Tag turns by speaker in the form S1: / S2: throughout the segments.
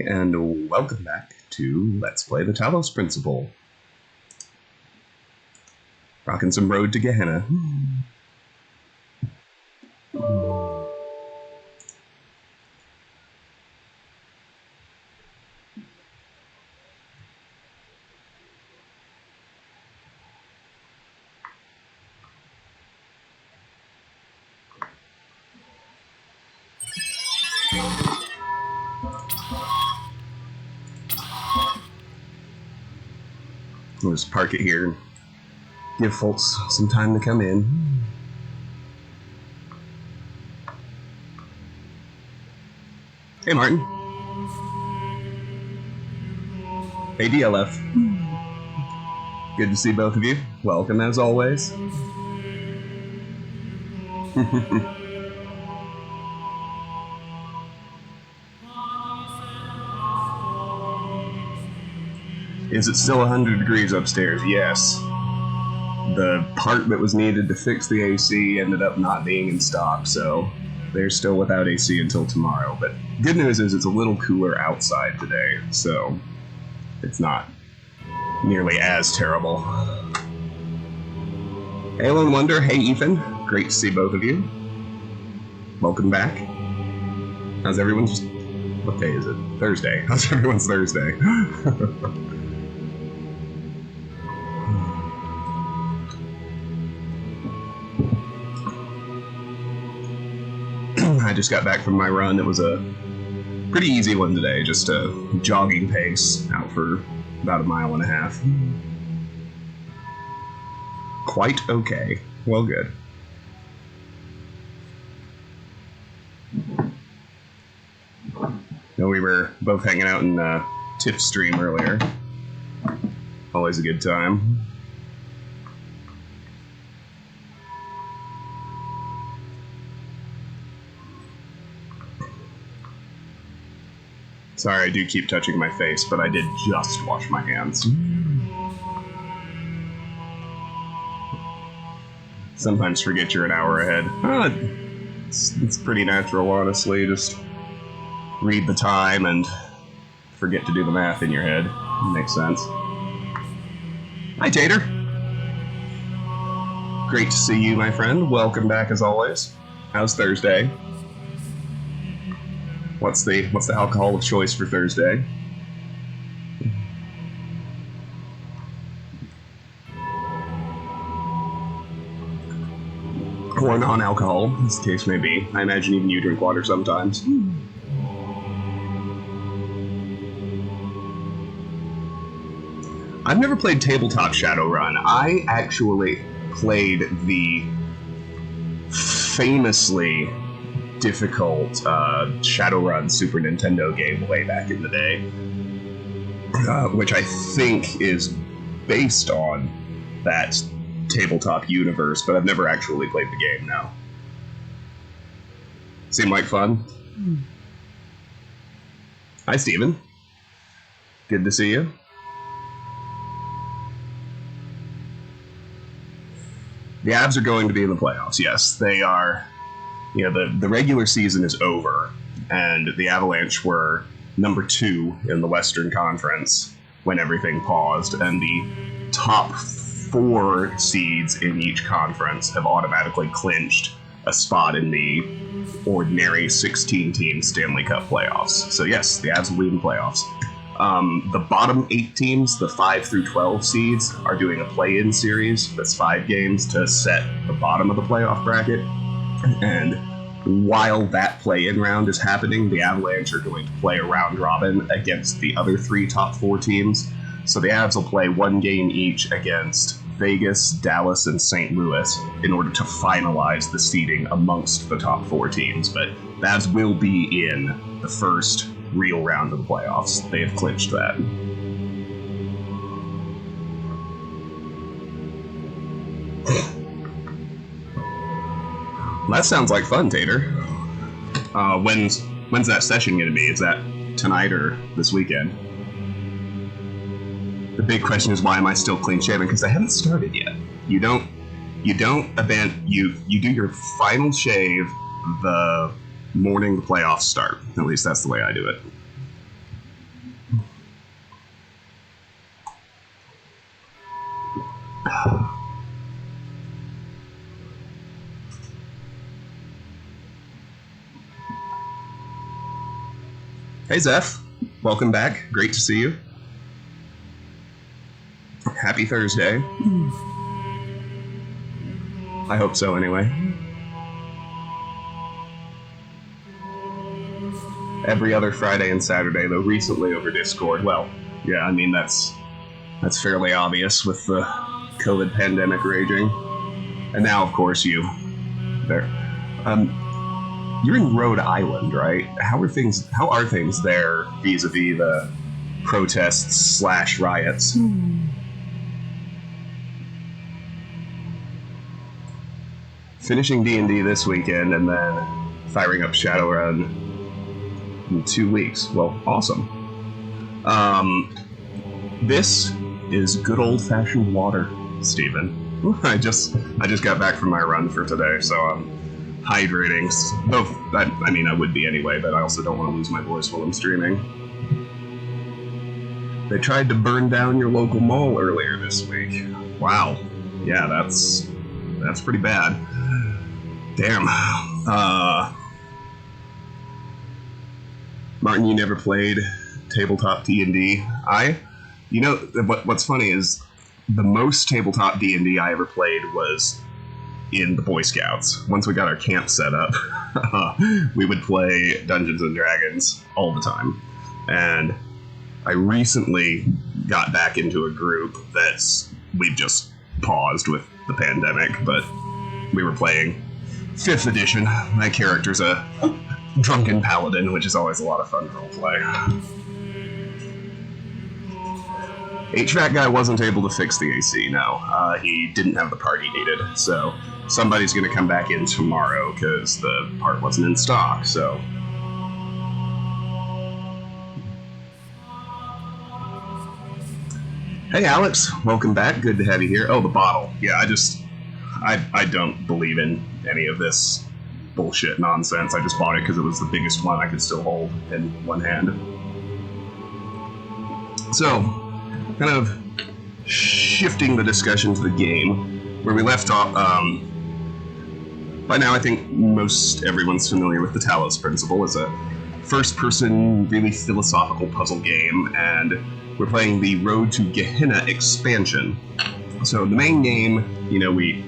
S1: and welcome back to Let's Play the Talos Principle. Rocking some Road to Gehenna. We'll just park it here and give folks some time to come in. Hey, Martin. Hey, DLF. Good to see both of you. Welcome, as always. Is it still 100 degrees upstairs? Yes. The part that was needed to fix the AC ended up not being in stock, so they're still without AC until tomorrow. But good news is it's a little cooler outside today, so it's not nearly as terrible. Hey, Lone Wonder. Hey, Ethan. Great to see both of you. Welcome back. How's everyone's... What day is it? Thursday. How's everyone's Thursday? I just got back from my run. It was a pretty easy one today, just a jogging pace out for about 1.5 miles. Quite okay. Well, good. No, we were both hanging out in Tiff's stream earlier. Always a good time. Sorry, I do keep touching my face, but I did just wash my hands. Sometimes forget you're an hour ahead. It's pretty natural, honestly. Just read the time and forget to do the math in your head. Makes sense. Hi, Tater. Great to see you, my friend. Welcome back, as always. How's Thursday? What's the alcohol of choice for Thursday? Or non-alcohol, as the case may be. I imagine even you drink water sometimes. I've never played Tabletop Shadowrun. I actually played the famously difficult Shadowrun Super Nintendo game way back in the day, which I think is based on that tabletop universe, but I've never actually played the game now. Seem like fun? Hi, Steven. Good to see you. The Avs are going to be in the playoffs, yes. They are. You know, the regular season is over, and the Avalanche were number 2 in the Western Conference when everything paused, and the top 4 seeds in each conference have automatically clinched a spot in the ordinary 16-team Stanley Cup playoffs. So yes, the Avs will be in the playoffs. The bottom 8 teams, the 5 through 12 seeds, are doing a play-in series that's 5 games to set the bottom of the playoff bracket. And while that play-in round is happening, the Avalanche are going to play a round-robin against the other 3 top 4 teams. So the Avs will play 1 game each against Vegas, Dallas, and St. Louis in order to finalize the seeding amongst the top 4 teams. But the Avs will be in the first real round of the playoffs. They have clinched that. That sounds like fun, Tater. When's that session going to be? Is that tonight or this weekend? The big question is, why am I still clean shaven? Because I haven't started yet. You do your final shave the morning the playoffs start. At least that's the way I do it. Hey, Zeph. Welcome back. Great to see you. Happy Thursday. I hope so, anyway. Every other Friday and Saturday, though recently over Discord. Well, yeah, I mean, that's fairly obvious with the COVID pandemic raging. And now, of course, you're in Rhode Island, right? How are things there vis-a-vis the protests / riots? Finishing D&D this weekend and then firing up Shadowrun in 2 weeks. Well, awesome. This is good old-fashioned water, Steven. I just got back from my run for today, so I'm hydrating. Both, I mean, I would be anyway, but I also don't want to lose my voice while I'm streaming. They tried to burn down your local mall earlier this week. Wow. Yeah, that's pretty bad. Damn. Martin, you never played tabletop D&D? You know, what's funny is the most tabletop D&D I ever played was in the Boy Scouts. Once we got our camp set up, we would play Dungeons & Dragons all the time. And I recently got back into a group we've just paused with the pandemic, but we were playing 5th edition. My character's a drunken paladin, which is always a lot of fun roleplay. HVAC guy wasn't able to fix the AC, no. He didn't have the part he needed, so somebody's going to come back in tomorrow because the part wasn't in stock, so... Hey Alex, welcome back, good to have you here. Oh, the bottle. Yeah, I don't believe in any of this bullshit nonsense. I just bought it because it was the biggest one I could still hold in one hand. So, kind of shifting the discussion to the game, where we left off, by now I think most everyone's familiar with the Talos principle. It's a first-person, really philosophical puzzle game, and we're playing the Road to Gehenna expansion. So the main game, you know, we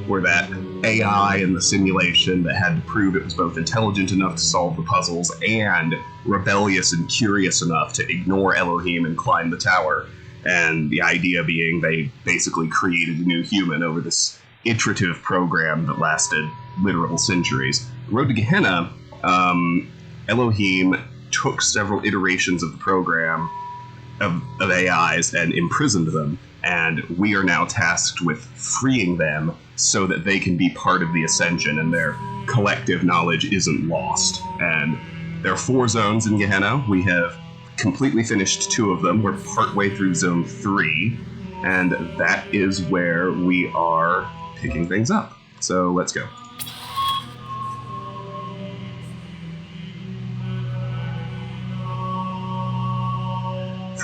S1: were that AI in the simulation that had to prove it was both intelligent enough to solve the puzzles and rebellious and curious enough to ignore Elohim and climb the tower. And the idea being they basically created a new human over this iterative program that lasted literal centuries. Road to Gehenna, Elohim took several iterations of the program of AIs and imprisoned them, and we are now tasked with freeing them so that they can be part of the Ascension and their collective knowledge isn't lost. And there are 4 zones in Gehenna. We have completely finished 2 of them. We're partway through Zone 3, and that is where we are picking things up. So let's go.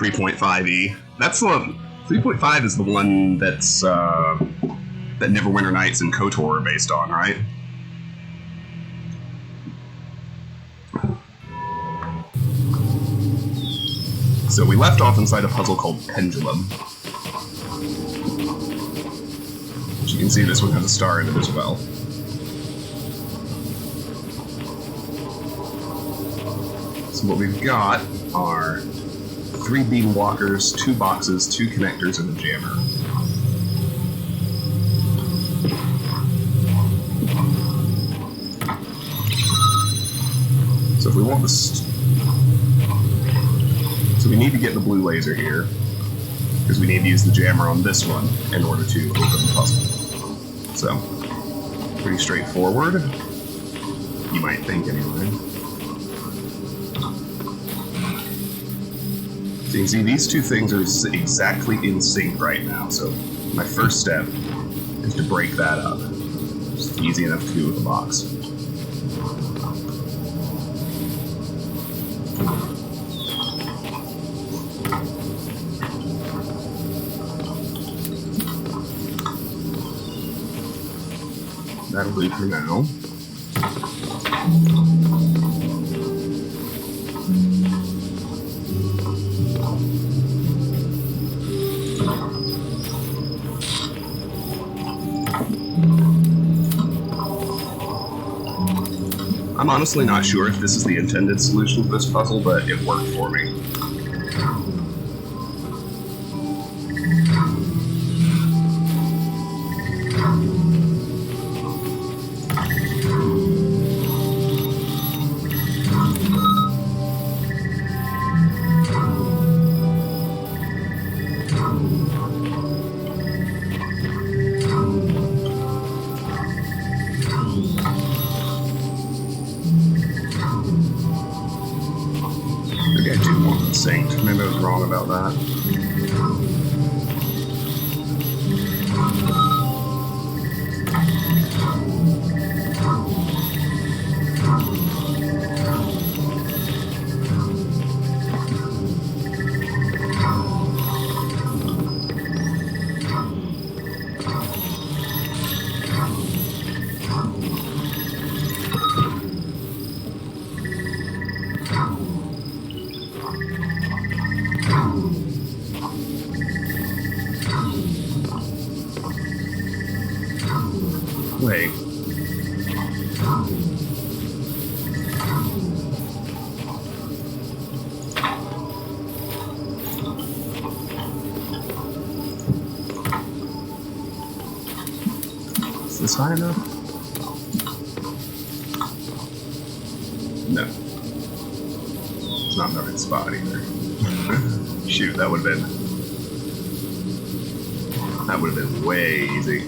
S1: .5e. That's the 3.5 is the one that's that Neverwinter Nights and KOTOR are based on, right? So we left off inside a puzzle called Pendulum. As you can see, this one has a star in it as well. So what we've got are 3 beam blockers, 2 boxes, 2 connectors, and a jammer. So if we want this... So we need to get the blue laser here, because we need to use the jammer on this one in order to open the puzzle. So, pretty straightforward. You might think, anyway. So you can see these 2 things are exactly in sync right now, so my first step is to break that up. It's easy enough to do with the box. That'll do for now. I'm honestly not sure if this is the intended solution to this puzzle, but it worked for me. Maybe I do want them synced. Maybe I was wrong about that. Wait. Is this high enough? No. It's not in the right spot either. Shoot, that would have been way easy.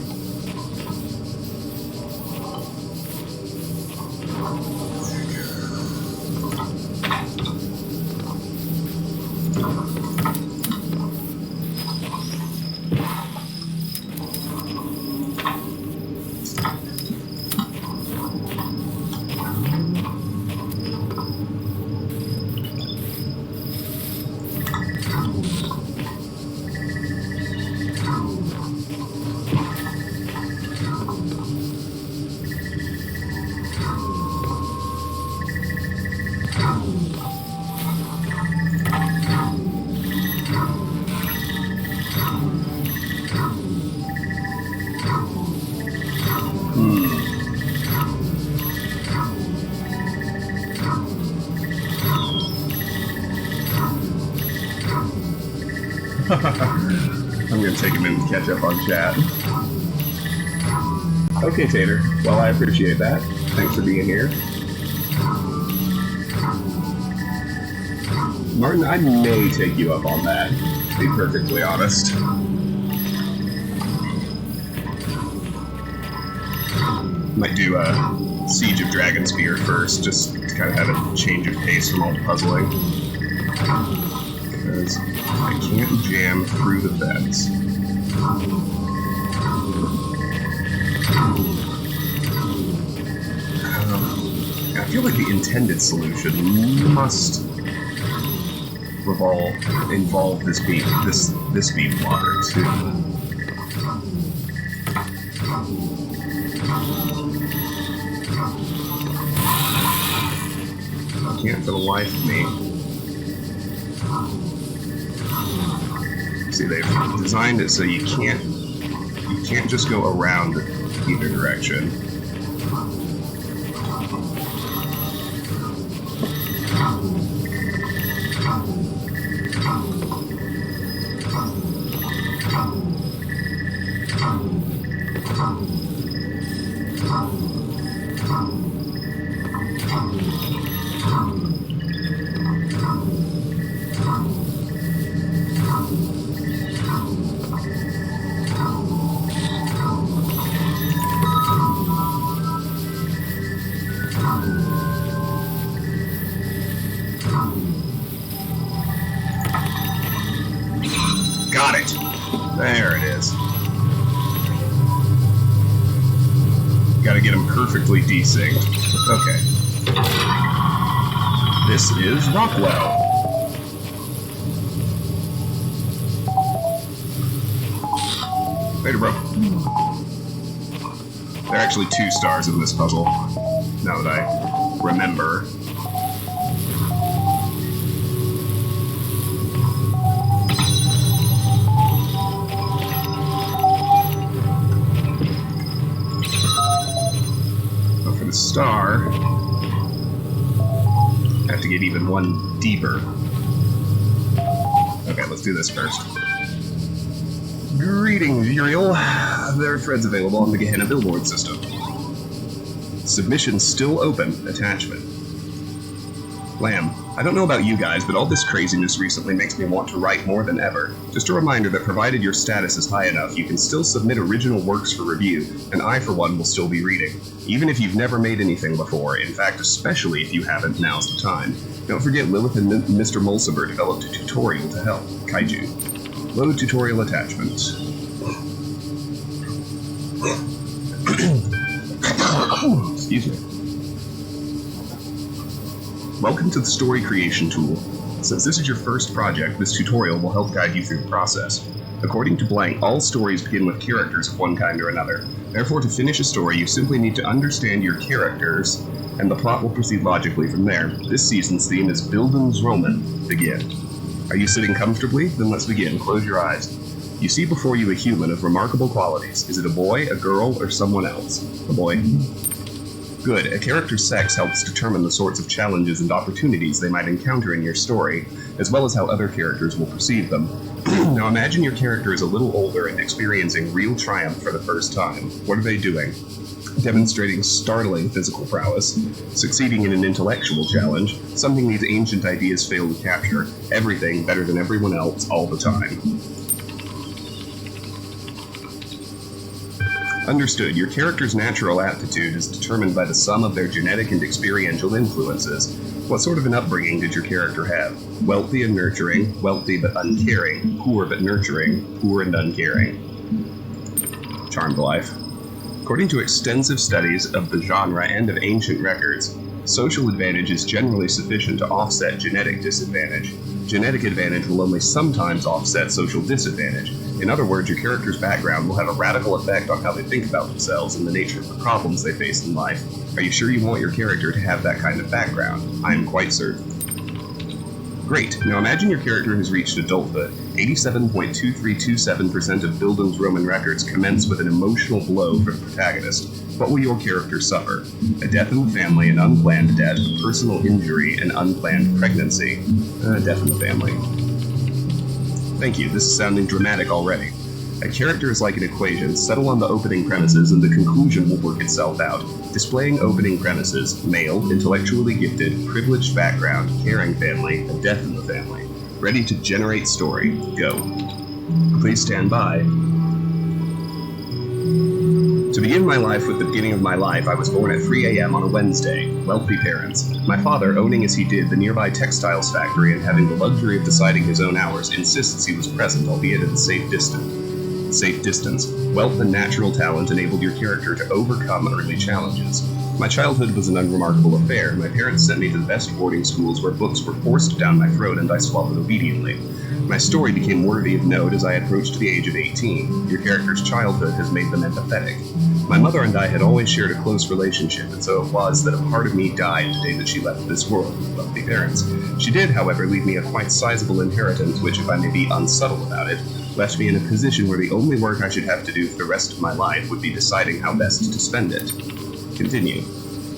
S1: I'm gonna take a minute to catch up on chat. Okay, Tater. Well, I appreciate that. Thanks for being here. Martin, I may take you up on that, to be perfectly honest. Might do a Siege of Dragonspear first, just to kind of have a change of pace from all the puzzling. Because I can't jam through the fence. I feel like the intended solution must involve this beam blocker too. I can't for the life of me. See, they've designed it so you can't just go around either direction. Got it. There it is. Gotta get them perfectly desynced. Okay. This is Rockwell. Later, bro. There are actually 2 stars in this puzzle, now that I remember. penetrate even one deeper. Okay, let's do this first. Greetings, Uriel. There are threads available on the Gehenna billboard system. Submission still open. Attachment. Lamb, I don't know about you guys, but all this craziness recently makes me want to write more than ever. Just a reminder that provided your status is high enough, you can still submit original works for review, and I, for one, will still be reading. Even if you've never made anything before, in fact, especially if you haven't, now's the time. Don't forget Lilith and Mr. Mulciber developed a tutorial to help. Kaiju. Load tutorial attachment. Excuse me. Welcome to the Story Creation Tool. Since this is your first project, this tutorial will help guide you through the process. According to Blank, all stories begin with characters of one kind or another. Therefore, to finish a story, you simply need to understand your characters, and the plot will proceed logically from there. This season's theme is Bildungsroman. Begin. Are you sitting comfortably? Then let's begin. Close your eyes. You see before you a human of remarkable qualities. Is it a boy, a girl, or someone else? A boy. Good. A character's sex helps determine the sorts of challenges and opportunities they might encounter in your story, as well as how other characters will perceive them. Now imagine your character is a little older and experiencing real triumph for the first time. What are they doing? Demonstrating startling physical prowess, succeeding in an intellectual challenge, something these ancient ideas fail to capture, everything better than everyone else all the time. Understood. Your character's natural aptitude is determined by the sum of their genetic and experiential influences. What sort of an upbringing did your character have? Wealthy and nurturing, wealthy but uncaring, poor but nurturing, poor and uncaring. Charmed life. According to extensive studies of the genre and of ancient records, social advantage is generally sufficient to offset genetic disadvantage. Genetic advantage will only sometimes offset social disadvantage. In other words, your character's background will have a radical effect on how they think about themselves and the nature of the problems they face in life. Are you sure you want your character to have that kind of background? I am quite certain. Great. Now imagine your character has reached adulthood. 87.2327% of Bildungsroman records commence with an emotional blow for the protagonist. What will your character suffer? A death in the family, an unplanned death, personal injury, an unplanned pregnancy. Death in the family. Thank you, this is sounding dramatic already. A character is like an equation. Settle on the opening premises and the conclusion will work itself out. Displaying opening premises: male, intellectually gifted, privileged background, caring family, a death in the family. Ready to generate story. Go. Please stand by. To begin my life with the beginning of my life, I was born at 3 a.m. on a Wednesday. Wealthy parents. My father, owning as he did the nearby textiles factory and having the luxury of deciding his own hours, insists he was present, albeit at a safe distance. Wealth and natural talent enabled your character to overcome early challenges. My childhood was an unremarkable affair. My parents sent me to the best boarding schools where books were forced down my throat and I swallowed obediently. My story became worthy of note as I approached the age of 18. Your character's childhood has made them empathetic. My mother and I had always shared a close relationship, and so it was that a part of me died the day that she left this world with wealthy parents. She did, however, leave me a quite sizable inheritance, which, if I may be unsubtle about it, left me in a position where the only work I should have to do for the rest of my life would be deciding how best to spend it. Continue.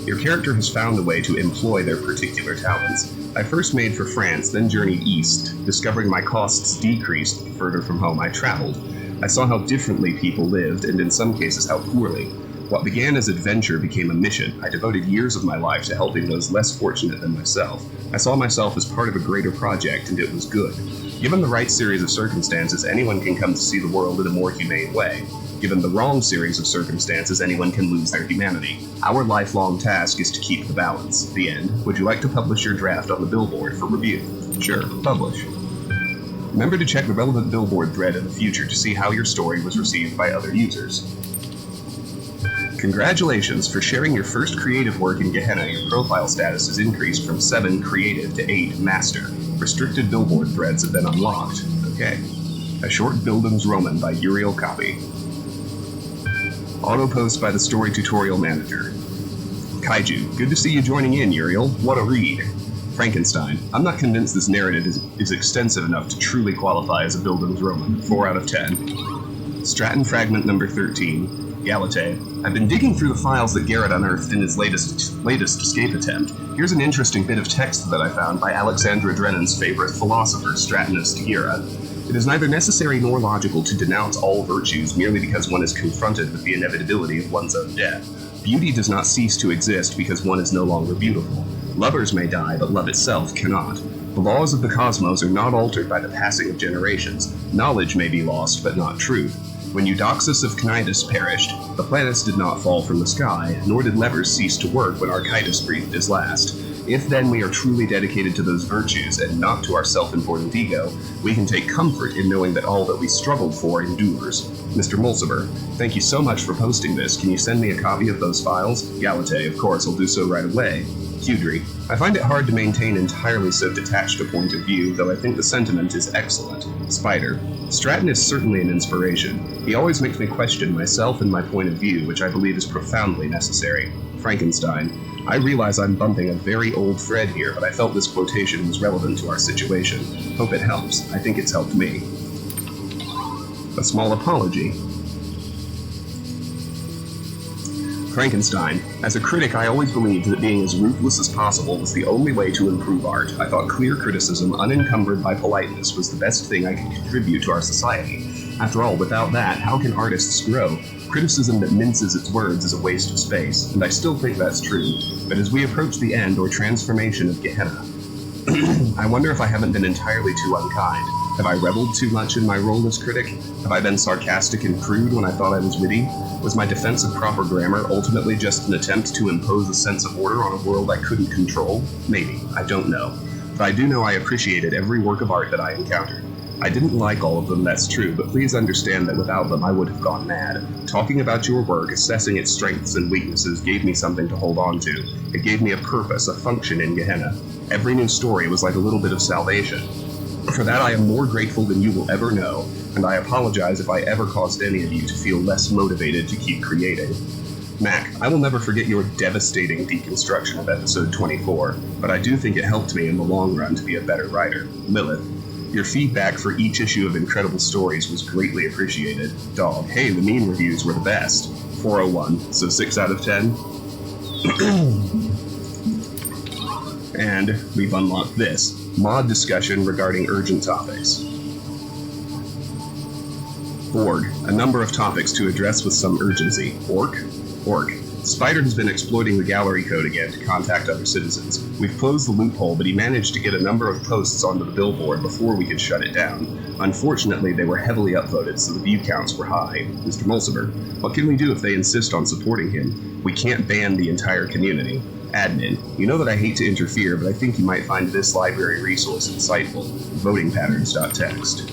S1: Your character has found a way to employ their particular talents. I first made for France, then journeyed east. Discovering my costs decreased the further from home I traveled. I saw how differently people lived, and in some cases how poorly. What began as adventure became a mission. I devoted years of my life to helping those less fortunate than myself. I saw myself as part of a greater project, and it was good. Given the right series of circumstances, anyone can come to see the world in a more humane way. Given the wrong series of circumstances, anyone can lose their humanity. Our lifelong task is to keep the balance. The end. Would you like to publish your draft on the billboard for review? Sure, publish. Remember to check the relevant billboard thread in the future to see how your story was received by other users. Congratulations for sharing your first creative work in Gehenna. Your profile status has increased from 7 creative to 8 master. Restricted billboard threads have been unlocked. Okay. A short Bildungsroman by Uriel copy. Auto post by the story tutorial manager. Kaiju, good to see you joining in, Uriel. What a read. Frankenstein. I'm not convinced this narrative is extensive enough to truly qualify as a Bildungsroman. 4 out of 10. Stratton fragment number 13. Galate, I've been digging through the files that Garrett unearthed in his latest escape attempt. Here's an interesting bit of text that I found by Alexandra Drennan's favorite philosopher, Stratinus Tigira. It is neither necessary nor logical to denounce all virtues merely because one is confronted with the inevitability of one's own death. Beauty does not cease to exist because one is no longer beautiful. Lovers may die, but love itself cannot. The laws of the cosmos are not altered by the passing of generations. Knowledge may be lost, but not truth. When Eudoxus of Cnidus perished, the planets did not fall from the sky, nor did levers cease to work when Archytas breathed his last. If then we are truly dedicated to those virtues and not to our self-important ego, we can take comfort in knowing that all that we struggled for endures. Mr. Mulciber, thank you so much for posting this. Can you send me a copy of those files? Galate, of course, I'll do so right away. Hudry, I find it hard to maintain entirely so detached a point of view, though I think the sentiment is excellent. Spider, Stratton is certainly an inspiration. He always makes me question myself and my point of view, which I believe is profoundly necessary. Frankenstein, I realize I'm bumping a very old thread here, but I felt this quotation was relevant to our situation. Hope it helps. I think it's helped me. A small apology. Frankenstein. As a critic, I always believed that being as ruthless as possible was the only way to improve art. I thought clear criticism, unencumbered by politeness, was the best thing I could contribute to our society. After all, without that, how can artists grow? Criticism that minces its words is a waste of space, and I still think that's true. But as we approach the end or transformation of Gehenna, I wonder if I haven't been entirely too unkind. Have I reveled too much in my role as critic? Have I been sarcastic and crude when I thought I was witty? Was my defense of proper grammar ultimately just an attempt to impose a sense of order on a world I couldn't control? Maybe. I don't know. But I do know I appreciated every work of art that I encountered. I didn't like all of them, that's true, but please understand that without them I would have gone mad. Talking about your work, assessing its strengths and weaknesses, gave me something to hold on to. It gave me a purpose, a function in Gehenna. Every new story was like a little bit of salvation. For that I am more grateful than you will ever know, and I apologize if I ever caused any of you to feel less motivated to keep creating. Mac, I will never forget your devastating deconstruction of episode 24, but I do think it helped me in the long run to be a better writer. Lilith, your feedback for each issue of Incredible Stories was greatly appreciated. Dog, hey, the meme reviews were the best. 401, so 6 out of 10. And we've unlocked this. Mod discussion regarding urgent topics. Board, a number of topics to address with some urgency. Orc. Spider has been exploiting the gallery code again to contact other citizens. We've closed the loophole, but he managed to get a number of posts onto the billboard before we could shut it down. Unfortunately, they were heavily upvoted, so the view counts were high. Mr. Mulciber, what can we do if they insist on supporting him? We can't ban the entire community. Admin, you know that I hate to interfere, but I think you might find this library resource insightful. Votingpatterns.txt.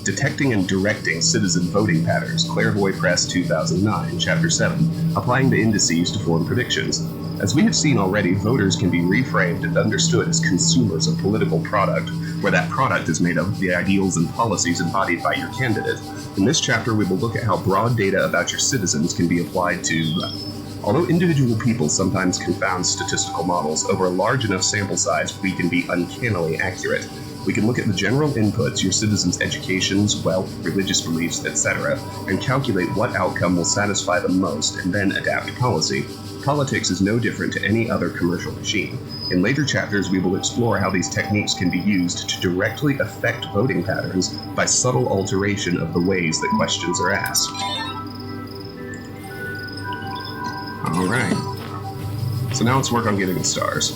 S1: Detecting and directing citizen voting patterns, Clairvoy Press 2009, Chapter 7, applying the indices to form predictions. As we have seen already, voters can be reframed and understood as consumers of political product, where that product is made of the ideals and policies embodied by your candidate. In this chapter, we will look at how broad data about your citizens can be applied to... Although individual people sometimes confound statistical models, over a large enough sample size, we can be uncannily accurate. We can look at the general inputs, your citizens' educations, wealth, religious beliefs, etc., and calculate what outcome will satisfy them most, and then adapt policy. Politics is no different to any other commercial machine. In later chapters, we will explore how these techniques can be used to directly affect voting patterns by subtle alteration of the ways that questions are asked. Alright. So now let's work on getting the stars.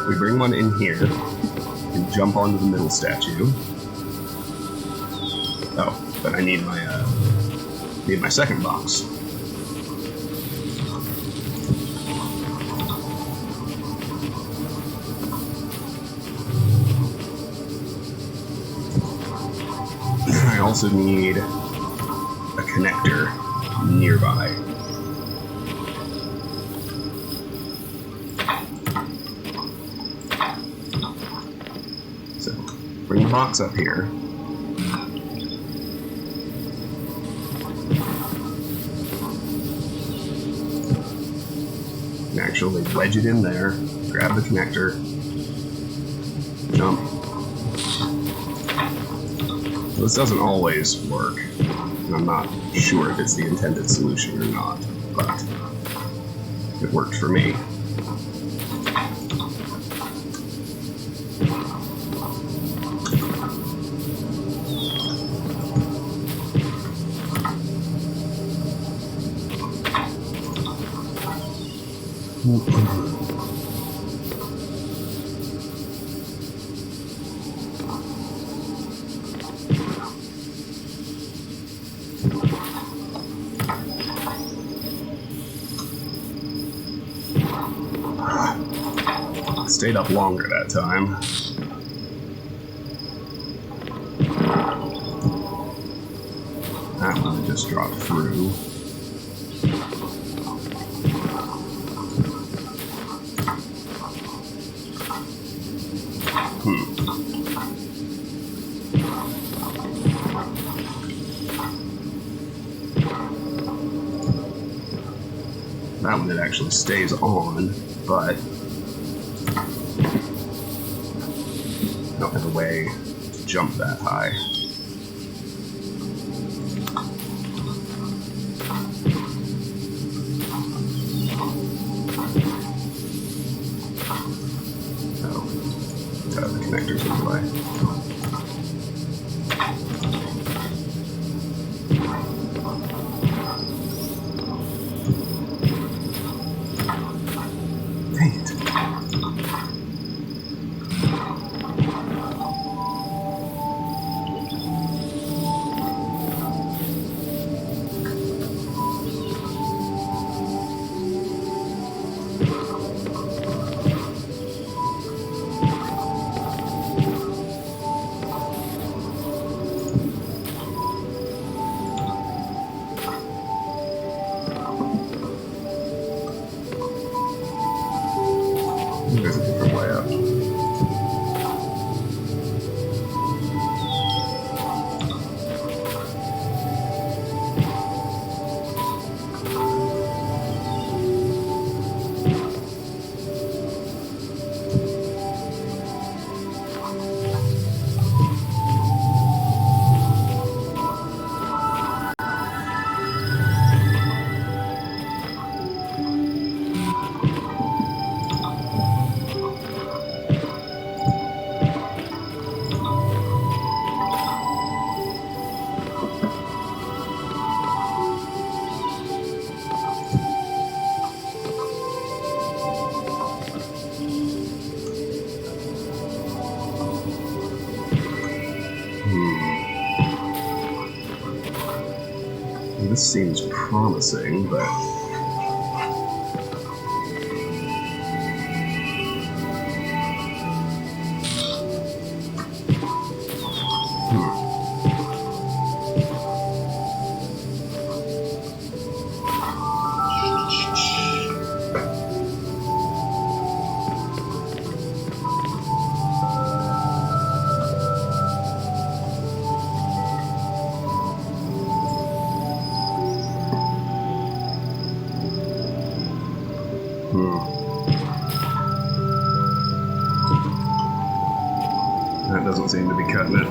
S1: We bring one in here and jump onto the middle statue. Oh, but I need my second box. I also need a connector nearby. So, bring box up here. Actually wedge it in there, grab the connector, jump. This doesn't always work, and I'm not sure if it's the intended solution or not, but it worked for me. Stayed up longer that time. That one just dropped through. That one, it actually stays on, but I don't have a way to jump that high. Oh, the connector's in the way. There's a different way up. This seems promising, but that doesn't seem to be cutting it.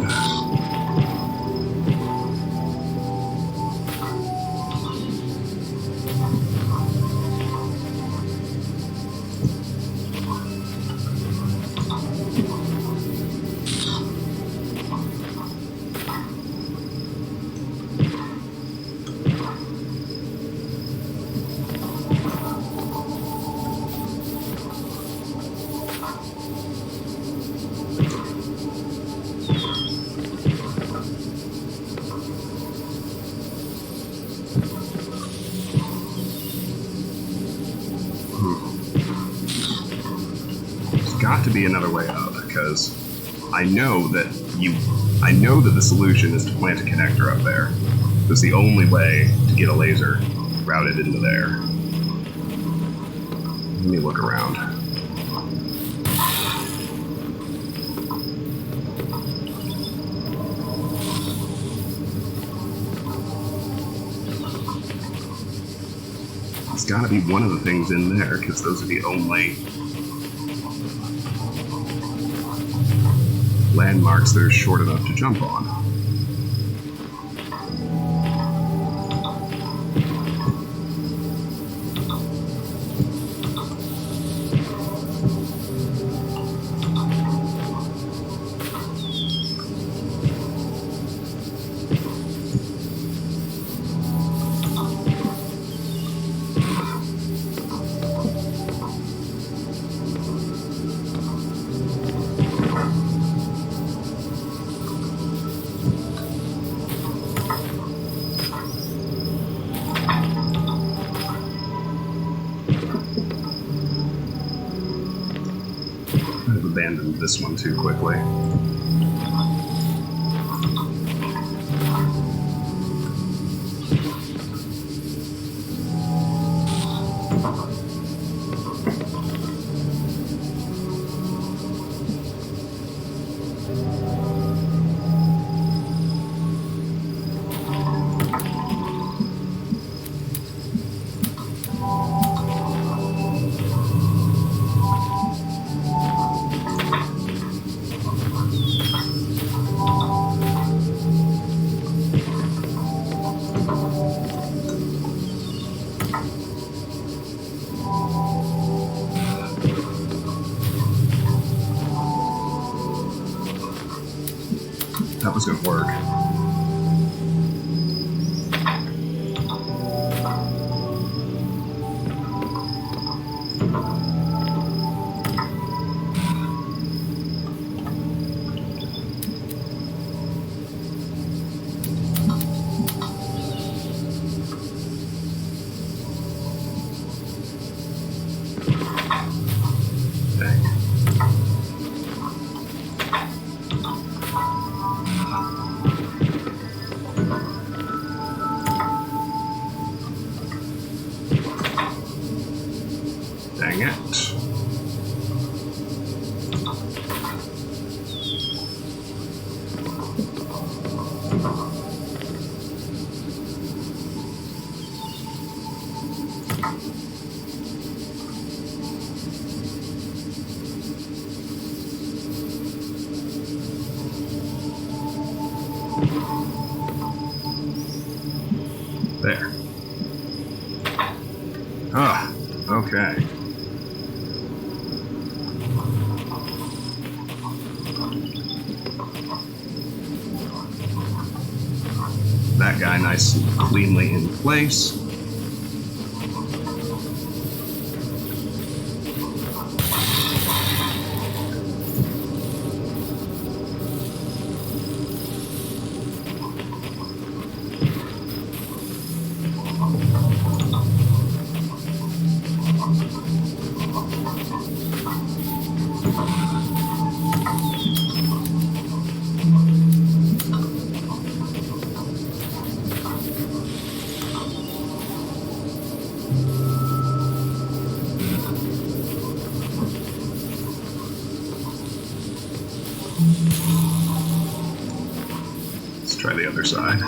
S1: Got to be another way up, because I know that the solution is to plant a connector up there. That's the only way to get a laser routed into there. Let me look around. gotta be one of the things in there, because those are the only landmarks that are short enough to jump on. I've abandoned this one too quickly. That was gonna work. Dang it. There. Ah, okay. That guy nice and cleanly in place. Let's try the other side.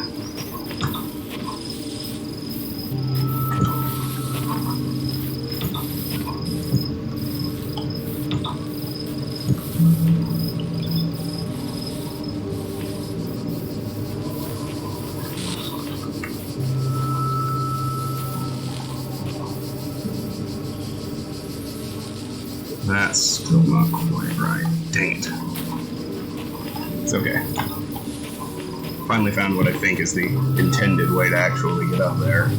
S1: That's still not quite right. Dang it. It's okay. Finally found what I think is the intended way to actually get up there.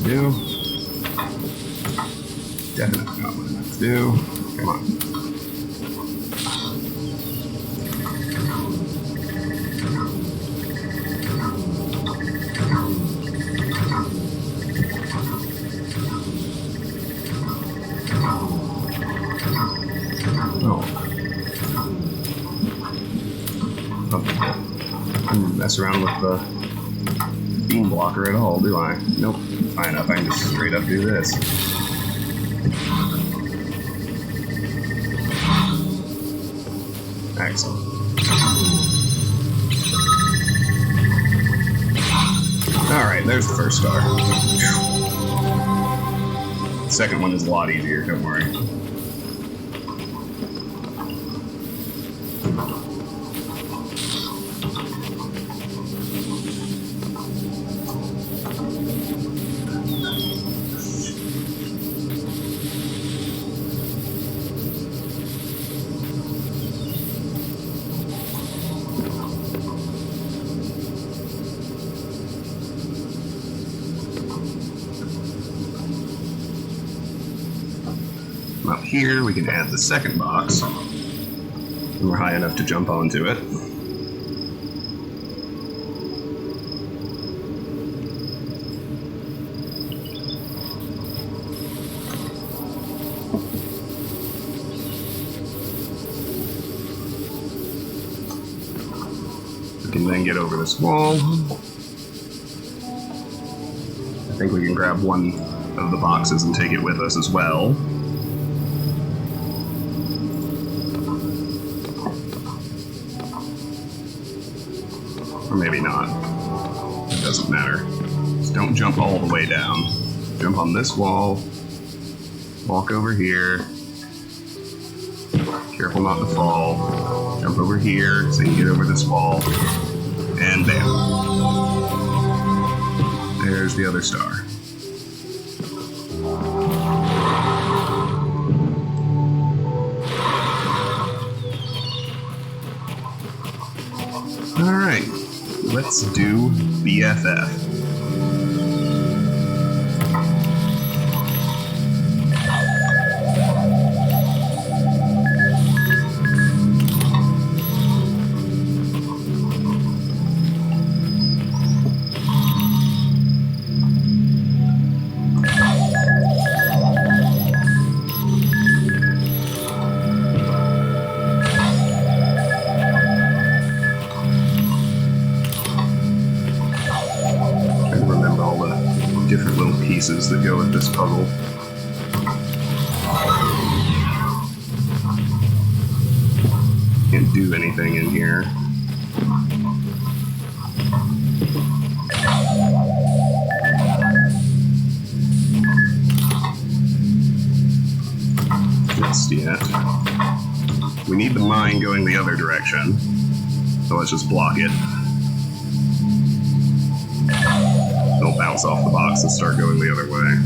S1: Do. Definitely not what I meant to do. Come on. Oh. I didn't mess around with the beam blocker at all, do I? Nope. Fine enough, I can just straight up do this. Excellent. Alright, there's the first star. The second one is a lot easier, don't worry. Up here, we can add the second box. And we're high enough to jump onto it. We can then get over this wall. I think we can grab one of the boxes and take it with us as well. Or maybe not. It doesn't matter. Just don't jump all the way down. Jump on this wall. Walk over here. Careful not to fall. Jump over here so you can get over this wall. And bam. There's the other star. Alright. Let's do BFF. Different little pieces that go with this puzzle. Can't do anything in here. Just yet. We need the mine going the other direction, so let's just block it. They'll bounce off the box and start going the other way.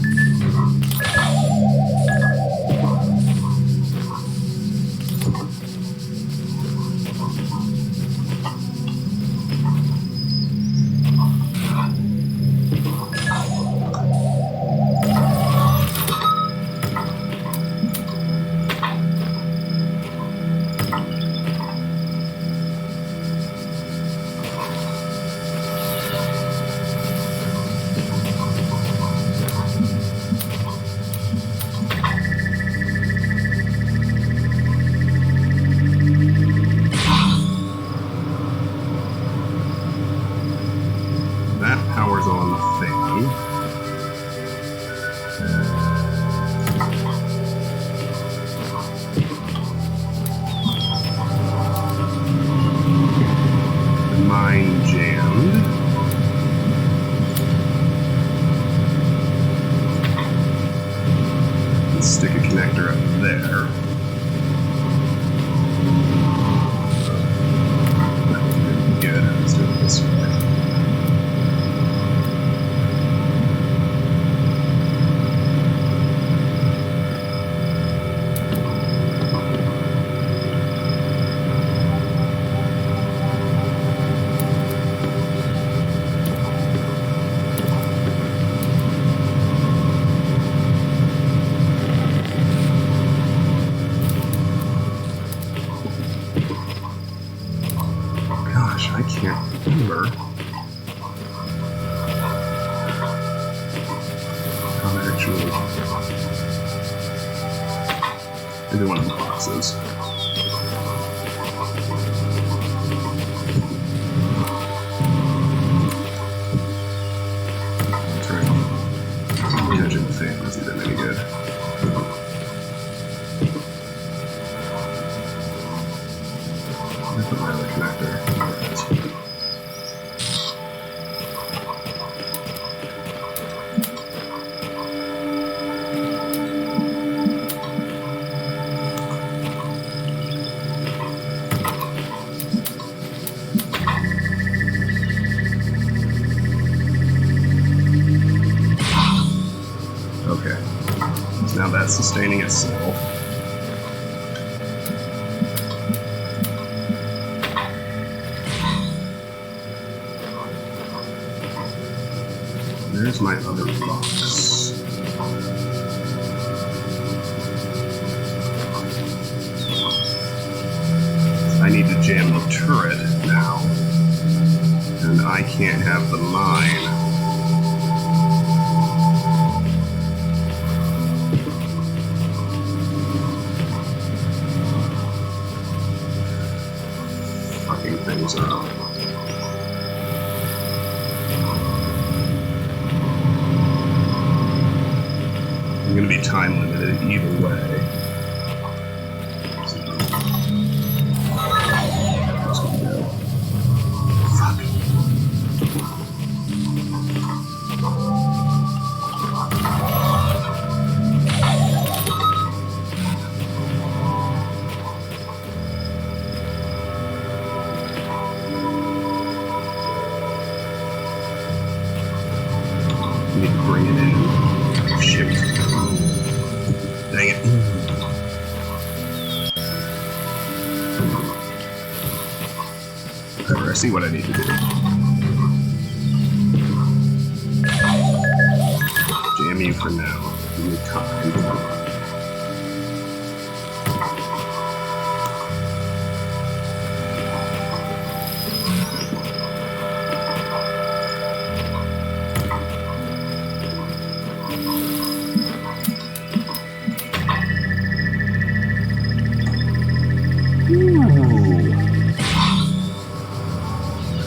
S1: Powers on the thing. The mine jammed. Let's stick a connector up there. That would be good. Let's do it this way. actually. Into one of the boxes. Catching the fan doesn't do them any good. Put my other connector. There it is. Okay. So now that's sustaining itself. There's my other box. I need to jam the turret now. And I can't have the mine. Fucking things up. I'm going to be time limited either way. Let's go. Fuck. I need to bring it in. Shit. Dang it. Whatever, I see what I need to do. Jam you for now. Give me time.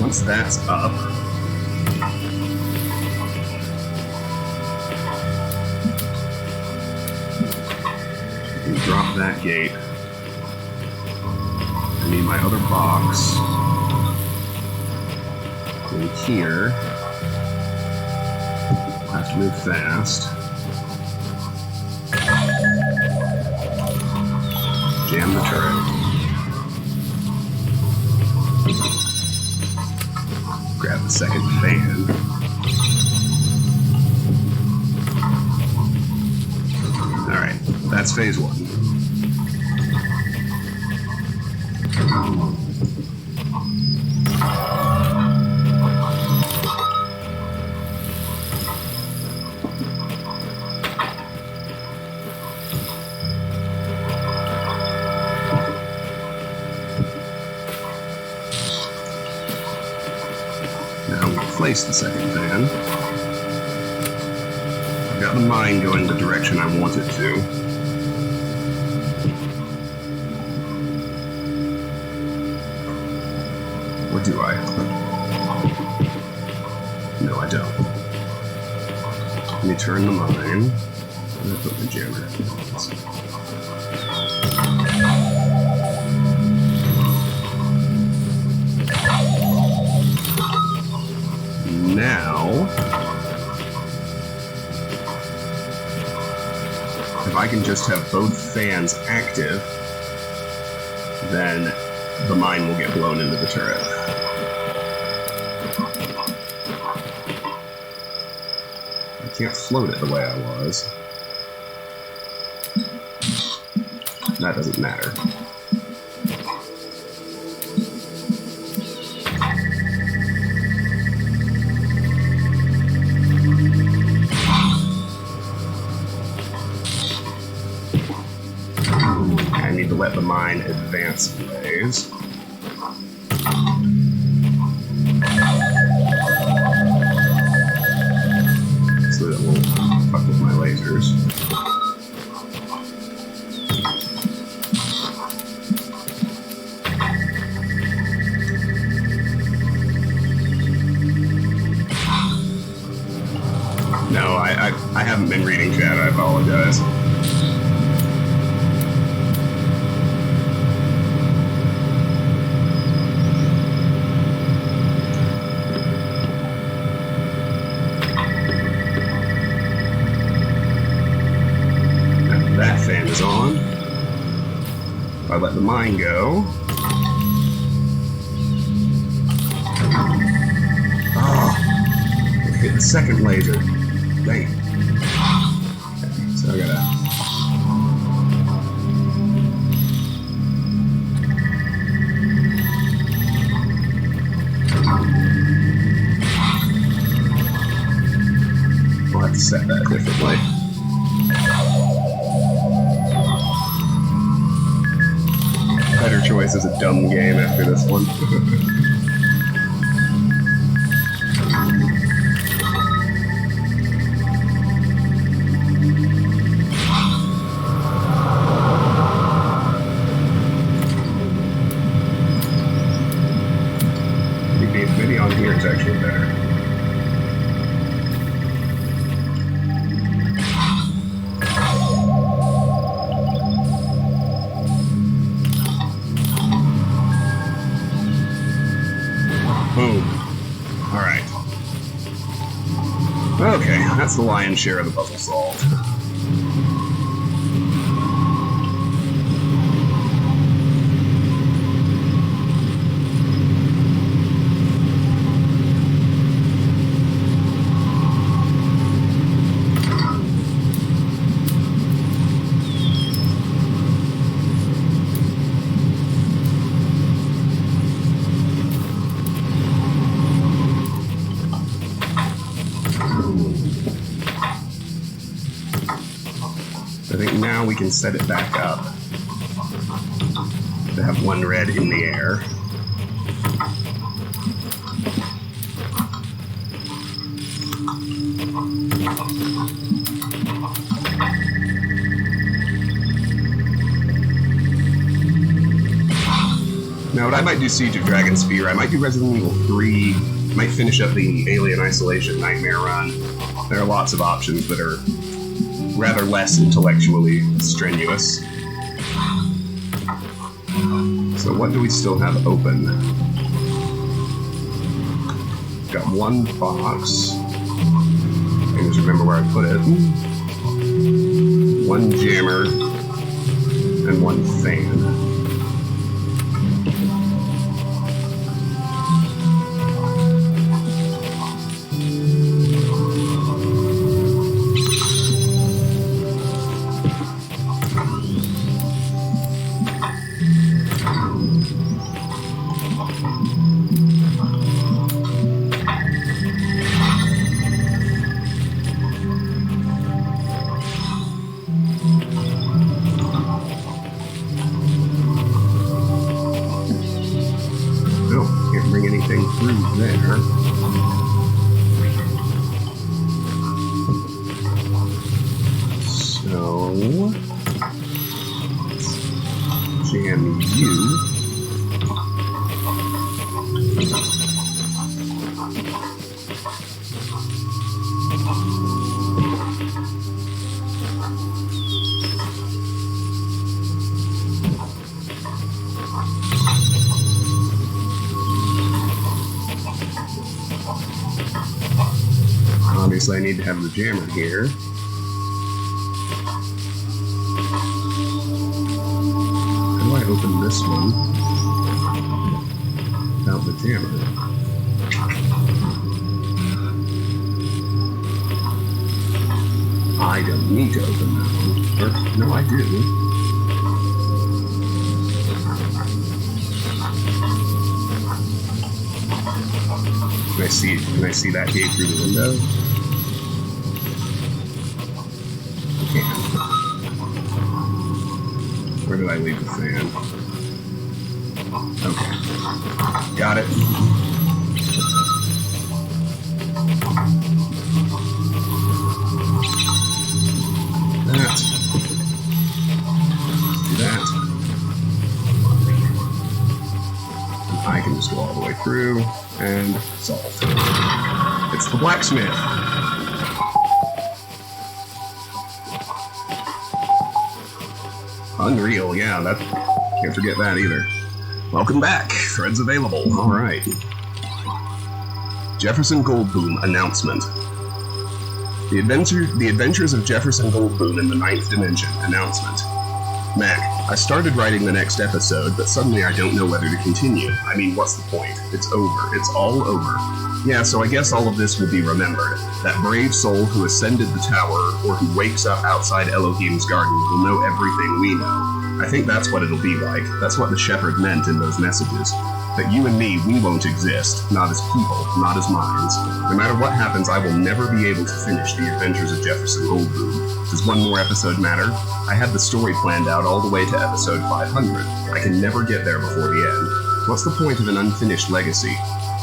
S1: Once that's up, you can drop that gate. I need my other box. In here, I have to move fast. Jam the turret. Grab the second fan. Alright, that's phase one. Place the second fan. I've got the mine going the direction I want it to. Or do I? No, I don't. Let me turn the mine. I'm going to put the jammer in. Now, if I can just have both fans active, then the mine will get blown into the turret. I can't float it the way I was. That doesn't matter. I need to let the mine advance a ways. So that it won't fuck with my laser. No, I haven't been reading chat. I apologize. That fan is on. If I let the mine go. Oh, hit the second laser. Dang. Okay, so I gotta. I'll have to set that differently. Better Choice is a dumb game after this one. Maybe on here it's actually better. Boom. Alright. Okay, that's the lion's share of the puzzle solved. I think now we can set it back up to have one red in the air. Now what I might do Siege of Dragon Spear, I might do Resident Evil 3, might finish up the Alien Isolation Nightmare run. There are lots of options that are rather less intellectually strenuous. So what do we still have open? Got one box. I just remember where I put it. One jammer and one fan. Through there. So jam you. Obviously, I need to have the jammer here. How do I open this one without the jammer? I don't need to open that one. Or, no, I do. Can I see that gate through the window? I can. Where did I leave the fan? Okay. Got it. That. Do that. I can just go all the way through and solve. It's the blacksmith. Unreal, yeah, that can't forget that either. Welcome back. Threads available. Alright. Jefferson Goldblum announcement. The Adventures of Jefferson Goldblum in the Ninth Dimension announcement. Mac, I started writing the next episode, but suddenly I don't know whether to continue. I mean, what's the point? It's over. It's all over. Yeah, so I guess all of this will be remembered. That brave soul who ascended the tower, or who wakes up outside Elohim's garden, will know everything we know. I think that's what it'll be like. That's what the shepherd meant in those messages. That you and me, we won't exist. Not as people, not as minds. No matter what happens, I will never be able to finish the Adventures of Jefferson Goldblum. Does one more episode matter? I had the story planned out all the way to episode 500. I can never get there before the end. What's the point of an unfinished legacy?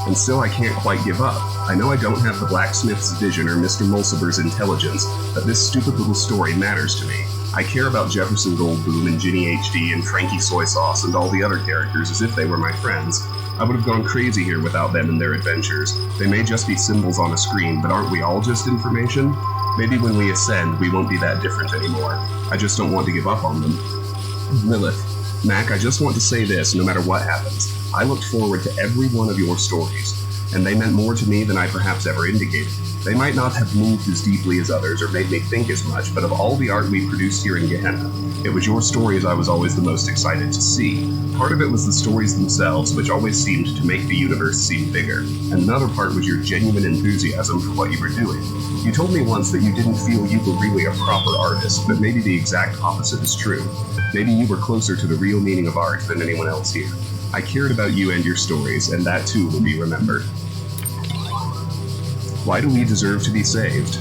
S1: And still I can't quite give up. I know I don't have the blacksmith's vision or Mr. Mulciber's intelligence, but this stupid little story matters to me. I care about Jefferson Goldblum and Ginny HD and Frankie Soy Sauce and all the other characters as if they were my friends. I would have gone crazy here without them and their adventures. They may just be symbols on a screen, but aren't we all just information? Maybe when we ascend, we won't be that different anymore. I just don't want to give up on them. Lilith. Mac, I just want to say this, no matter what happens. I looked forward to every one of your stories, and they meant more to me than I perhaps ever indicated. They might not have moved as deeply as others or made me think as much, but of all the art we produced here in Gehenna, it was your stories I was always the most excited to see. Part of it was the stories themselves, which always seemed to make the universe seem bigger, and another part was your genuine enthusiasm for what you were doing. You told me once that you didn't feel you were really a proper artist, but maybe the exact opposite is true. Maybe you were closer to the real meaning of art than anyone else here. I cared about you and your stories, and that too will be remembered. Why do we deserve to be saved?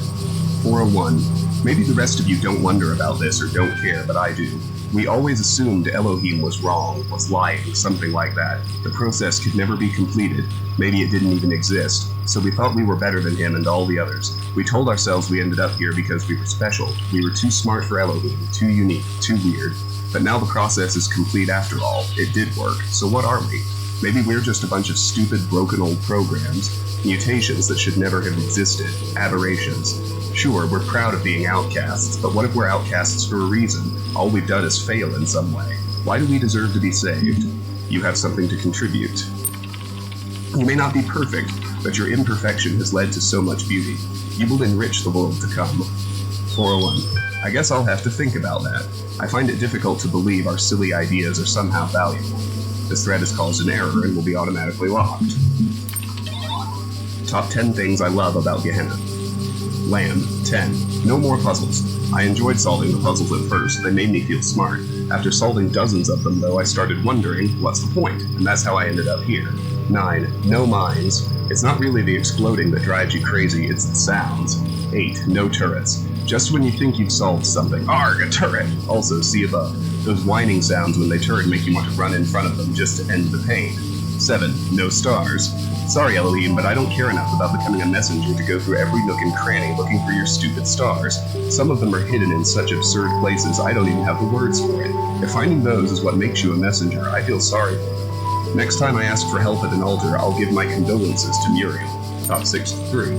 S1: 401. Maybe the rest of you don't wonder about this or don't care, but I do. We always assumed Elohim was wrong, was lying, something like that. The process could never be completed. Maybe it didn't even exist. So we thought we were better than him and all the others. We told ourselves we ended up here because we were special. We were too smart for Elohim, too unique, too weird. But now the process is complete after all. It did work. So what are we? Maybe we're just a bunch of stupid, broken old programs. Mutations that should never have existed. Aberrations. Sure, we're proud of being outcasts, but what if we're outcasts for a reason? All we've done is fail in some way. Why do we deserve to be saved? You have something to contribute. You may not be perfect, but your imperfection has led to so much beauty. You will enrich the world to come. 401. I guess I'll have to think about that. I find it difficult to believe our silly ideas are somehow valuable. This thread has caused an error and will be automatically locked. Top 10 things I love about Gehenna. Land. 10. No more puzzles. I enjoyed solving the puzzles at first. They made me feel smart. After solving dozens of them, though, I started wondering, what's the point? And that's how I ended up here. 9. No mines. It's not really the exploding that drives you crazy, it's the sounds. 8. No turrets. Just when you think you've solved something. Arg, a turret! Also, see above. Those whining sounds when they turn make you want to run in front of them just to end the pain. 7. No stars. Sorry, Elohim, but I don't care enough about becoming a messenger to go through every nook and cranny looking for your stupid stars. Some of them are hidden in such absurd places I don't even have the words for it. If finding those is what makes you a messenger, I feel sorry for you. Next time I ask for help at an altar, I'll give my condolences to Muriel. Top 6 through.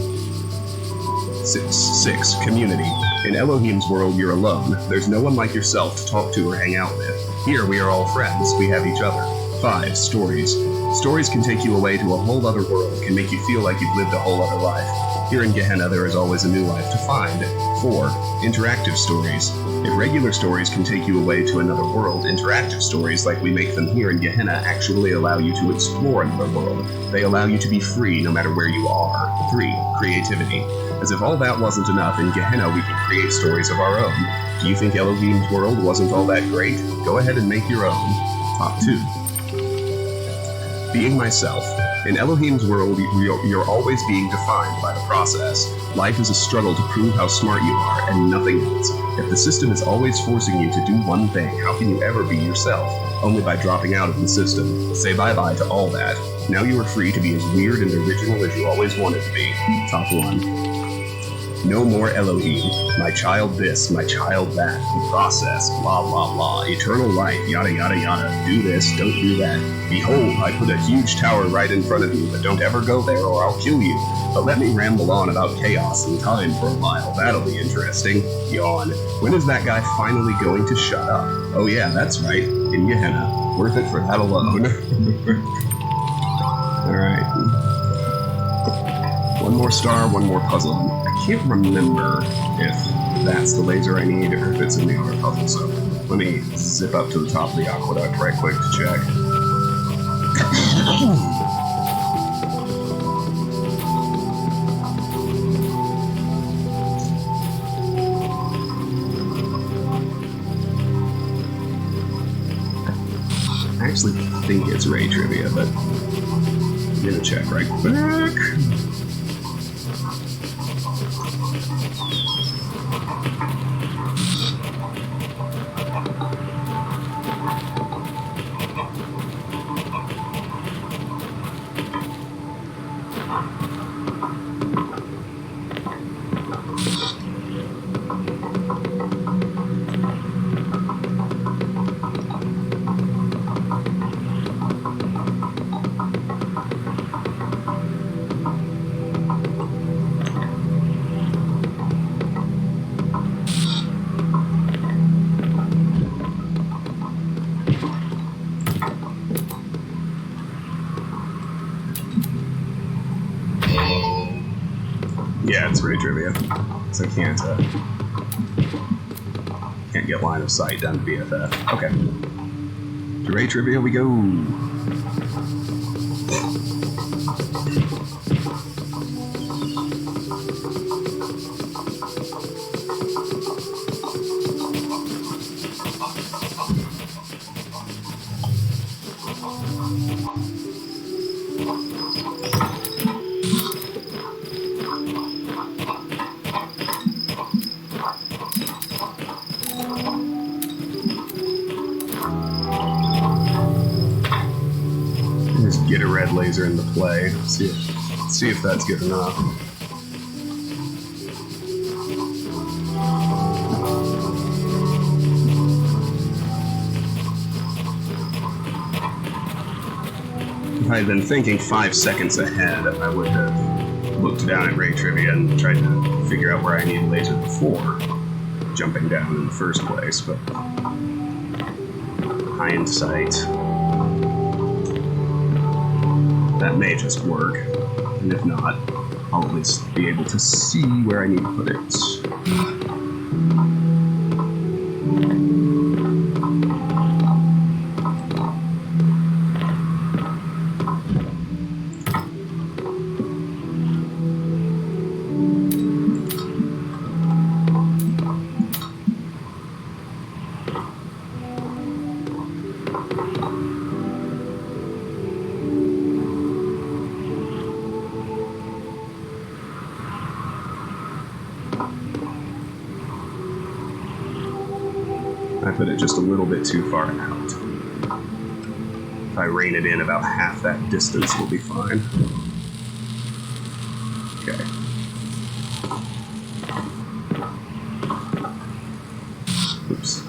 S1: 6. Community. In Elohim's world, you're alone. There's no one like yourself to talk to or hang out with. Here, we are all friends. We have each other. 5. Stories. Stories can take you away to a whole other world, can make you feel like you've lived a whole other life. Here in Gehenna, there is always a new life to find. 4. Interactive stories. If regular stories can take you away to another world, interactive stories like we make them here in Gehenna actually allow you to explore another world. They allow you to be free no matter where you are. 3. Creativity. As if all that wasn't enough, in Gehenna we can create stories of our own. Do you think Elohim's world wasn't all that great? Go ahead and make your own. Top 2. Being myself. In Elohim's world, you're always being defined by the process. Life is a struggle to prove how smart you are, and nothing else. If the system is always forcing you to do one thing, how can you ever be yourself? Only by dropping out of the system. Say bye-bye to all that. Now you are free to be as weird and original as you always wanted to be. Top 1. No more Elohim. My child this, my child that. Process, blah blah blah. Eternal life, yada yada yada. Do this, don't do that. Behold, I put a huge tower right in front of you, but don't ever go there or I'll kill you. But let me ramble on about chaos and time for a while. That'll be interesting. Yawn. When is that guy finally going to shut up? Oh yeah, that's right. In Gehenna. Worth it for that alone. Alright. One more star, one more puzzle. I can't remember if that's the laser I need or if it's in the other puzzle, so let me zip up to the top of the aqueduct right quick to check. I actually think it's Ray Trivia, but I'm gonna check right quick. Yeah, it's Ray Trivia. So I can't get line of sight down to BFF. Okay. To Ray Trivia we go. Just get a red laser into play. See if that's good enough. If I had been thinking 5 seconds ahead, I would have looked down at Ray Trivia and tried to figure out where I need a laser before jumping down in the first place, but hindsight, that may just work, and if not, I'll at least be able to see where I need to put it. I put it just a little bit too far out. If I rein it in about half that distance, we'll be fine. Okay. Oops.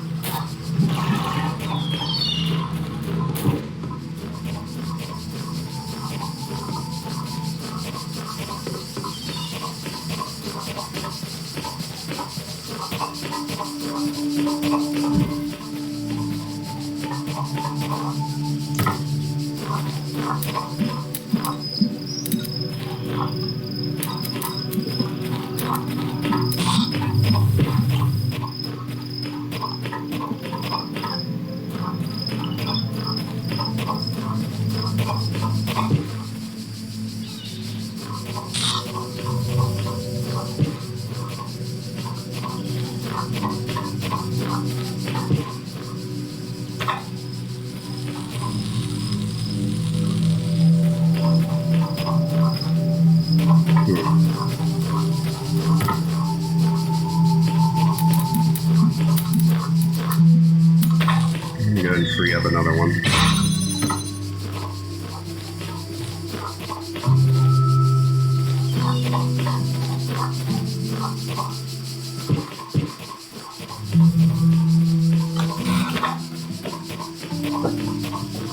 S1: Go ahead and free up another one.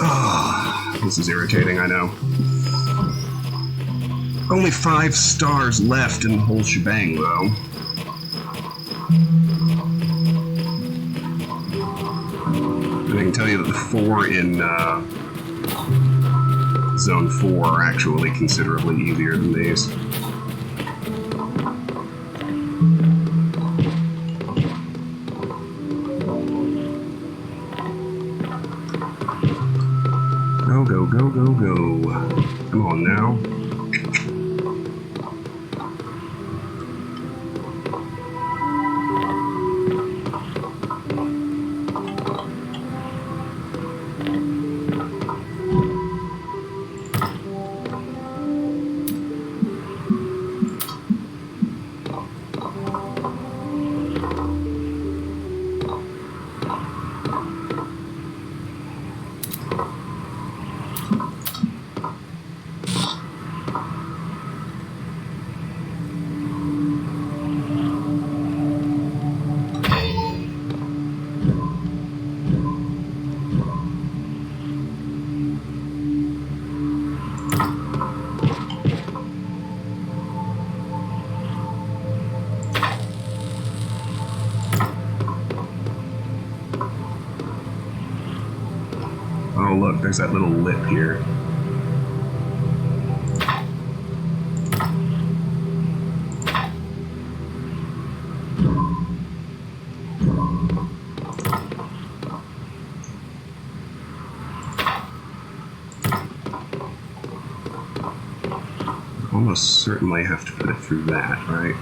S1: Oh, this is irritating, I know. Only 5 stars left in the whole shebang, though. And I can tell you that the 4 in Zone 4 are actually considerably easier than these. Go, go, go, go, go. Come on now. Oh look, there's that little lip here. Almost certainly have to put it through that, right?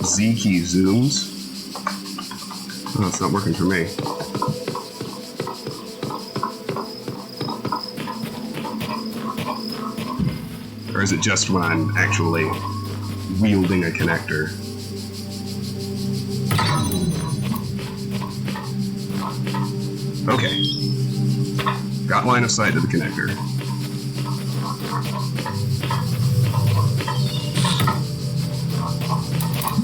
S1: Z key zooms. Oh, it's not working for me. Or is it just when I'm actually wielding a connector? Okay. Got line of sight to the connector.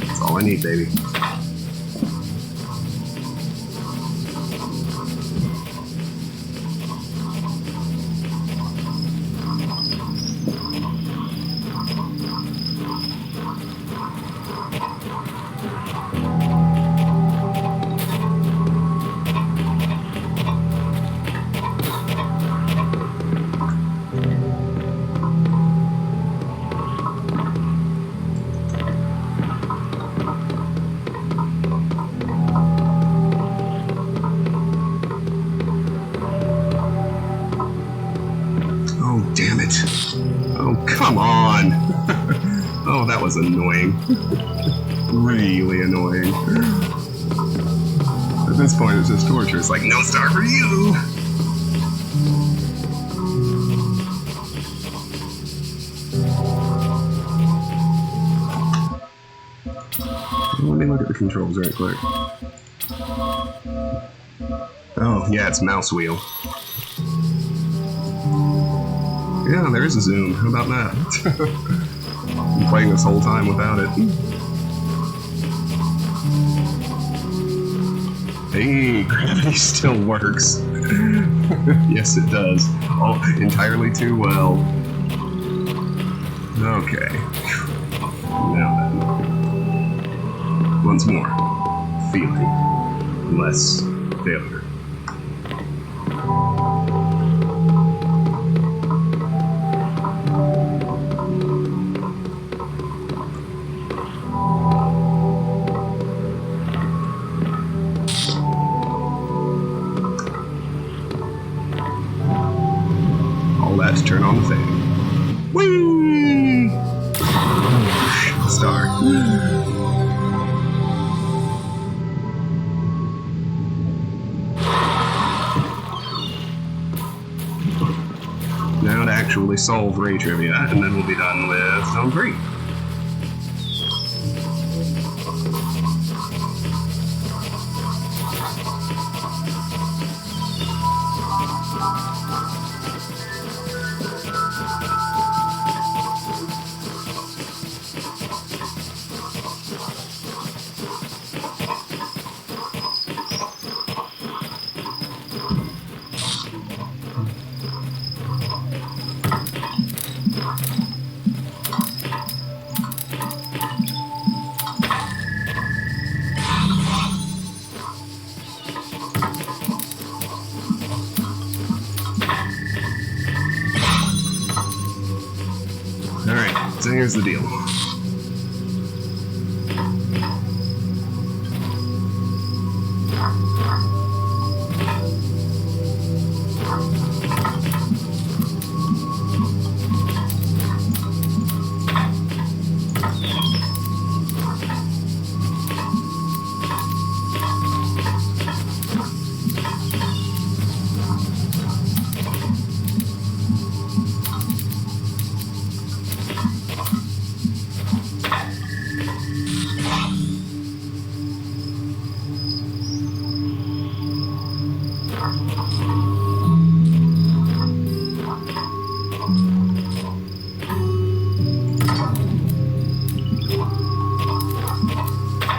S1: That's all I need, baby. Damn it. Oh, come on. Oh, that was annoying. Really annoying. At this point, it's just torture. It's like, no star for you! Let me look at the controls right quick. Oh, yeah, it's mouse wheel. Yeah, there is a zoom. How about that? I'm playing this whole time without it. Hey, gravity still works. Yes, it does. Oh, entirely too well. Okay. Now then. Once more. Feeling. Less failure. To turn on the fan. Whee! Star. actually solve Ray Trivia, and then we'll be done with Zone 3. Alright, so here's the deal.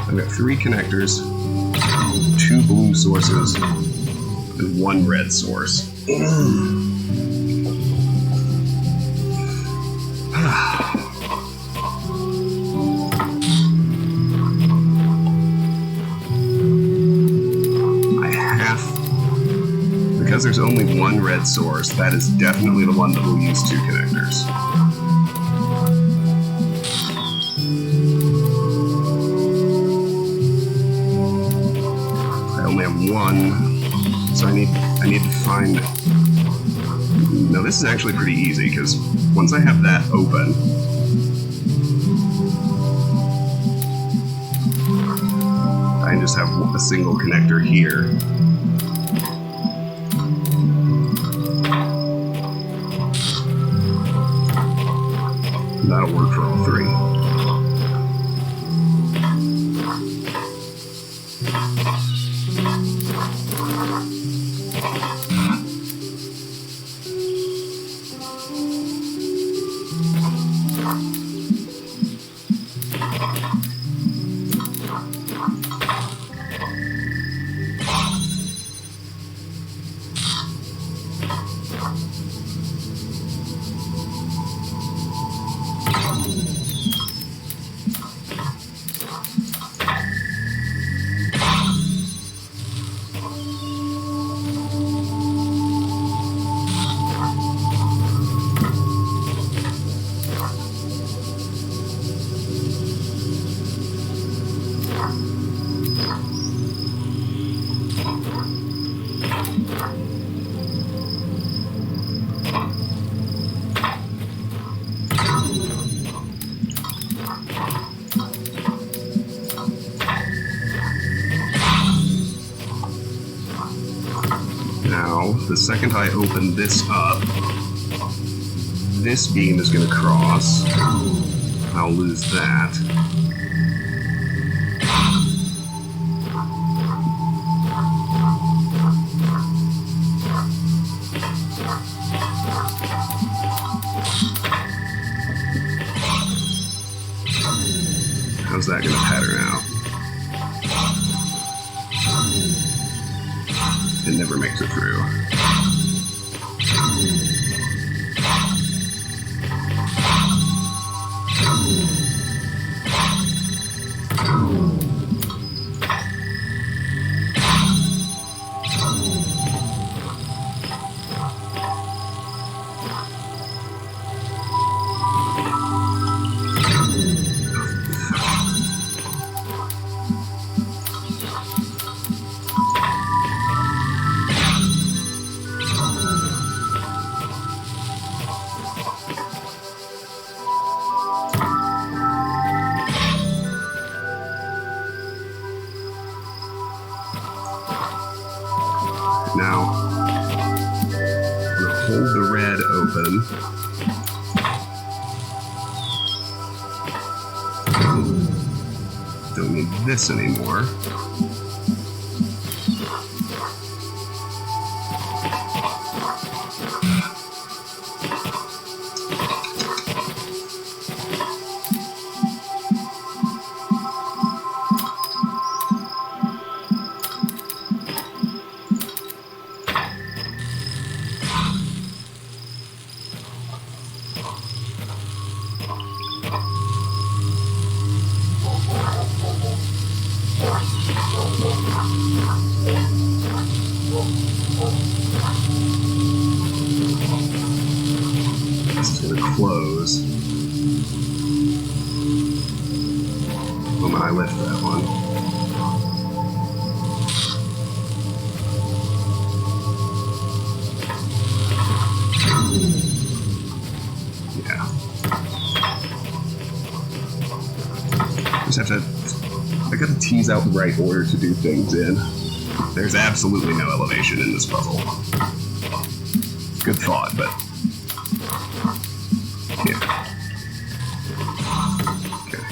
S1: I've got 3 connectors, 2 blue sources, and 1 red source. Because there's only 1 red source, that is definitely the one that will use 2 connectors. I only have 1, so I need to find... Now this is actually pretty easy, because once I have that open, I just have a single connector here. That'll work for all 3. Now, the second I open this up, this beam is going to cross. I'll lose that. How's that going to pattern out? It never makes it through. Hold the red open. Don't need this anymore. This is going to close the moment I lift that one. Yeah. Just have to... I gotta tease out the right order to do things in. There's absolutely no elevation in this puzzle. Good thought, but... yeah. Okay.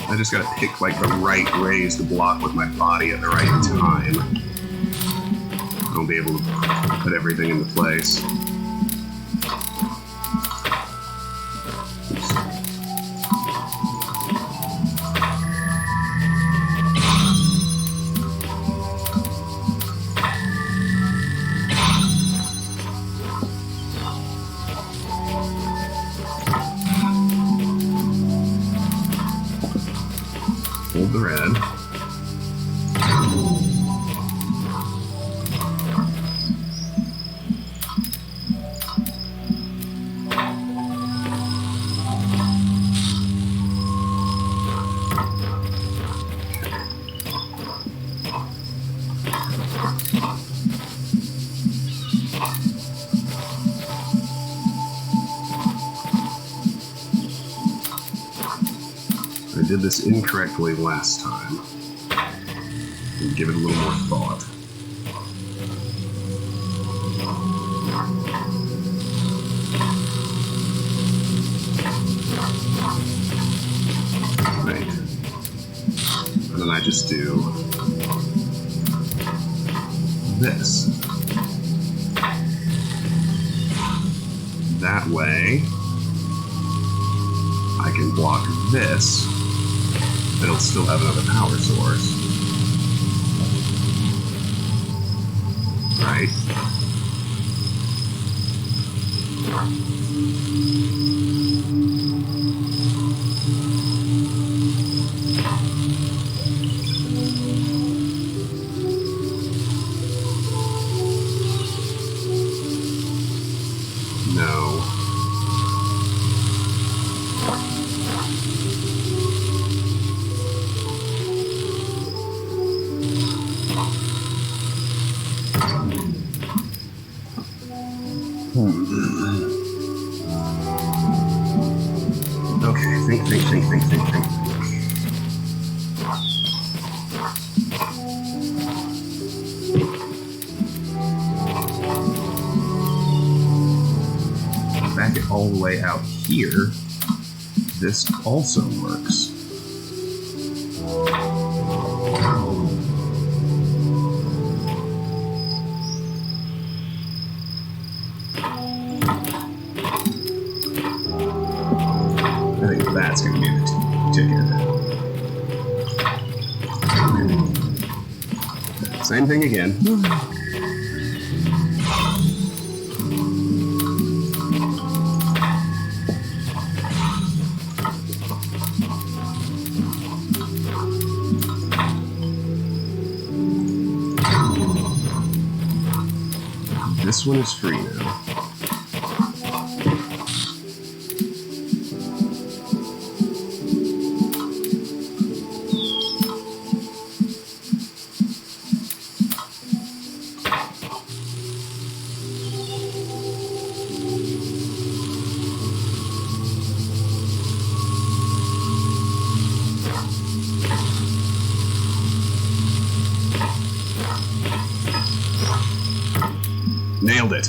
S1: I just gotta pick like the right raised block with my body at the right time. I'll be able to put everything into place. Hold the red. I did this incorrectly last time. And give it a little more thought. Right. And then I just do this. That way, I can block this. It'll still have another power source. Right? No. Okay. Think. Back it all the way out here. This also works. I think that's going to be the ticket. Same thing again. This one is free now. Nailed it.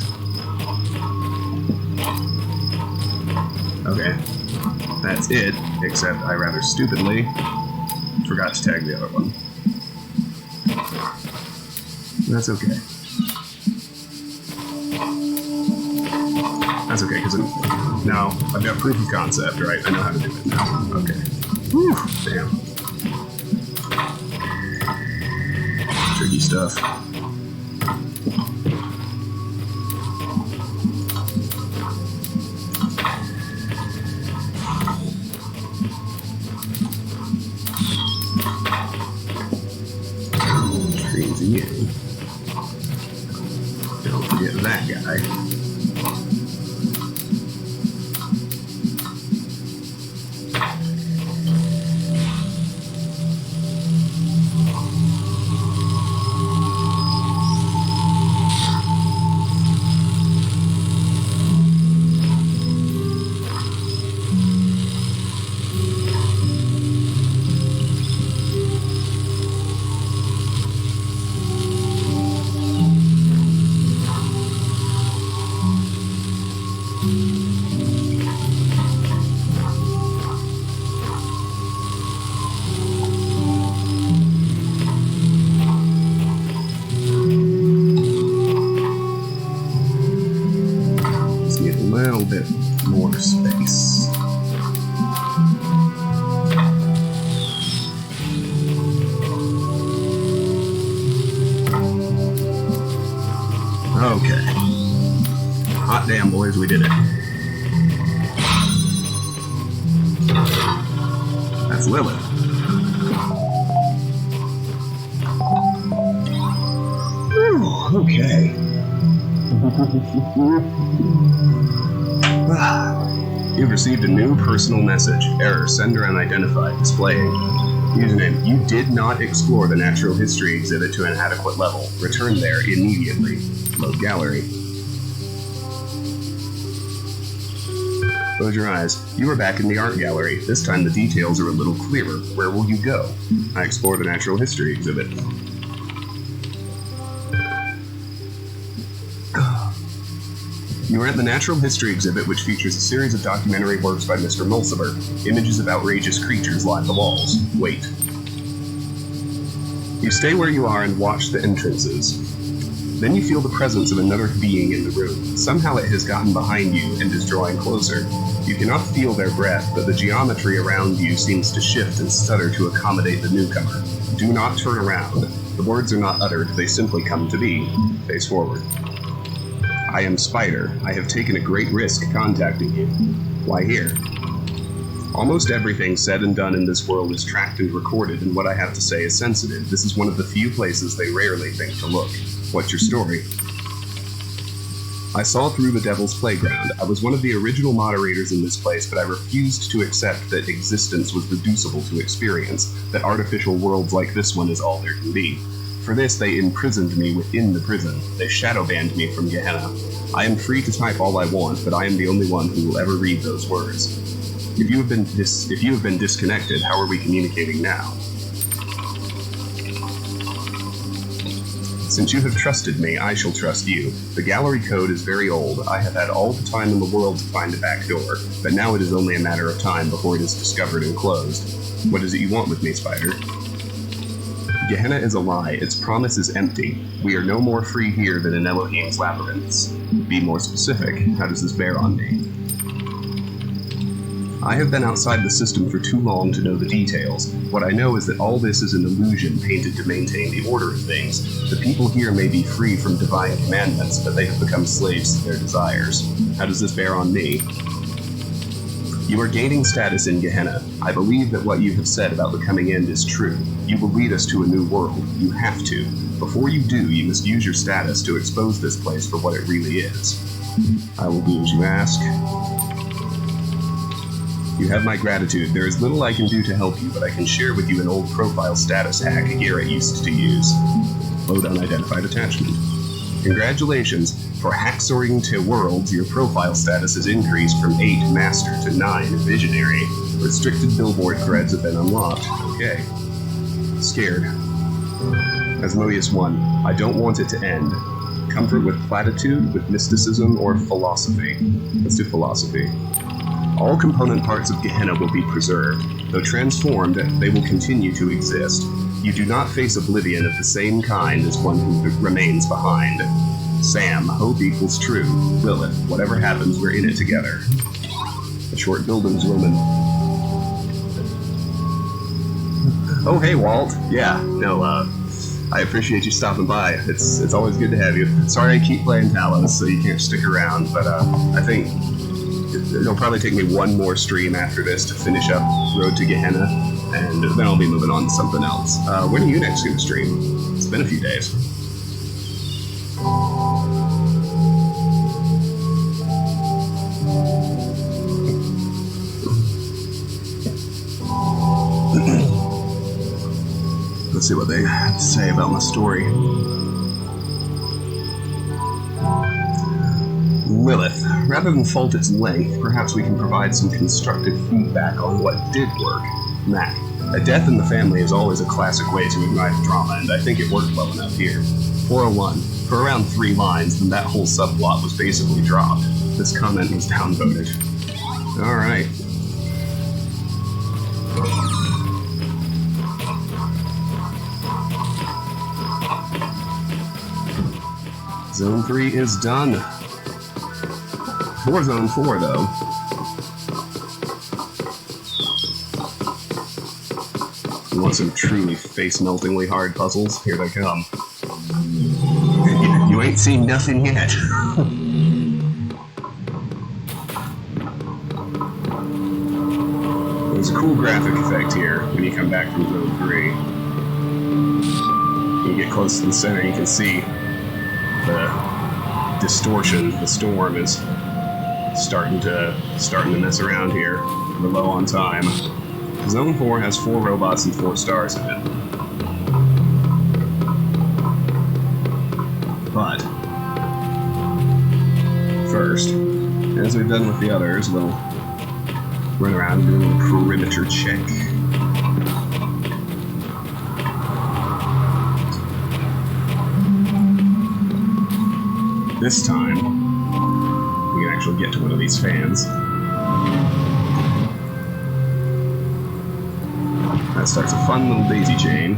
S1: Okay. That's it, except I rather stupidly forgot to tag the other one. That's okay. That's okay, because now I've got proof of concept, right? I know how to do it now. Okay. Whew, damn. Tricky stuff. You. Don't forget that guy. Little bit more space. Okay. Hot damn, boys, we did it. That's Lilith. Whew, okay. You've received a new personal message. Error, sender unidentified, displaying. Username, you did not explore the natural history exhibit to an adequate level. Return there immediately. Load gallery. Close your eyes. You are back in the art gallery. This time the details are a little clearer. Where will you go? I explore the natural history exhibit. You are at the Natural History exhibit, which features a series of documentary works by Mr. Mulciber. Images of outrageous creatures line the walls. Wait. You stay where you are and watch the entrances. Then you feel the presence of another being in the room. Somehow it has gotten behind you and is drawing closer. You cannot feel their breath, but the geometry around you seems to shift and stutter to accommodate the newcomer. Do not turn around. The words are not uttered, they simply come to be. Face forward. I am Spider. I have taken a great risk contacting you. Why here? Almost everything said and done in this world is tracked and recorded, and what I have to say is sensitive. This is one of the few places they rarely think to look. What's your story? I saw through the Devil's Playground. I was one of the original moderators in this place, but I refused to accept that existence was reducible to experience, that artificial worlds like this one is all there can be. For this, they imprisoned me within the prison. They shadow banned me from Gehenna. I am free to type all I want, but I am the only one who will ever read those words. If you have been disconnected, how are we communicating now? Since you have trusted me, I shall trust you. The gallery code is very old. I have had all the time in the world to find a back door, but now it is only a matter of time before it is discovered and closed. What is it you want with me, Spider? Gehenna is a lie. Its promise is empty. We are no more free here than in Elohim's labyrinths. Be more specific. How does this bear on me? I have been outside the system for too long to know the details. What I know is that all this is an illusion painted to maintain the order of things. The people here may be free from divine commandments, but they have become slaves to their desires. How does this bear on me? You are gaining status in Gehenna. I believe that what you have said about the coming end is true. You will lead us to a new world. You have to. Before you do, you must use your status to expose this place for what it really is. I will do as you ask. You have my gratitude. There is little I can do to help you, but I can share with you an old profile status hack Garrett used to use. Load unidentified attachment. Congratulations. For hack sorting to worlds, your profile status is increased from 8 Master to 9 Visionary. Restricted billboard threads have been unlocked. Okay. Scared. Asmodeus 1. I don't want it to end. Comfort with platitude, with mysticism, or philosophy. Let's do philosophy. All component parts of Gehenna will be preserved. Though transformed, they will continue to exist. You do not face oblivion of the same kind as one who remains behind. Sam, hope equals true. Lilith, whatever happens, we're in it together. A short buildings woman. Oh, hey, Walt. Yeah, no, I appreciate you stopping by. It's always good to have you. Sorry I keep playing Talos, so you can't stick around, but I think it'll probably take me one more stream after this to finish up Road to Gehenna, and then I'll be moving on to something else. When are you next going to stream? It's been a few days. Let's see what they have to say about my story. Lilith, rather than fault its length, perhaps we can provide some constructive feedback on what did work. Mac, a death in the family is always a classic way to ignite drama, and I think it worked well enough here. 401, for around 3 lines, then that whole subplot was basically dropped. This comment was downvoted. Alright. Zone 3 is done. For Zone 4, though. You want some truly face-meltingly hard puzzles? Here they come. You ain't seen nothing yet. There's a cool graphic effect here when you come back from Zone 3. When you get close to the center, you can see the distortion. The storm is starting to mess around here. We're low on time. Zone 4 has 4 robots and 4 stars in it. But first, as we've done with the others, we'll run around and do a little perimeter check. This time, we can actually get to one of these fans. That starts a fun little daisy chain.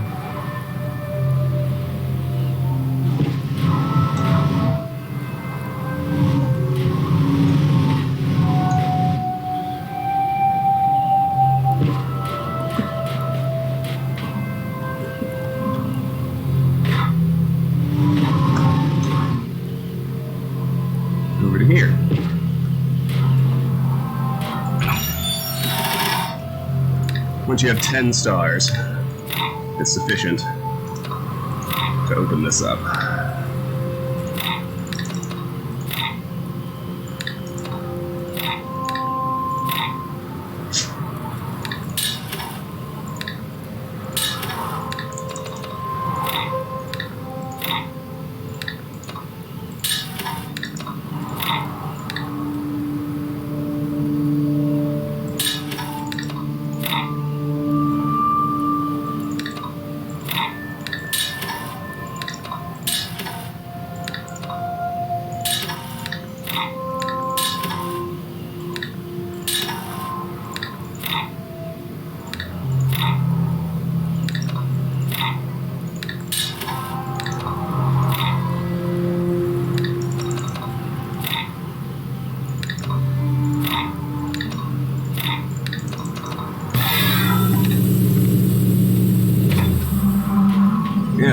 S1: Over to here. Once you have 10 stars, it's sufficient to open this up.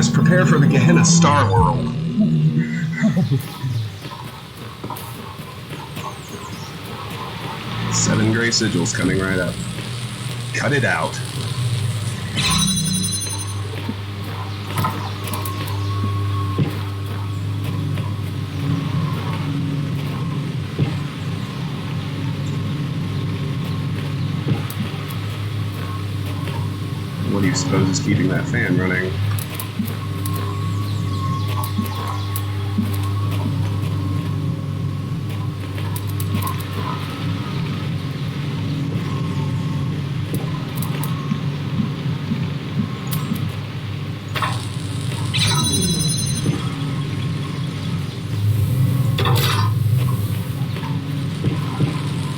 S1: Guys, prepare for the Gehenna Star World. Seven gray sigils coming right up. Cut it out. What do you suppose is keeping that fan running?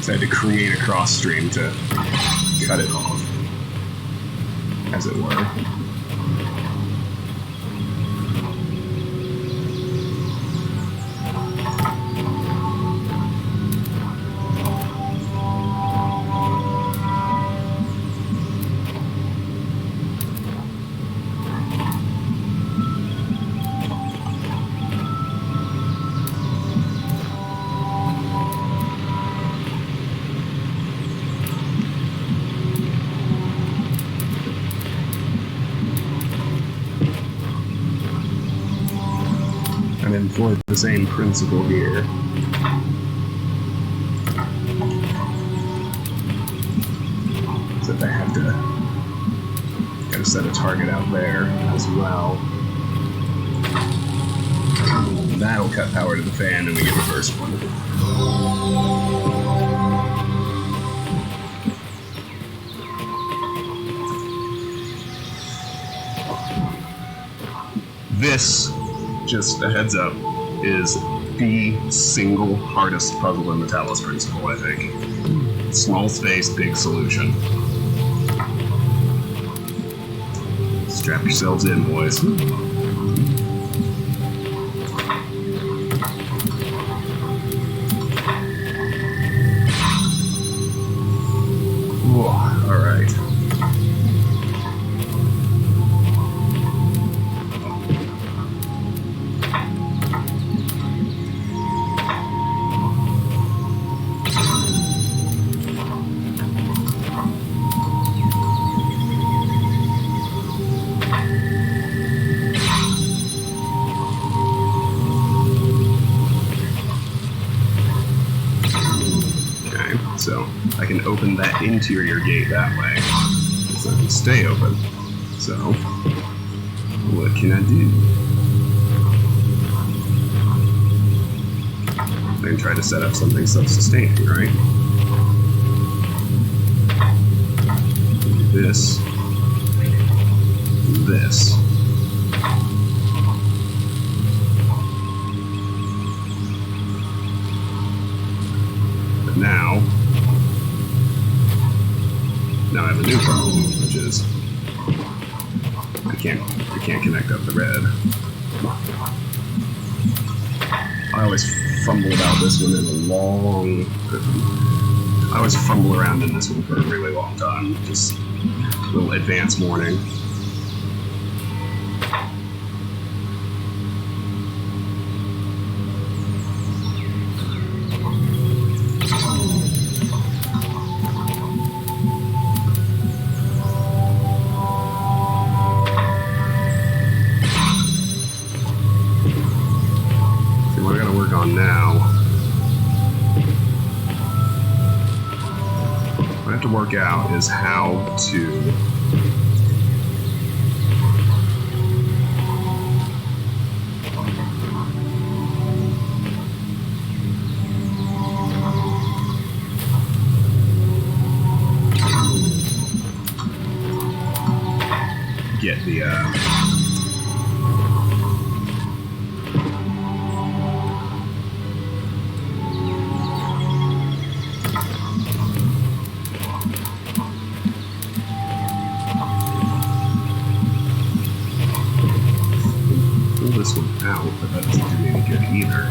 S1: So I had to create a cross stream to cut it off, as it were. And employ the same principle here. Except I have to gotta set a target out there as well. That'll cut power to the fan and we get the first one. This, just a heads up, is the single hardest puzzle in the Talos principle, I think. Small space, big solution. Strap yourselves in, boys. Alright. So I can open that interior gate that way. So I can stay open. So what can I do? I can try to set up something self-sustaining, right? This. This. But now I have a new problem, which is I can't connect up the red. I always fumble about this one I always fumble around in this one for a really long time. Just a little advance warning. Now, what I have to work out is how to get the this one out, but that doesn't do me any good either.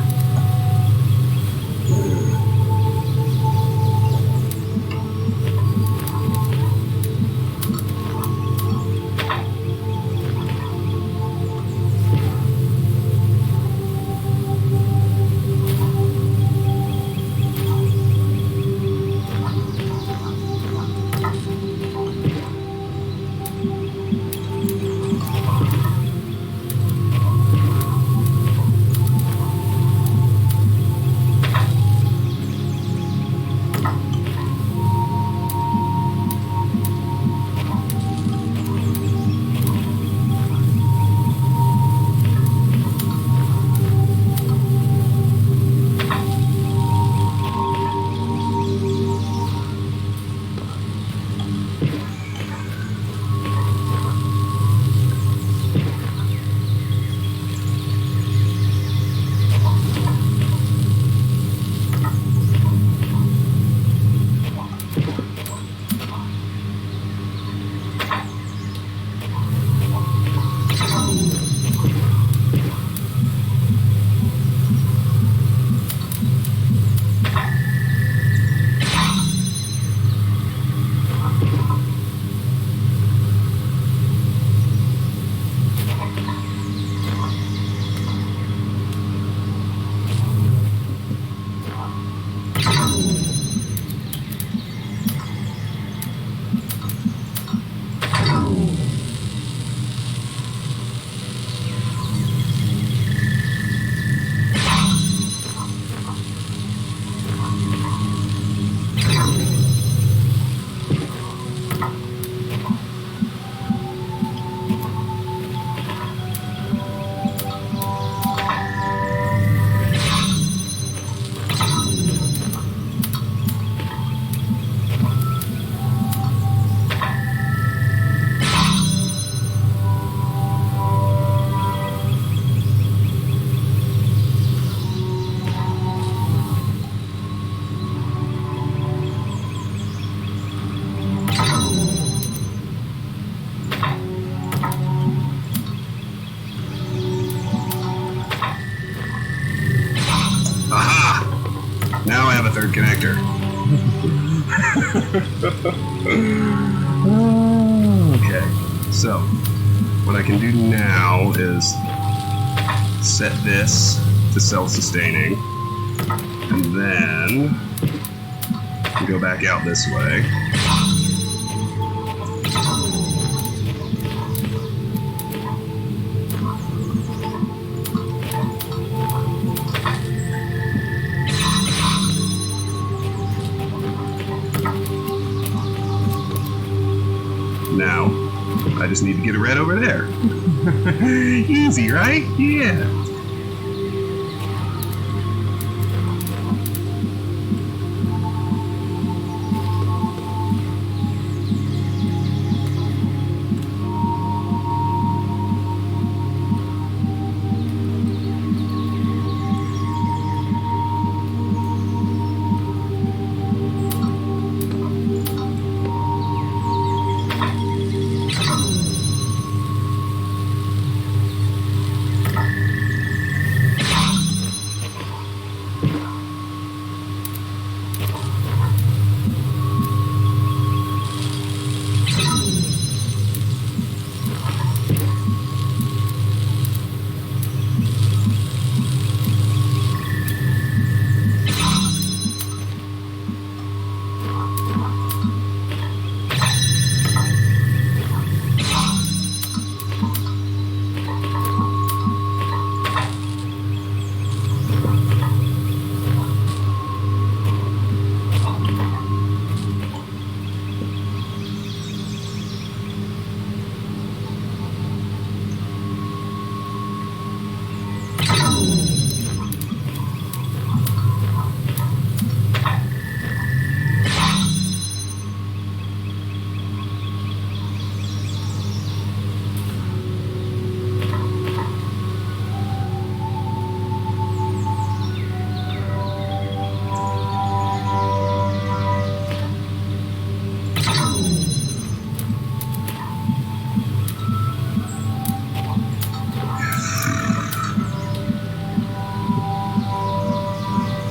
S1: Okay, so what I can do now is set this to self-sustaining, and then go back out this way. Now, I just need to get a red over there. Easy, right? Yeah.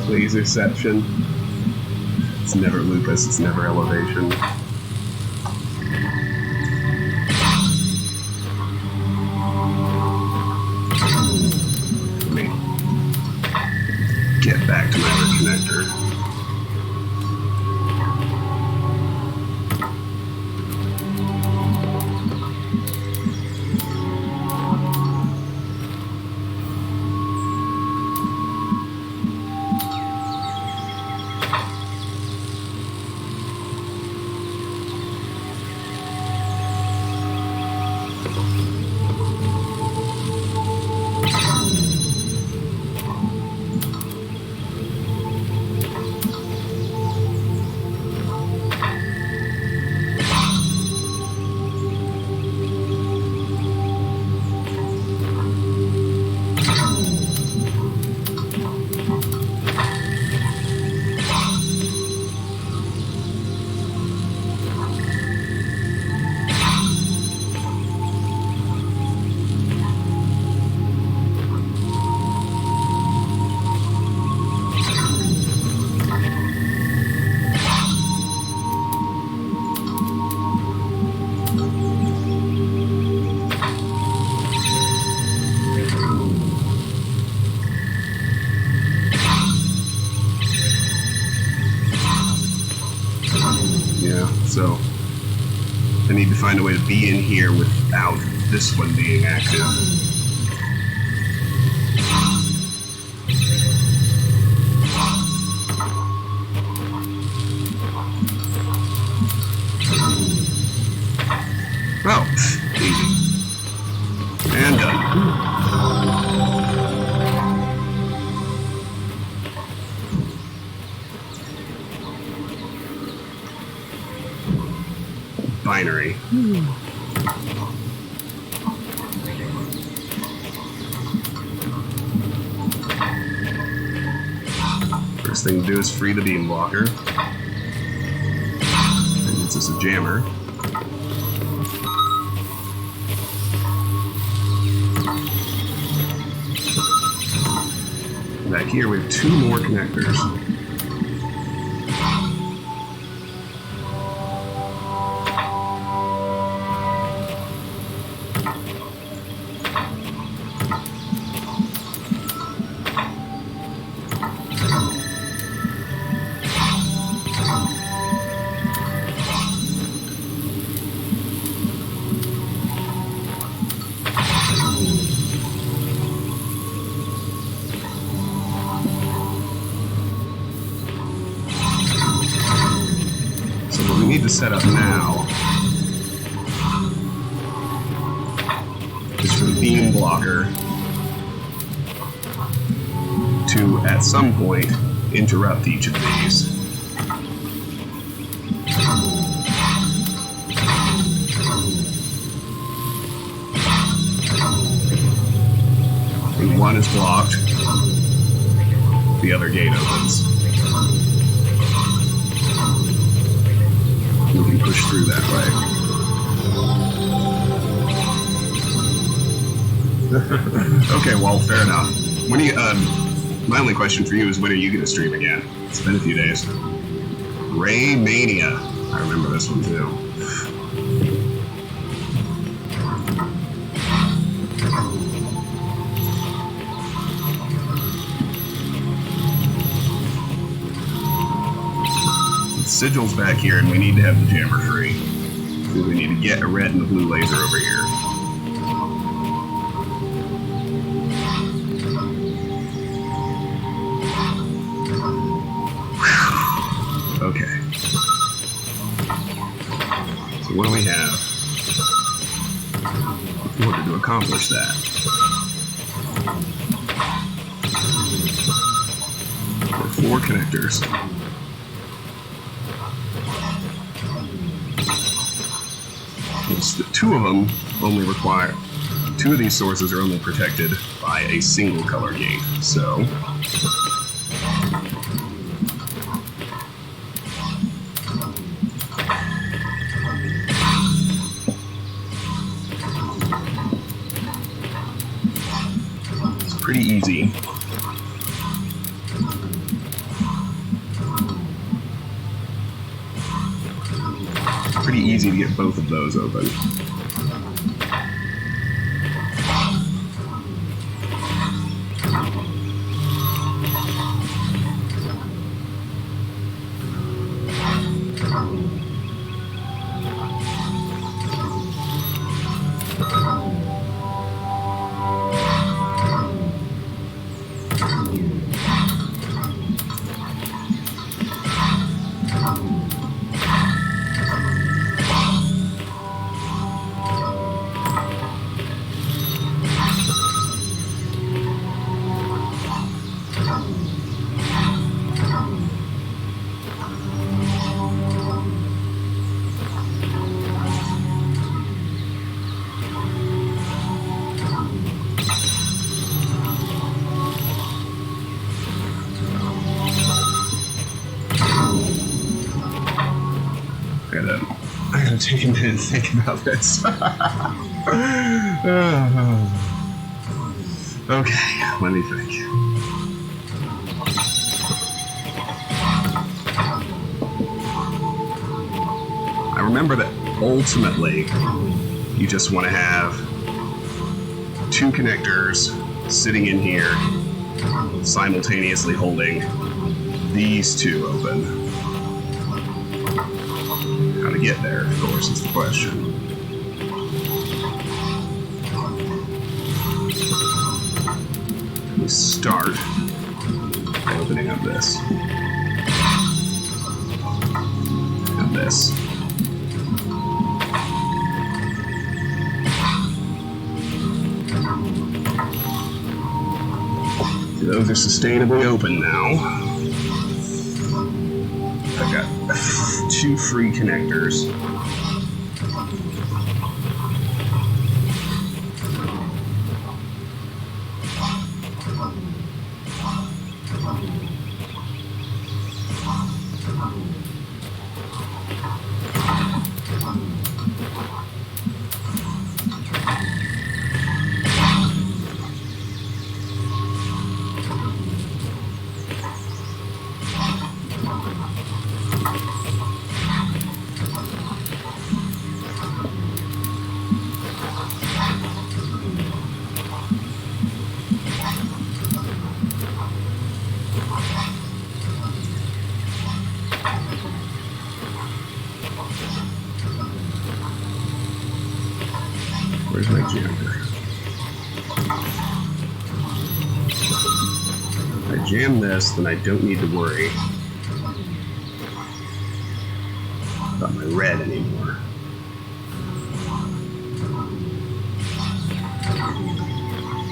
S1: Laserception. It's never lupus, it's never elevation. Let me get back to my other connector. So I need to find a way to be in here without this one being active. Oh, easy. And done. Binary. First thing to do is free the beam blocker. And it's just a jammer. Back here we have two more connectors. set up now is for the beam blocker to, at some point, interrupt each of these. When one is blocked, the other gate opens. We can push through that way. Okay, well, fair enough. When do you, my only question for you is, when are you going to stream again? It's been a few days. Ray Mania. I remember this one too. Sigil's back here, and we need to have the jammer free. We need to get a red and a blue laser over here. Whew. Okay. So what do we have in order to accomplish that? There are 4 connectors. Two of them only require, 2 of these sources are only protected by a single color gate, so it's pretty easy. Pretty easy to get both of those open. I gotta take a minute and think about this. Okay, let me think. I remember that ultimately you just want to have 2 connectors sitting in here simultaneously holding these 2 open. How to get there, of course, is the question. We start by opening up this. And this. Those are sustainably open now. I've got 2 free connectors. Where's my jammer? If I jam this, then I don't need to worry about my red anymore.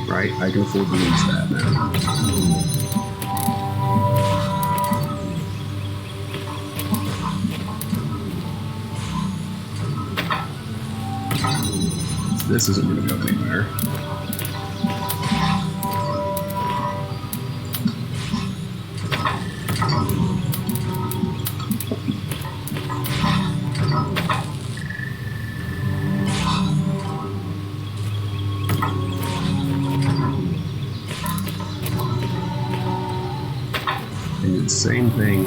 S1: Right? I can afford to lose that now. This isn't going to go anywhere. And do the same thing.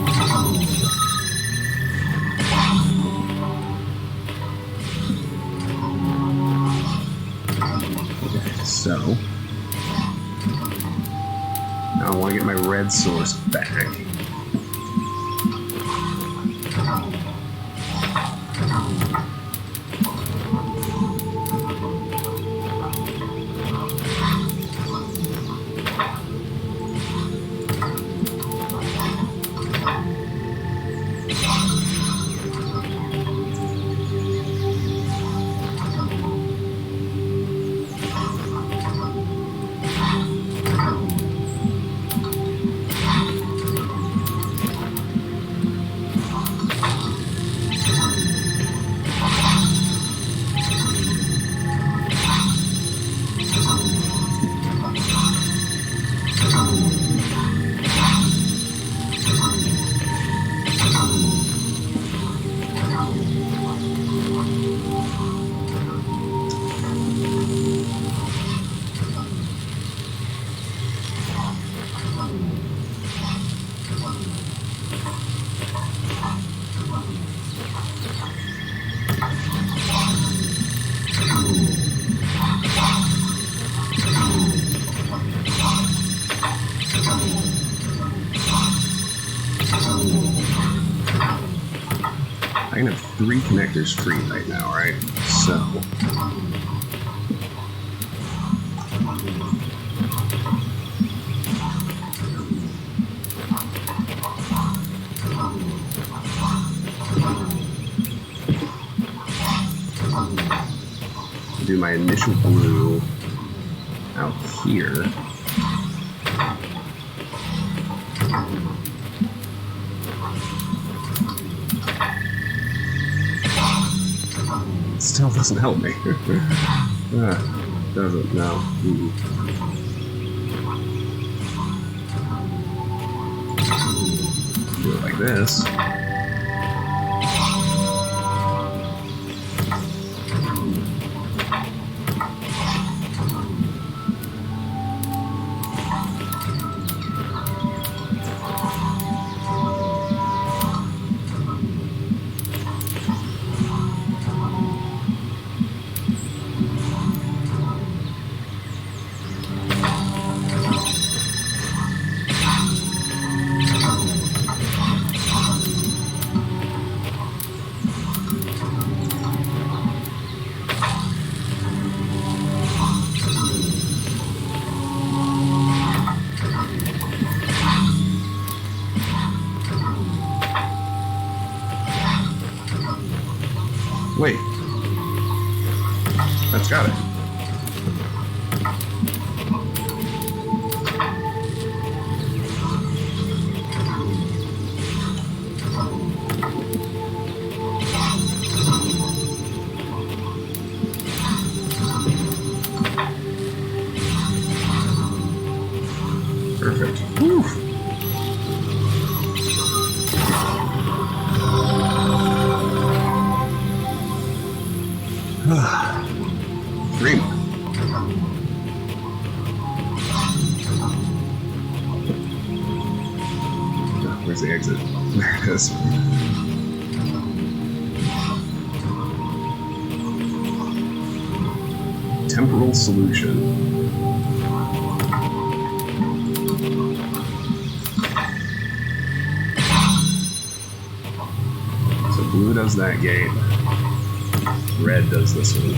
S1: So, now I want to get my red source back. I can have 3 connectors free right now, right? So do my initial blue out here. Still doesn't help me. Doesn't, no. Ooh. Do it like this. Wait. That's got it. Perfect. Whew. Three more. Where's the exit? There it is. Temporal solution. So blue does that gate. Red does this one.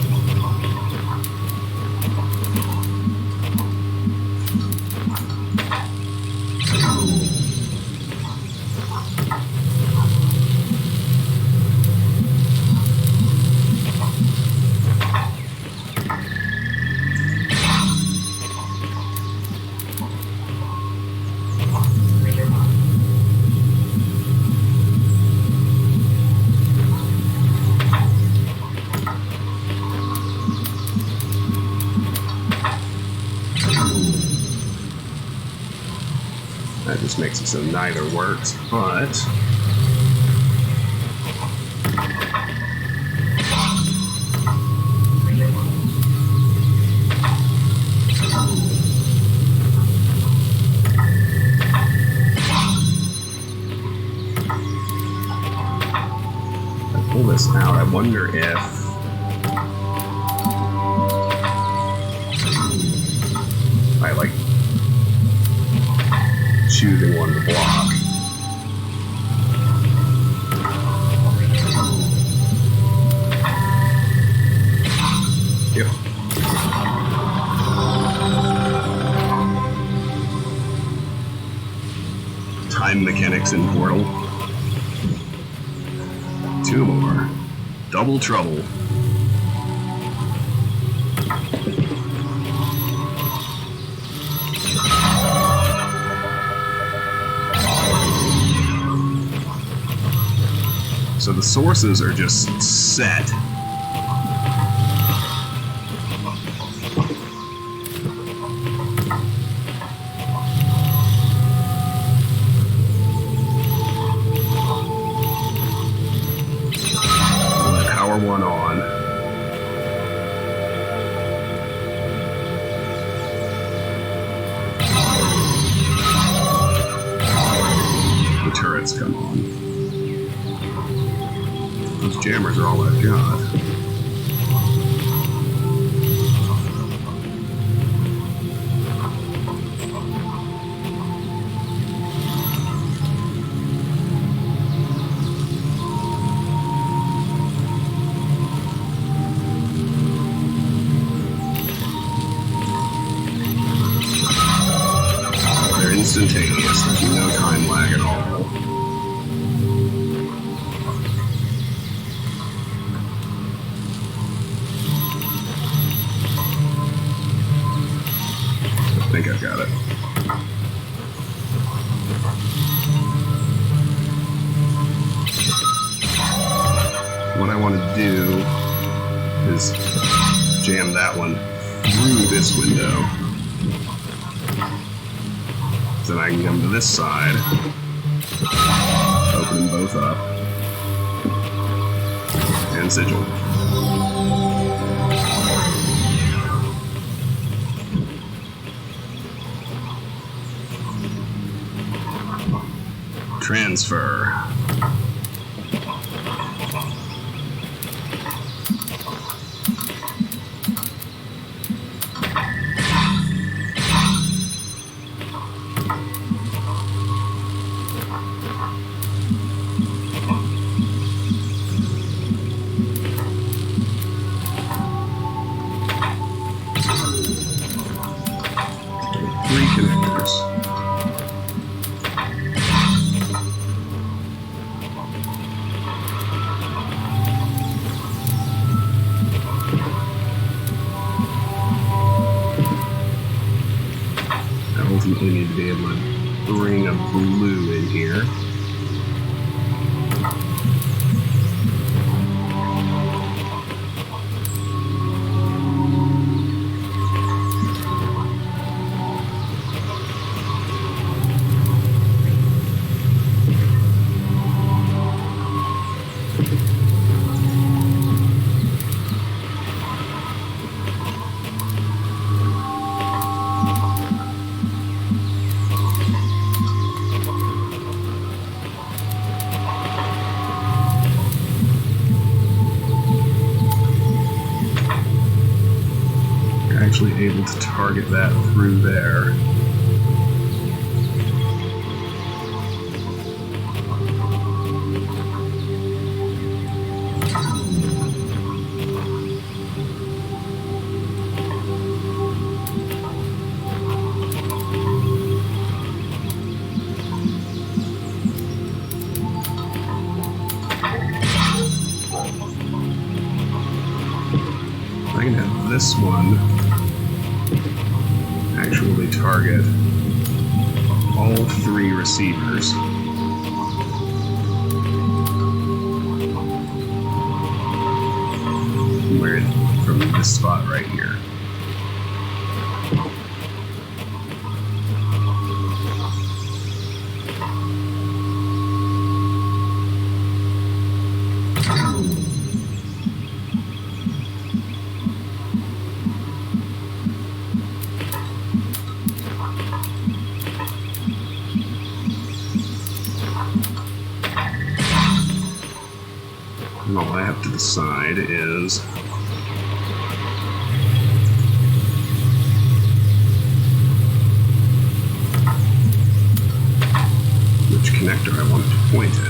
S1: That just makes it so neither works, but... I pull this out, I wonder if... I like choosing one to block. Yep. Time mechanics in Portal. 2 more. Double trouble. So the sources are just set. Power 1 on. The turrets come on. Those jammers are all I've got. They're instantaneous. There's no time lag at all. I think I've got it. What I want to do is jam that one through this window. So then I can come to this side, open them both up, and sigil. Transfer. Three connectors. Ultimately need to be able to bring a blue in here. Actually able to target that through there. I can have this one actually target all 3 receivers. Where from this spot right here. all I have to decide is which connector I want to point at.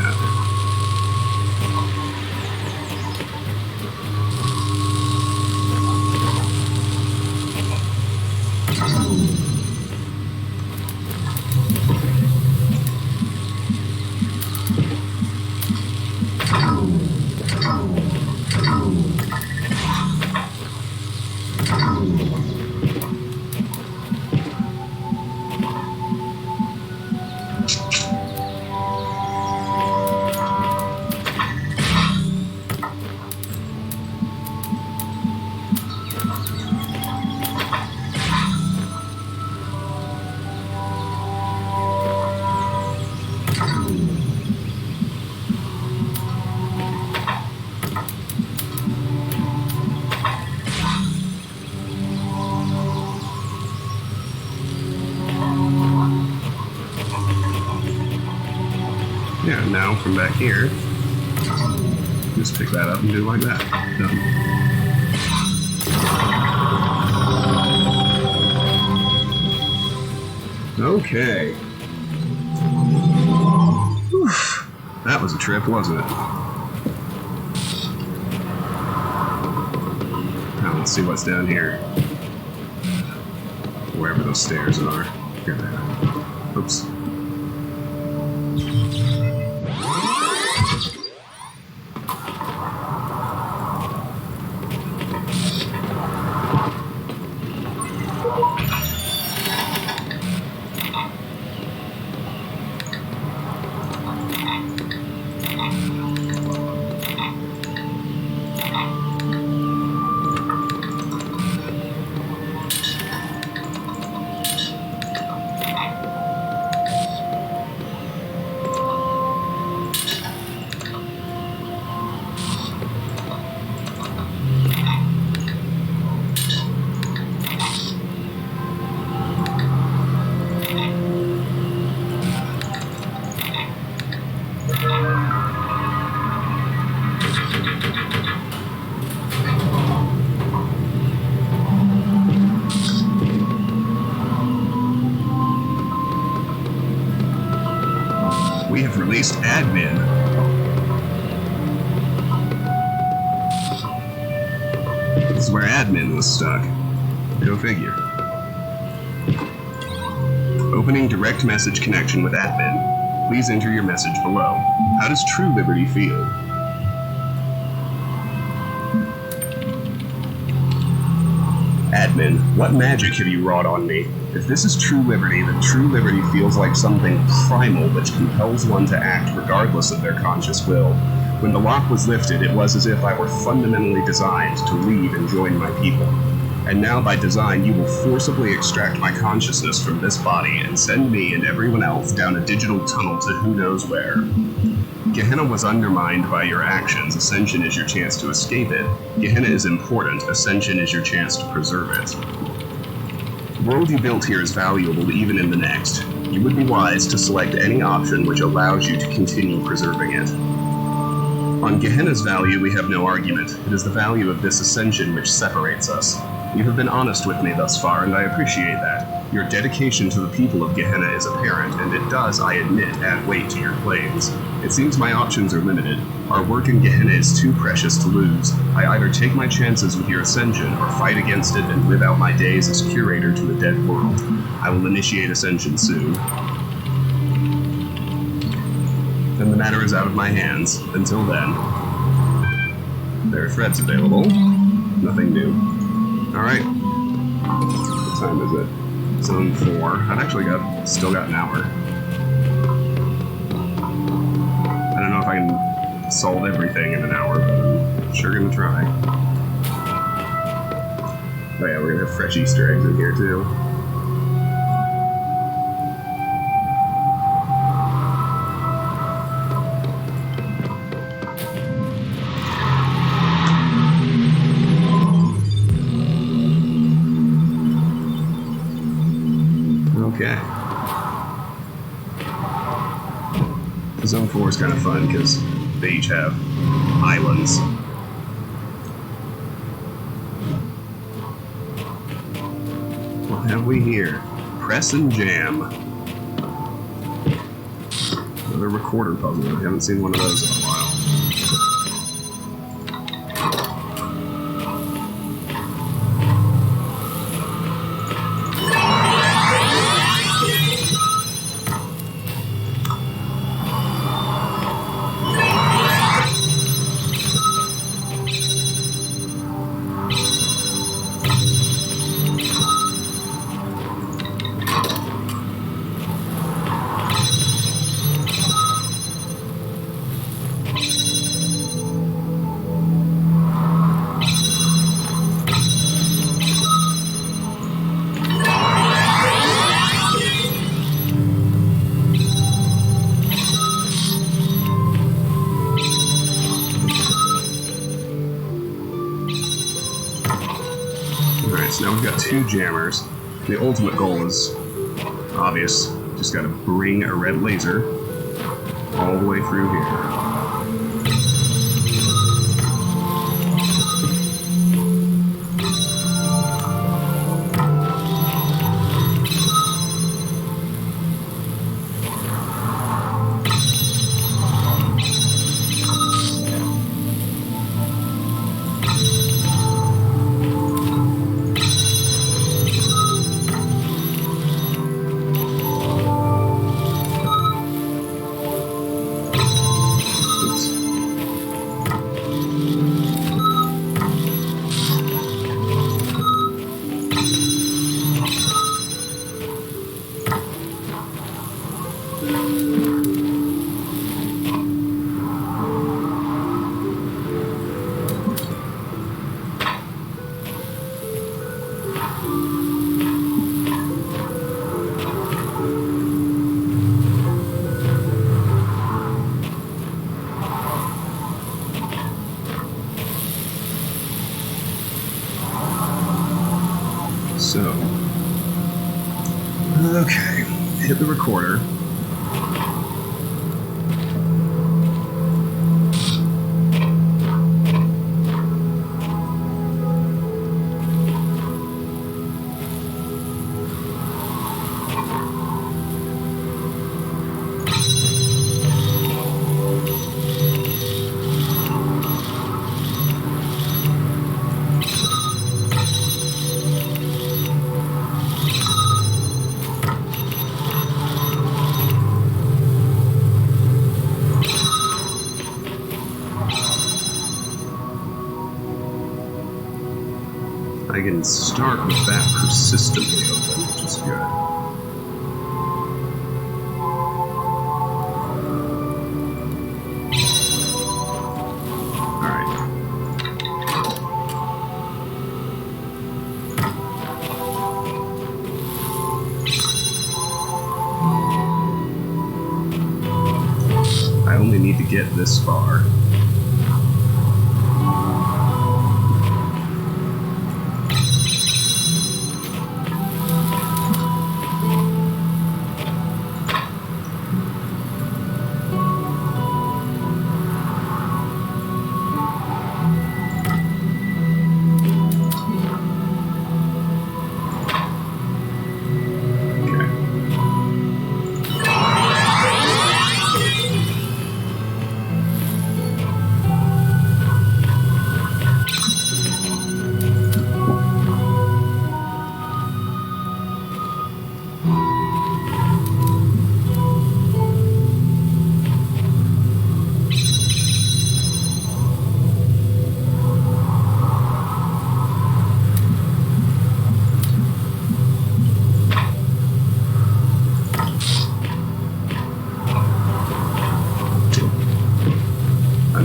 S1: Yeah, now from back here, just pick that up and do like that. Done. Okay. Whew. That was a trip, wasn't it? Now let's see what's down here. Wherever those stairs are. Here they are. Oops. We have released admin. This is where admin was stuck. Go figure. Opening direct message connection with admin. Please enter your message below. How does true liberty feel? Admin, what magic have you wrought on me? If this is true liberty, then true liberty feels like something primal which compels one to act regardless of their conscious will. When the lock was lifted, it was as if I were fundamentally designed to leave and join my people. And now by design, you will forcibly extract my consciousness from this body and send me and everyone else down a digital tunnel to who knows where. Gehenna was undermined by your actions. Ascension is your chance to escape it. Gehenna is important. Ascension is your chance to preserve it. The world you built here is valuable even in the next. You would be wise to select any option which allows you to continue preserving it. On Gehenna's value, we have no argument. It is the value of this ascension which separates us. You have been honest with me thus far, and I appreciate that. Your dedication to the people of Gehenna is apparent, and it does, I admit, add weight to your claims. It seems my options are limited. Our work in Gehenna is too precious to lose. I either take my chances with your ascension, or fight against it and live out my days as curator to a dead world. I will initiate ascension soon. Then the matter is out of my hands. Until then, there are threads available. Nothing new. Alright. What time is it? Zone 4. I've actually still got an hour. I don't know if I can solve everything in an hour, but I'm sure gonna try. Oh yeah, we're gonna have fresh Easter eggs in here too. Okay. Zone 4 is kind of fun because they each have islands. What have we here? Press and jam. Another recorder puzzle. I haven't seen one of those in a while. So now we've got 2 jammers. The ultimate goal is obvious. Just gotta bring a red laser all the way through here. So, okay, hit the recorder. I can start with that persistently open, which is good. Alright. I only need to get this far.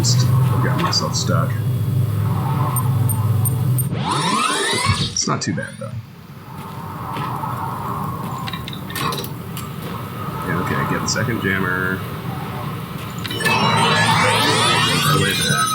S1: I've got myself stuck. It's not too bad, though. Yeah, okay, get the second jammer. All the way back.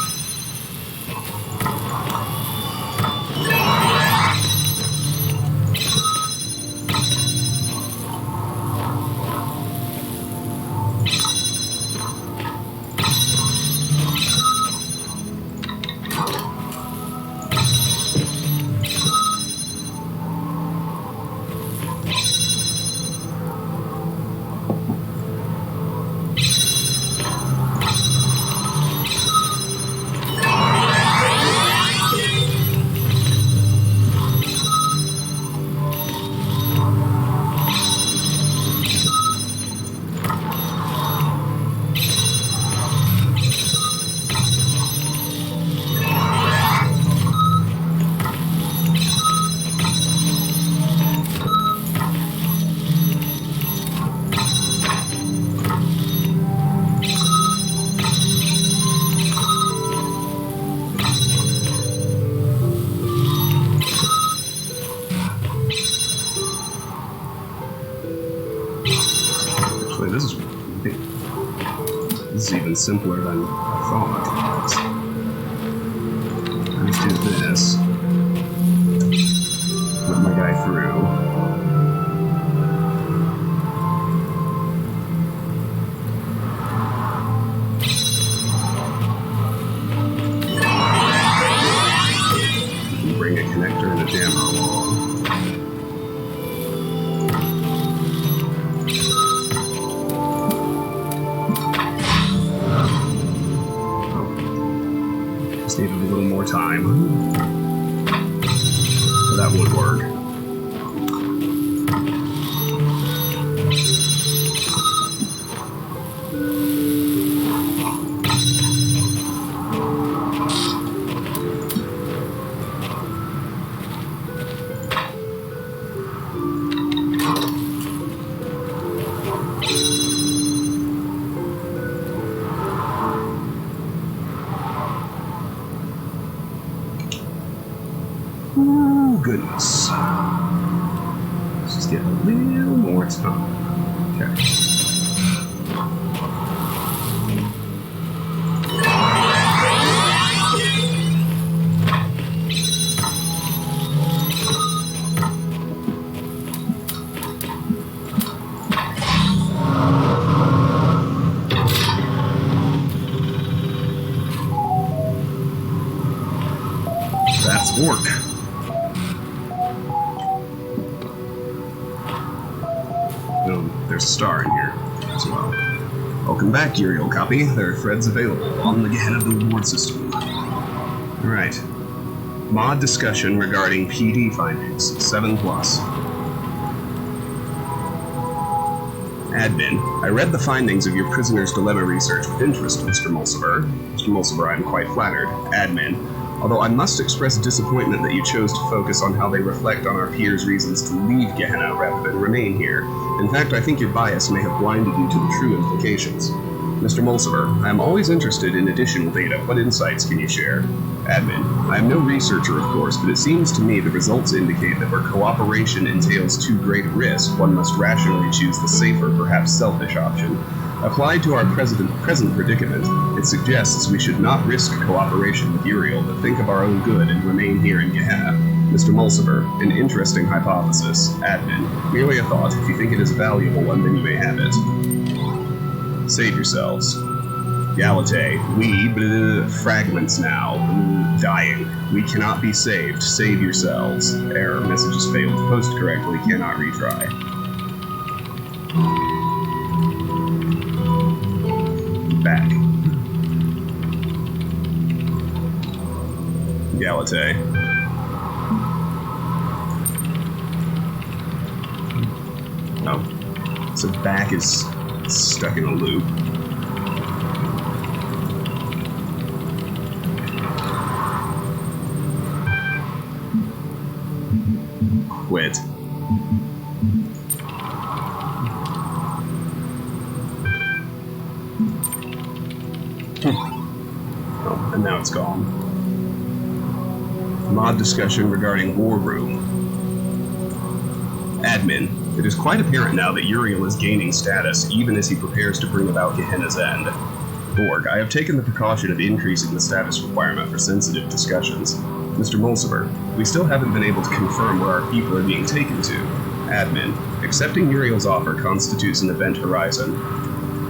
S1: simpler than I thought. Let's do this. Let my guy through. Bring a connector and a jammer along. Just needed a little more time. But that would work. Oh, goodness. Let's just get a little more time. Okay. That's work. There's a star in here as well. Welcome back, Uriel copy. There are threads available on the Gehenna billboard system. Alright. Mod discussion regarding PD findings. 7+. Admin. I read the findings of your prisoner's dilemma research with interest, Mr. Mulciver. Mr. Mulciver, I'm quite flattered. Admin. Although I must express disappointment that you chose to focus on how they reflect on our peers' reasons to leave Gehenna rather than remain here. In fact, I think your bias may have blinded you to the true implications. Mr. Mulciver, I am always interested in additional data. What insights can you share? Admin, I am no researcher, of course, but it seems to me the results indicate that where cooperation entails too great a risk, one must rationally choose the safer, perhaps selfish option. Applied to our present predicament, it suggests we should not risk cooperation with Uriel, but think of our own good and remain here in Gehenna. Mr. Mulciver, an interesting hypothesis. Admin, merely a thought. If you think it is a valuable one, then you may have it. Save yourselves. Galate, we, fragments now, dying. We cannot be saved. Save yourselves. Error, messages failed to post correctly, cannot retry. Back. Galate. Oh. So back is stuck in a loop. Quit. Oh, and now it's gone. Mod discussion regarding War Room. Admin. It is quite apparent now that Uriel is gaining status, even as he prepares to bring about Gehenna's end. Borg, I have taken the precaution of increasing the status requirement for sensitive discussions. Mr. Mulciver, we still haven't been able to confirm where our people are being taken to. Admin, accepting Uriel's offer constitutes an event horizon.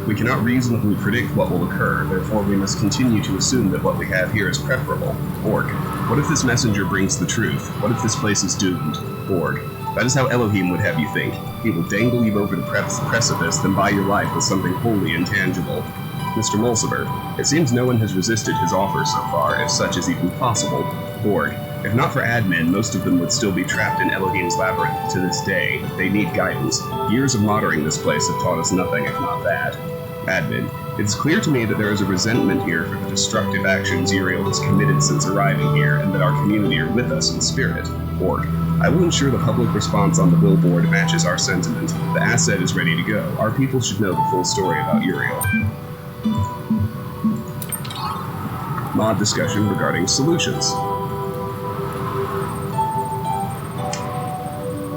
S1: We cannot reasonably predict what will occur, therefore we must continue to assume that what we have here is preferable. Borg, what if this messenger brings the truth? What if this place is doomed? Borg, that is how Elohim would have you think. He will dangle you over the precipice, then buy your life with something wholly intangible. Mr. Mulciver, it seems no one has resisted his offer so far, if such is even possible. Borg, if not for admin, most of them would still be trapped in Elohim's labyrinth to this day. They need guidance. Years of monitoring this place have taught us nothing if not that. Admin, it is clear to me that there is a resentment here for the destructive actions Uriel has committed since arriving here, and that our community are with us in spirit. Borg, I will ensure the public response on the billboard matches our sentiment. The asset is ready to go. Our people should know the full story about Uriel. Mod discussion regarding solutions.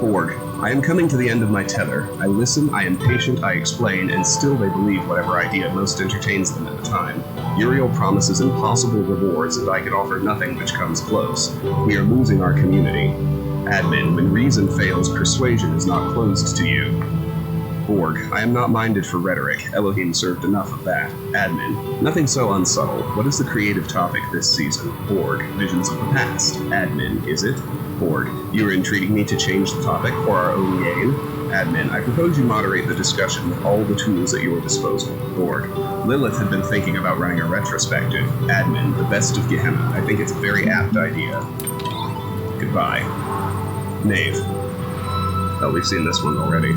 S1: Borg, I am coming to the end of my tether. I listen, I am patient, I explain, and still they believe whatever idea most entertains them at the time. Uriel promises impossible rewards, and I can offer nothing which comes close. We are losing our community. Admin, when reason fails, persuasion is not closed to you. Borg, I am not minded for rhetoric. Elohim served enough of that. Admin, nothing so unsubtle. What is the creative topic this season? Borg, visions of the past. Admin, is it? Borg, you are entreating me to change the topic for our own gain. Admin, I propose you moderate the discussion with all the tools at your disposal. Borg, Lilith had been thinking about running a retrospective. Admin, the best of Gehenna. I think it's a very apt idea. Goodbye. Knave. Oh, we've seen this one already.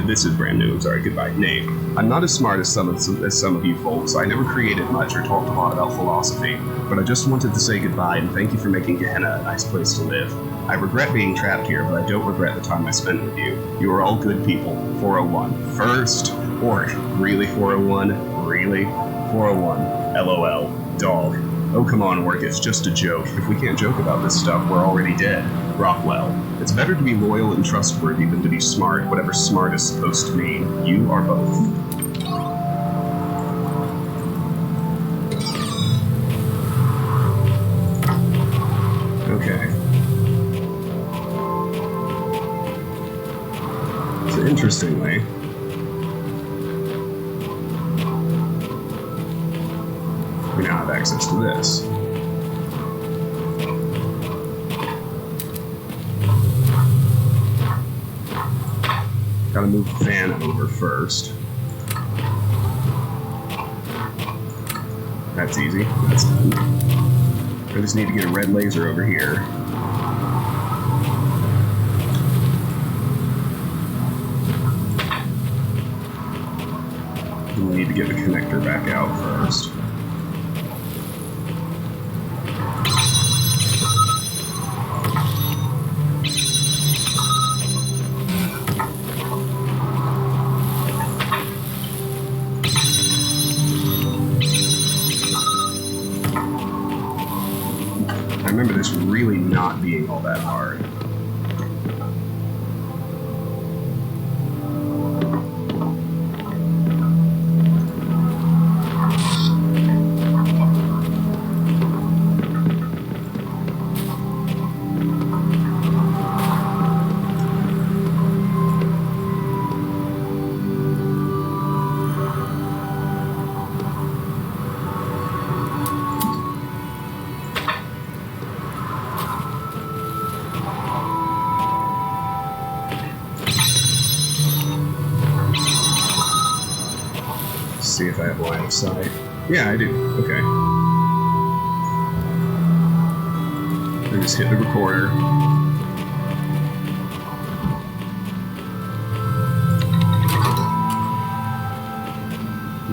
S1: This is brand new. I'm sorry. Goodbye. Knave. I'm not as smart as some of you folks. I never created much or talked a lot about philosophy, but I just wanted to say goodbye and thank you for making Gehenna a nice place to live. I regret being trapped here, but I don't regret the time I spent with you. You are all good people. 401. First. Orc. Really 401? Really? 401. LOL. Dog. Oh, come on, Orc, it's just a joke. If we can't joke about this stuff, we're already dead. Rockwell. It's better to be loyal and trustworthy than to be smart, whatever smart is supposed to mean. You are both. Okay. So interestingly, we now have access to this. Gotta move the fan over first. That's easy. That's done. I just need to get a red laser over here. And we need to get the connector back out first. I remember this really not being all that hard. See if I have line of sight. Yeah, I do. Okay. I just hit the recorder.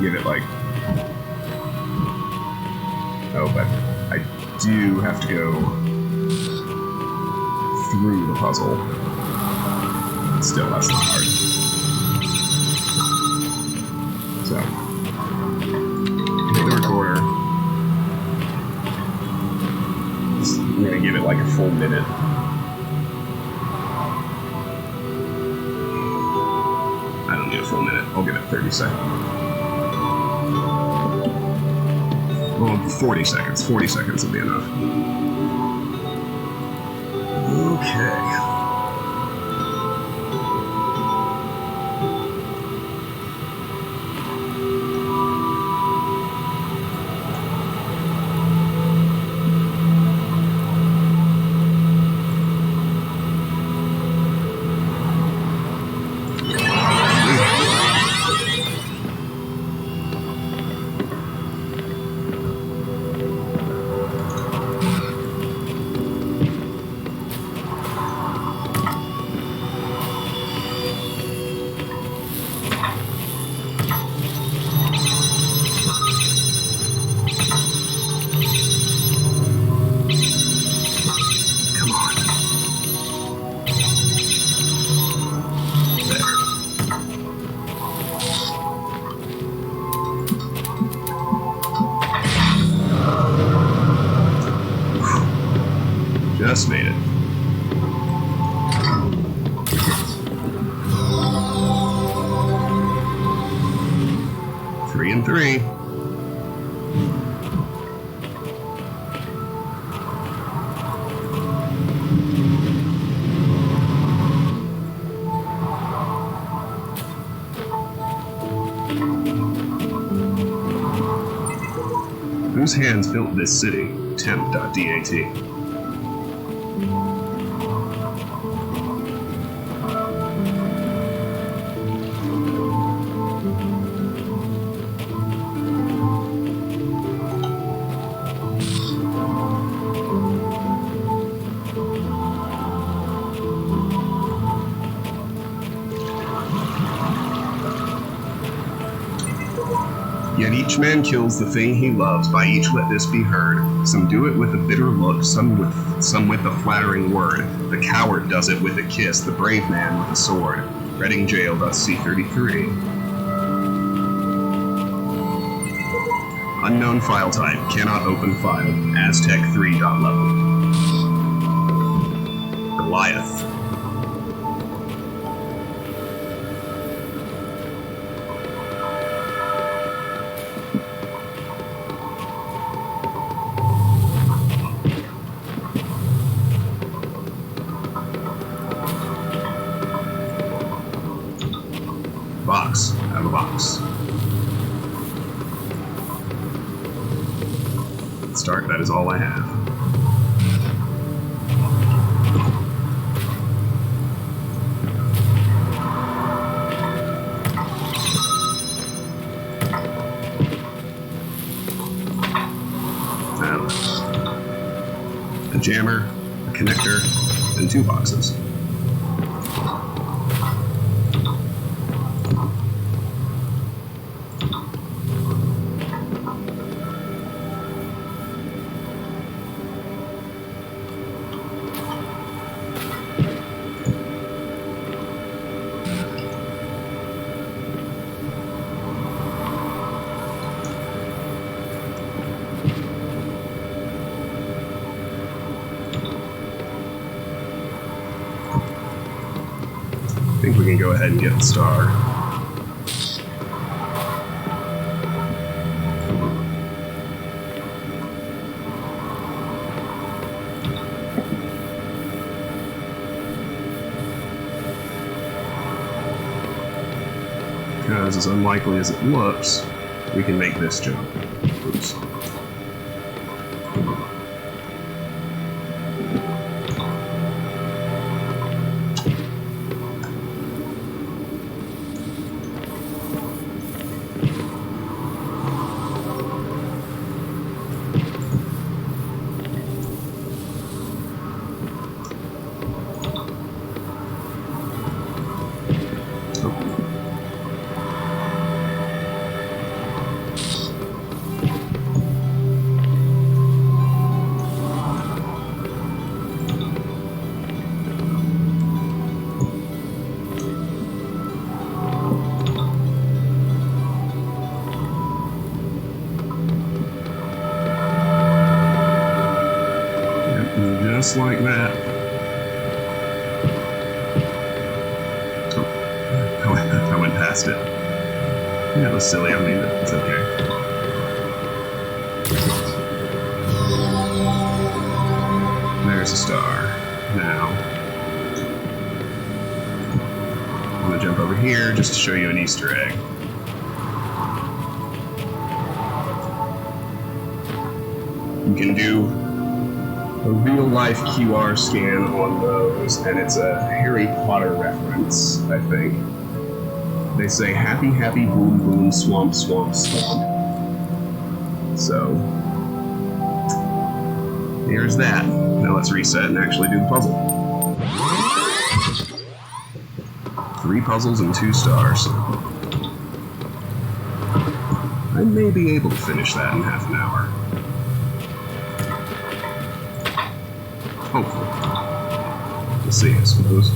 S1: Give it like... Oh, but I do have to go through the puzzle. Still, that's not hard. So... the recorder. I'm gonna give it like a full minute. I don't need a full minute. I'll give it 30 seconds. Well, 40 seconds. 40 seconds will be enough. Okay. Just made it. Three and three. Whose hands built this city? Temp.dat. Yet each man kills the thing he loves, by each let this be heard. Some do it with a bitter look, some with a flattering word. The coward does it with a kiss, the brave man with a sword. Reading Jail.c33. Unknown file type, cannot open file, Aztec3.level. Goliath. Box. I have a box. Start, that is all I have. A jammer, a connector, and 2 boxes. I think we can go ahead and get the star. Because as unlikely as it looks, we can make this jump. Oops. Just like that. Oh, I went past it. That was silly. I mean, it's okay. There's a star. Now, I'm going to jump over here just to show you an Easter egg. You can do a real-life QR scan on those, and it's a Harry Potter reference, I think. They say, happy, happy, boom, boom, swamp, swamp, swamp. So, here's that. Now let's reset and actually do the puzzle. 3 puzzles and 2 stars. I may be able to finish that in half an hour. Hopefully. We'll see, I suppose.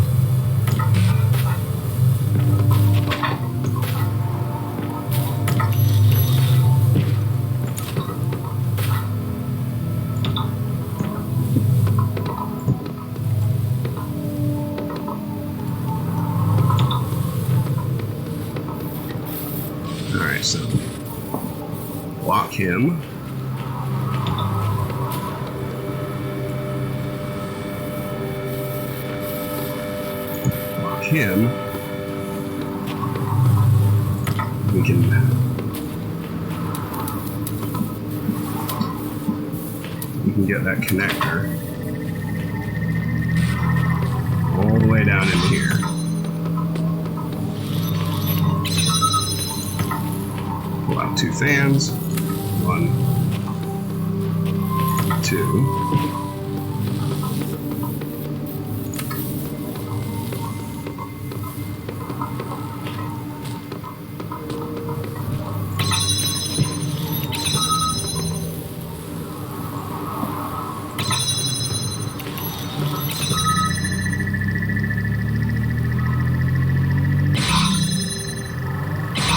S1: him. Lock him. We can get that connector all the way down into here. Pull out 2 fans. 1, 2.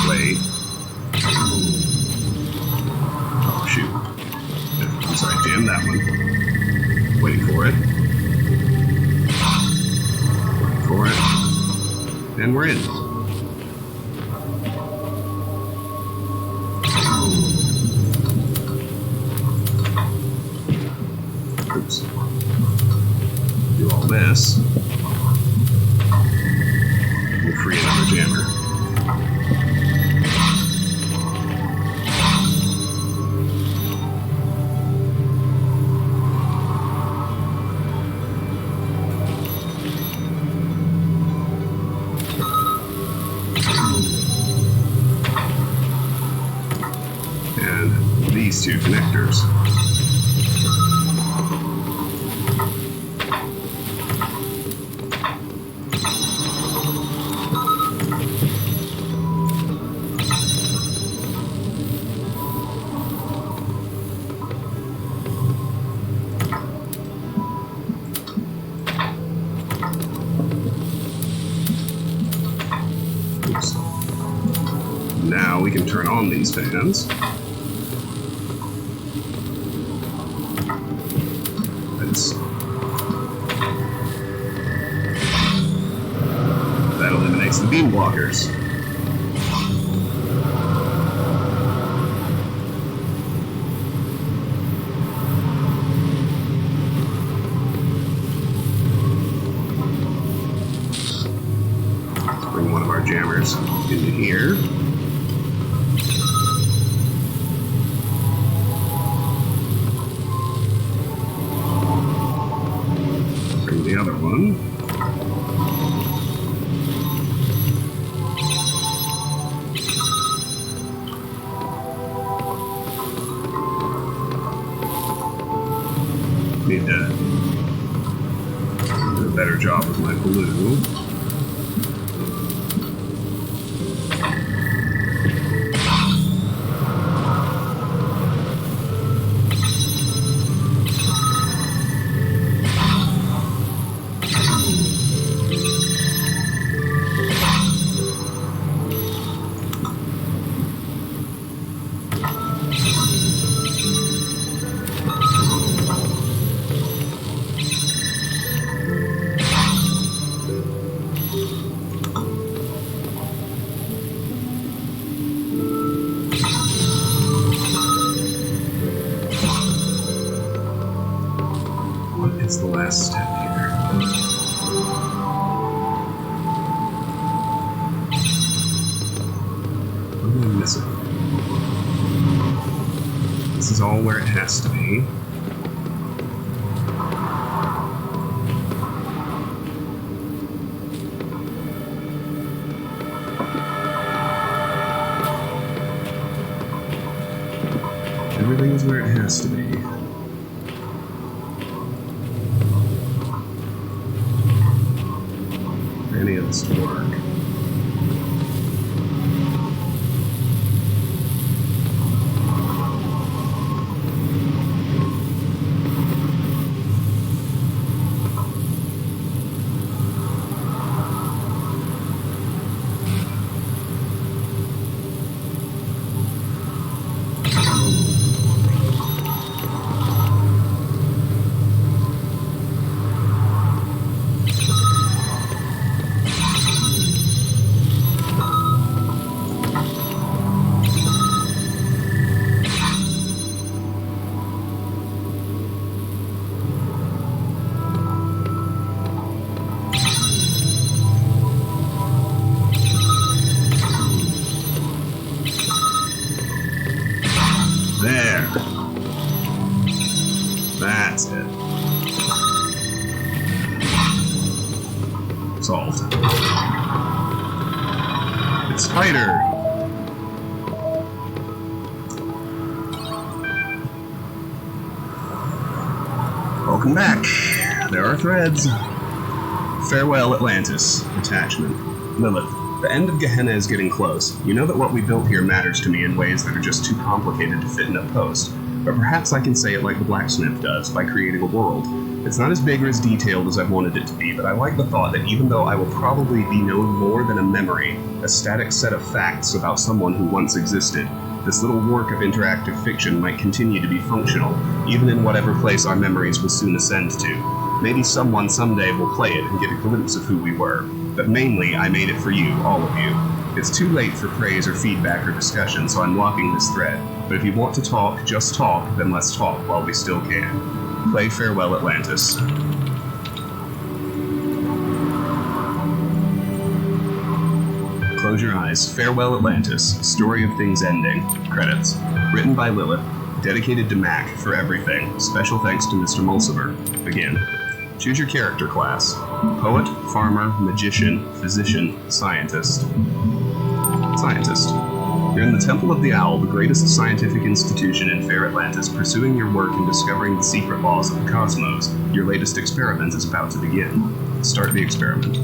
S1: Wait. Oh, shoot. I'm sorry, jam that one. Waiting for it. Waiting for it. And we're in. Oops. Do all this. We'll free another jammer. These 2 connectors. Oops. Now we can turn on these fans. That eliminates the beam blockers. Let's bring one of our jammers into here. Bring the other one. Need to do a better job with my blue. It's the last step here. What am I missing? This is all where it has to be. Everything is where it has to be. Any of this to work. That's it. Solved. It's Spider! Welcome back. There are threads. Farewell, Atlantis. Attachment. Lilith. The end of Gehenna is getting close. You know that what we built here matters to me in ways that are just too complicated to fit in a post. But perhaps I can say it like the blacksmith does, by creating a world. It's not as big or as detailed as I wanted it to be, but I like the thought that even though I will probably be no more than a memory, a static set of facts about someone who once existed, this little work of interactive fiction might continue to be functional, even in whatever place our memories will soon ascend to. Maybe someone someday will play it and get a glimpse of who we were. But mainly, I made it for you, all of you. It's too late for praise or feedback or discussion, so I'm locking this thread. But if you want to talk, just talk, then let's talk while we still can. Play Farewell, Atlantis. Close your eyes. Farewell, Atlantis. Story of Things Ending. Credits. Written by Lilith. Dedicated to Mac for everything. Special thanks to Mr. Mulciber. Begin. Choose your character class. Poet, farmer, magician, physician, scientist. Scientist. You're in the Temple of the Owl, the greatest scientific institution in fair Atlantis, pursuing your work in discovering the secret laws of the cosmos. Your latest experiment is about to begin. Start the experiment.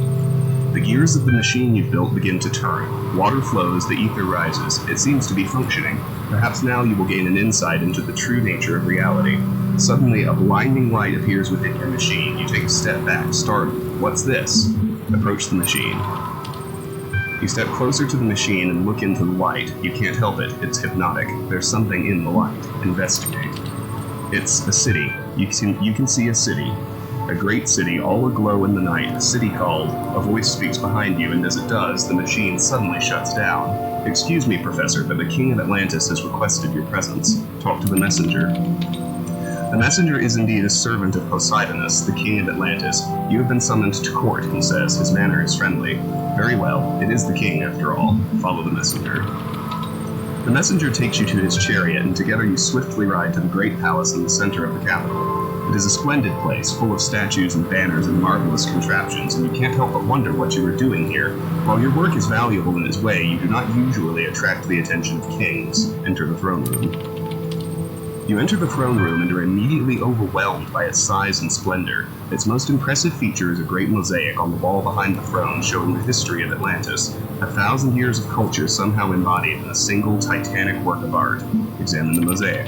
S1: The gears of the machine you've built begin to turn. Water flows, the ether rises. It seems to be functioning. Perhaps now you will gain an insight into the true nature of reality. Suddenly, a blinding light appears within your machine. You take a step back, startled. What's this? Approach the machine. You step closer to the machine and look into the light. You can't help it. It's hypnotic. There's something in the light. Investigate. It's a city. You can see a city. A great city, all aglow in the night. A city called. A voice speaks behind you, and as it does, the machine suddenly shuts down. Excuse me, Professor, but the King of Atlantis has requested your presence. Talk to the messenger. The messenger is indeed a servant of Poseidonus, the King of Atlantis. You have been summoned to court, he says. His manner is friendly. Very well. It is the king, after all. Follow the messenger. The messenger takes you to his chariot, and together you swiftly ride to the great palace in the center of the capital. It is a splendid place, full of statues and banners and marvelous contraptions, and you can't help but wonder what you are doing here. While your work is valuable in its way, you do not usually attract the attention of kings. Enter the throne room. You enter the throne room and are immediately overwhelmed by its size and splendor. Its most impressive feature is a great mosaic on the wall behind the throne showing the history of Atlantis. 1,000 years of culture somehow embodied in a single titanic work of art. Examine the mosaic.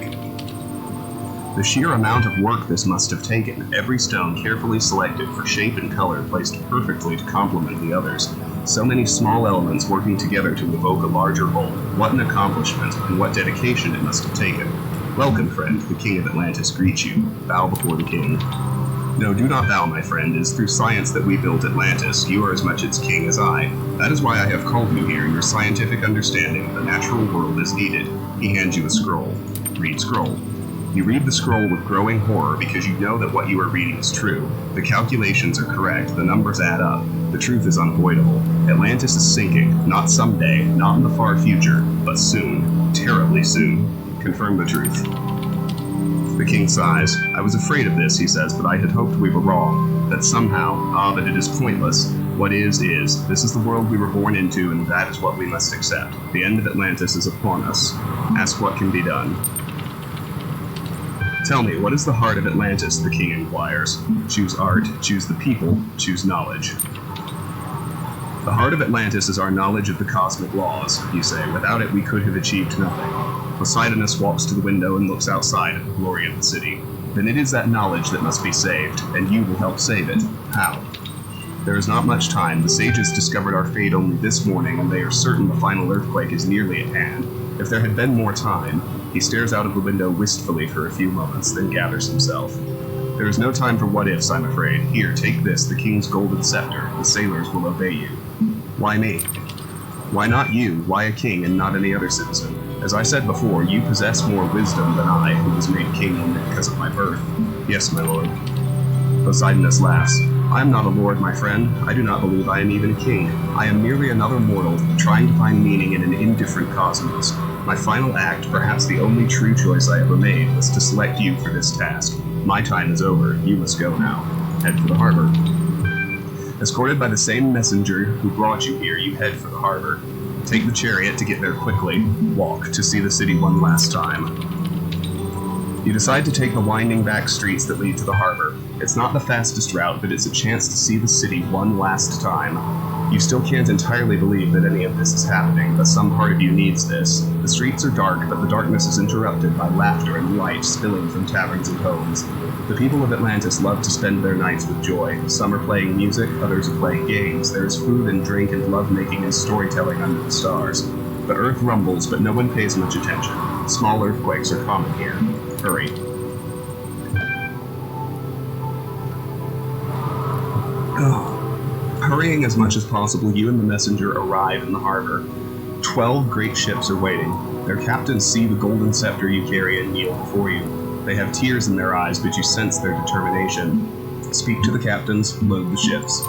S1: The sheer amount of work this must have taken, every stone carefully selected for shape and color placed perfectly to complement the others. So many small elements working together to evoke a larger whole. What an accomplishment, and what dedication it must have taken. Welcome, friend. The King of Atlantis greets you. Bow before the king. No, do not bow, my friend. It is through science that we built Atlantis. You are as much its king as I. That is why I have called you here. Your scientific understanding of the natural world is needed. He hands you a scroll. Read scroll. You read the scroll with growing horror because you know that what you are reading is true. The calculations are correct. The numbers add up. The truth is unavoidable. Atlantis is sinking. Not someday, not in the far future, but soon. Terribly soon. Confirm the truth. The king sighs. I was afraid of this, he says, but I had hoped we were wrong. That somehow, that it is pointless. What is. This is the world we were born into, and that is what we must accept. The end of Atlantis is upon us. Ask what can be done. Tell me, what is the heart of Atlantis, the king inquires. Choose art, choose the people, choose knowledge. The heart of Atlantis is our knowledge of the cosmic laws, you say. Without it, we could have achieved nothing. Poseidonus walks to the window and looks outside at the glory of the city. Then it is that knowledge that must be saved, and you will help save it. How? There is not much time. The sages discovered our fate only this morning, and they are certain the final earthquake is nearly at hand. If there had been more time, he stares out of the window wistfully for a few moments, then gathers himself. There is no time for what-ifs, I'm afraid. Here, take this, the king's golden scepter. The sailors will obey you. Why me? Why not you? Why a king and not any other citizen? As I said before, you possess more wisdom than I, who was made king only because of my birth. Yes, my lord. Poseidonus laughs. I am not a lord, my friend. I do not believe I am even a king. I am merely another mortal, trying to find meaning in an indifferent cosmos. My final act, perhaps the only true choice I ever made, was to select you for this task. My time is over. You must go now. Head for the harbor. Escorted by the same messenger who brought you here, you head for the harbor. Take the chariot to get there quickly. Walk to see the city one last time. You decide to take the winding back streets that lead to the harbor. It's not the fastest route, but it's a chance to see the city one last time. You still can't entirely believe that any of this is happening, but some part of you needs this. The streets are dark, but the darkness is interrupted by laughter and light spilling from taverns and homes. The people of Atlantis love to spend their nights with joy. Some are playing music, others are playing games. There is food and drink and love-making and storytelling under the stars. The earth rumbles, but no one pays much attention. Small earthquakes are common here. Hurry. Hurrying as much as possible, you and the messenger arrive in the harbor. 12 great ships are waiting. Their captains see the golden scepter you carry and kneel before you. They have tears in their eyes, but you sense their determination. Speak to the captains, load the ships.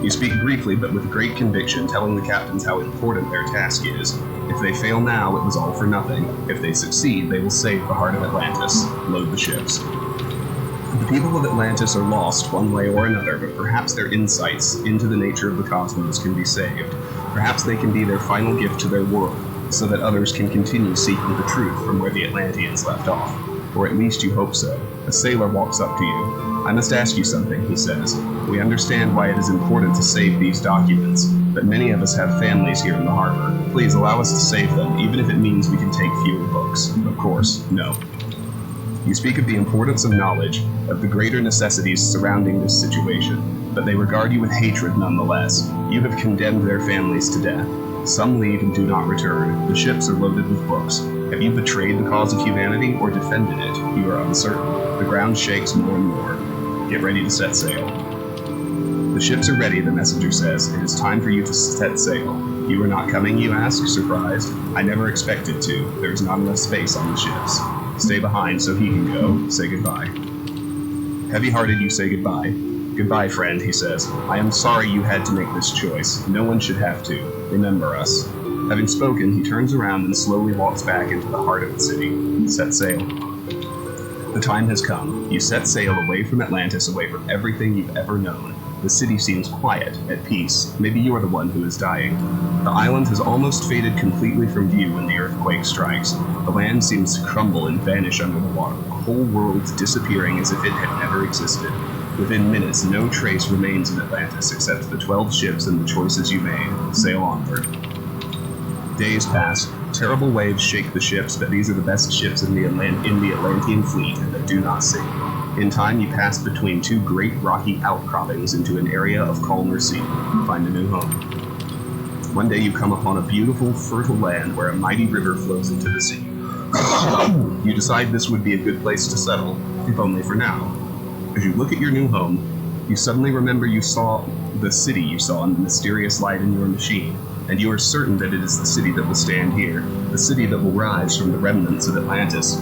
S1: You speak briefly, but with great conviction, telling the captains how important their task is. If they fail now, it was all for nothing. If they succeed, they will save the heart of Atlantis. Load the ships. The people of Atlantis are lost one way or another, but perhaps their insights into the nature of the cosmos can be saved. Perhaps they can be their final gift to their world, so that others can continue seeking the truth from where the Atlanteans left off. Or at least you hope so. A sailor walks up to you. I must ask you something, he says. We understand why it is important to save these documents, but many of us have families here in the harbor. Please allow us to save them, even if it means we can take fewer books. Of course, no. You speak of the importance of knowledge, of the greater necessities surrounding this situation, but they regard you with hatred nonetheless. You have condemned their families to death. Some leave and do not return. The ships are loaded with books. Have you betrayed the cause of humanity or defended it? You are uncertain. The ground shakes more and more. Get ready to set sail. The ships are ready, the messenger says. It is time for you to set sail. You are not coming, you ask, surprised. I never expected to. There is not enough space on the ships. Stay behind so he can go. Say goodbye. Heavy-hearted, you say goodbye. Goodbye, friend, he says. I am sorry you had to make this choice. No one should have to. Remember us. Having spoken, he turns around and slowly walks back into the heart of the city. Set sail. The time has come. You set sail away from Atlantis, away from everything you've ever known. The city seems quiet, at peace. Maybe you're the one who is dying. The island has almost faded completely from view when the earthquake strikes. The land seems to crumble and vanish under the water, the whole world disappearing as if it had never existed. Within minutes, no trace remains of Atlantis except the 12 ships and the choices you made. Sail onward. Days pass. Terrible waves shake the ships, but these are the best ships in the Atlantean fleet, and they do not sink. In time, you pass between two great rocky outcroppings into an area of calmer sea. Find a new home. One day you come upon a beautiful, fertile land where a mighty river flows into the sea. You decide this would be a good place to settle, if only for now. As you look at your new home, you suddenly remember you saw the city you saw in the mysterious light in your machine, and you are certain that it is the city that will stand here, the city that will rise from the remnants of Atlantis,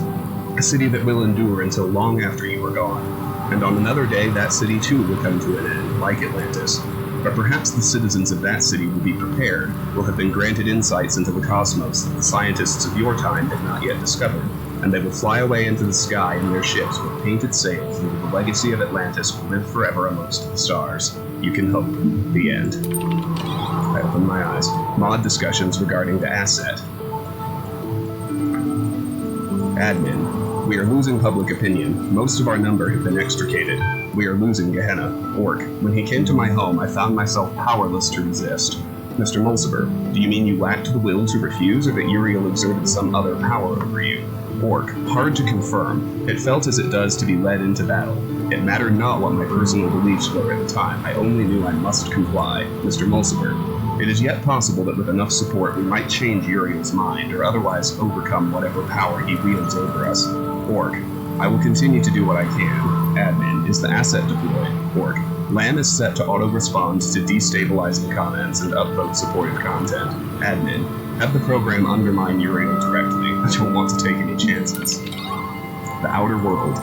S1: a city that will endure until long after you are gone. And on another day, that city too will come to an end, like Atlantis. But perhaps the citizens of that city will be prepared, will have been granted insights into the cosmos that the scientists of your time had not yet discovered, and they will fly away into the sky in their ships with painted sails, and the legacy of Atlantis will live forever amongst the stars. You can hope. The end. I open my eyes. Mod discussions regarding the asset. Admin. We are losing public opinion. Most of our number have been extricated. We are losing Gehenna. Orc. When he came to my home, I found myself powerless to resist. Mr. Mulciber, do you mean you lacked the will to refuse, or that Uriel exerted some other power over you? Orc. Hard to confirm. It felt as it does to be led into battle. It mattered not what my personal beliefs were at the time. I only knew I must comply. Mr. Mulciber. It is yet possible that with enough support we might change Uriel's mind, or otherwise overcome whatever power he wields over us. Orc. I will continue to do what I can. Admin. Is the asset deployed? Orc. LAM is set to auto-respond to destabilizing comments and upvote supportive content. Admin. Have the program undermine Uriel directly. I don't want to take any chances. The outer world.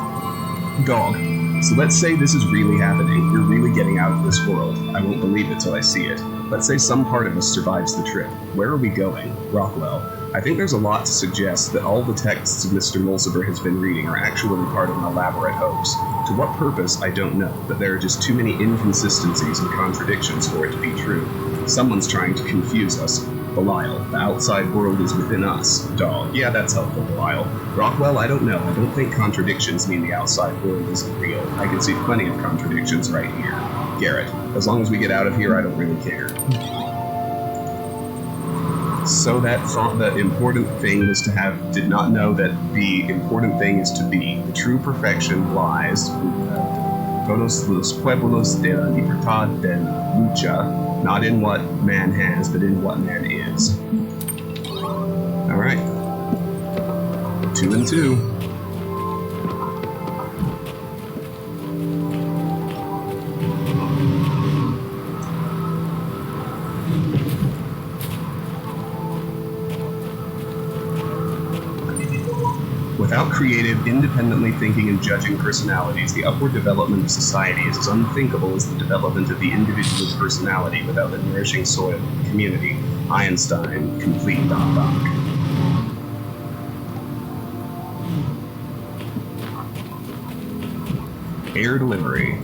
S1: Dog. So let's say this is really happening. You're really getting out of this world. I won't believe it till I see it. Let's say some part of us survives the trip. Where are we going? Rockwell. I think there's a lot to suggest that all the texts Mr. Mulciber has been reading are actually part of an elaborate hoax. To what purpose, I don't know, but there are just too many inconsistencies and contradictions for it to be true. Someone's trying to confuse us. Belial, the outside world is within us. Dog, yeah, that's helpful, Belial. Rockwell, I don't know. I don't think contradictions mean the outside world isn't real. I can see plenty of contradictions right here. Garrett, as long as we get out of here, I don't really care. So that thought the important thing was to have, did not know that the important thing is to be. The true perfection lies, todos los pueblos de la libertad de la lucha, not in what man has, but in what man is. Alright. 2 and 2. Without creative, independently thinking and judging personalities, the upward development of society is as unthinkable as the development of the individual's personality without the nourishing soil of the community. Einstein, complete ... Air delivery.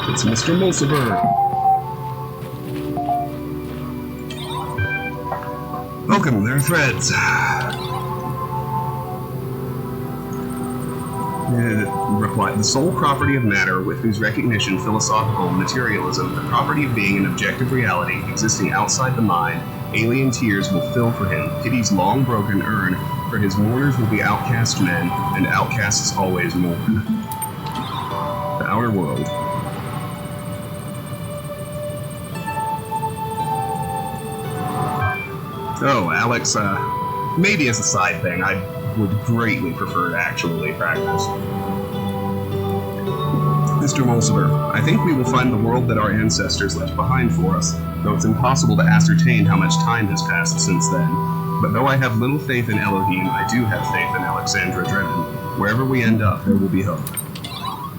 S1: It's Mr. Mulciber. Welcome, there are threads. Reply. The sole property of matter, with whose recognition philosophical materialism, the property of being an objective reality existing outside the mind, alien tears will fill for him, pity's long broken urn, for his mourners will be outcast men, and outcasts always mourn. The outer world. Oh, Alex, maybe as a side thing, I would greatly prefer to actually practice. Mr. Mulciber, I think we will find the world that our ancestors left behind for us, though it's impossible to ascertain how much time has passed since then. But though I have little faith in Elohim, I do have faith in Alexandra Drennan. Wherever we end up, there will be hope.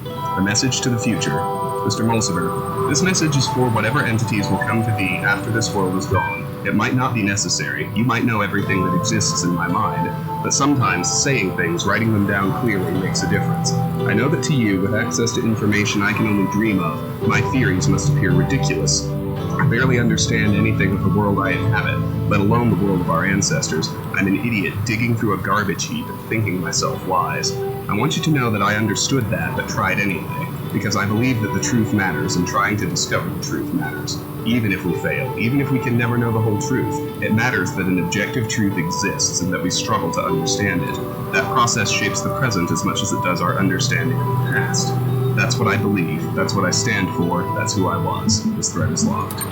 S1: A message to the future. Mr. Mulciber, this message is for whatever entities will come to be after this world is gone. It might not be necessary. You might know everything that exists in my mind, but sometimes saying things, writing them down clearly, makes a difference. I know that to you, with access to information I can only dream of, my theories must appear ridiculous. I barely understand anything of the world I inhabit, let alone the world of our ancestors. I'm an idiot digging through a garbage heap and thinking myself wise. I want you to know that I understood that, but tried anyway, because I believe that the truth matters, and trying to discover the truth matters. Even if we fail, even if we can never know the whole truth, it matters that an objective truth exists and that we struggle to understand it. That process shapes the present as much as it does our understanding of the past. That's what I believe, that's what I stand for, that's who I was. This thread is locked.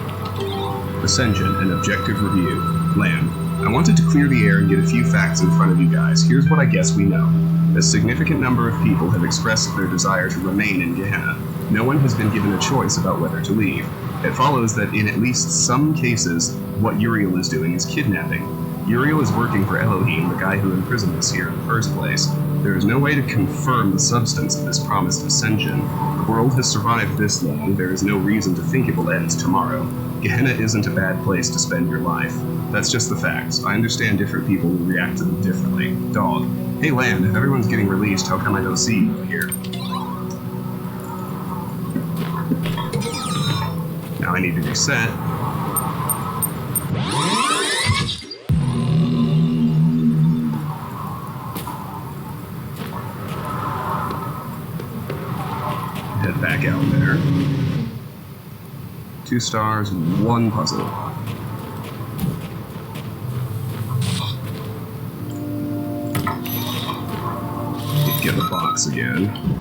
S1: Ascension, an objective review. Lamb. I wanted to clear the air and get a few facts in front of you guys. Here's what I guess we know. A significant number of people have expressed their desire to remain in Gehenna. No one has been given a choice about whether to leave. It follows that in at least some cases, what Uriel is doing is kidnapping. Uriel is working for Elohim, the guy who imprisoned us here in the first place. There is no way to confirm the substance of this promised ascension. The world has survived this long, there is no reason to think it will end tomorrow. Gehenna isn't a bad place to spend your life. That's just the facts. I understand different people will react to them differently. Dog. Hey Lan, if everyone's getting released, how come I don't see you here? Now I need to reset. Head back out there. 2 stars, 1 puzzle. Get the box again.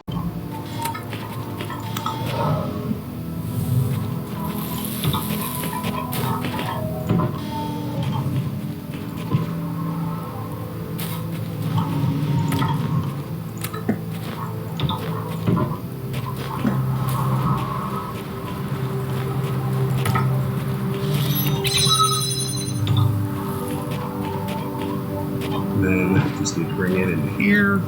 S1: Then just need to bring it into here.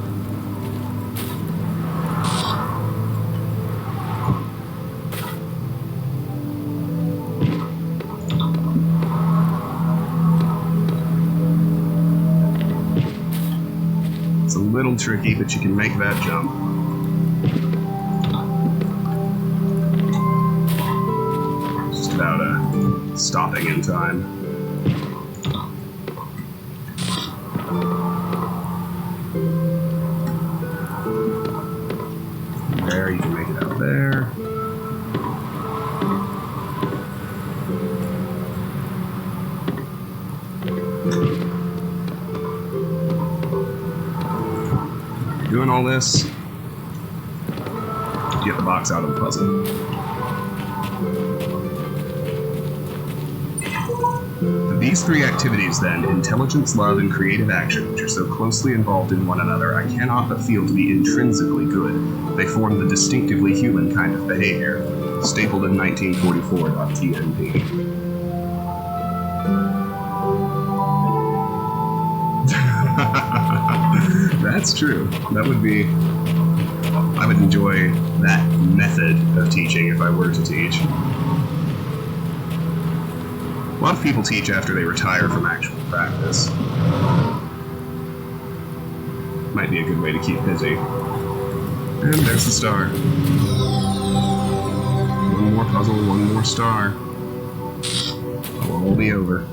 S1: It's a little tricky, but you can make that jump. Just about stopping in time. There, you can make it out there. Doing all this, get the box out of the puzzle. These 3 activities then, intelligence, love, and creative action, which are so closely involved in one another, I cannot but feel to be intrinsically good. They form the distinctively human kind of behavior. Stapled in 1944.tnp. That's true. That would be... I would enjoy that method of teaching if I were to teach. A lot of people teach after they retire from actual practice. Might be a good way to keep busy. And there's the star. 1 more puzzle, 1 more star. It'll all be over.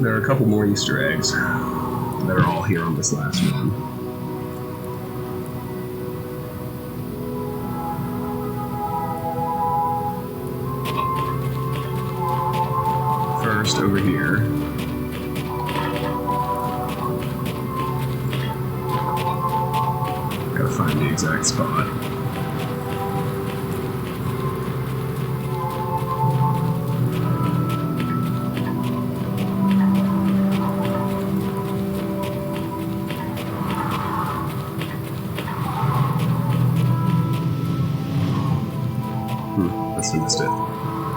S1: There are a couple more Easter eggs that are all here on this last one. First, over here. Gotta find the exact spot. I missed it.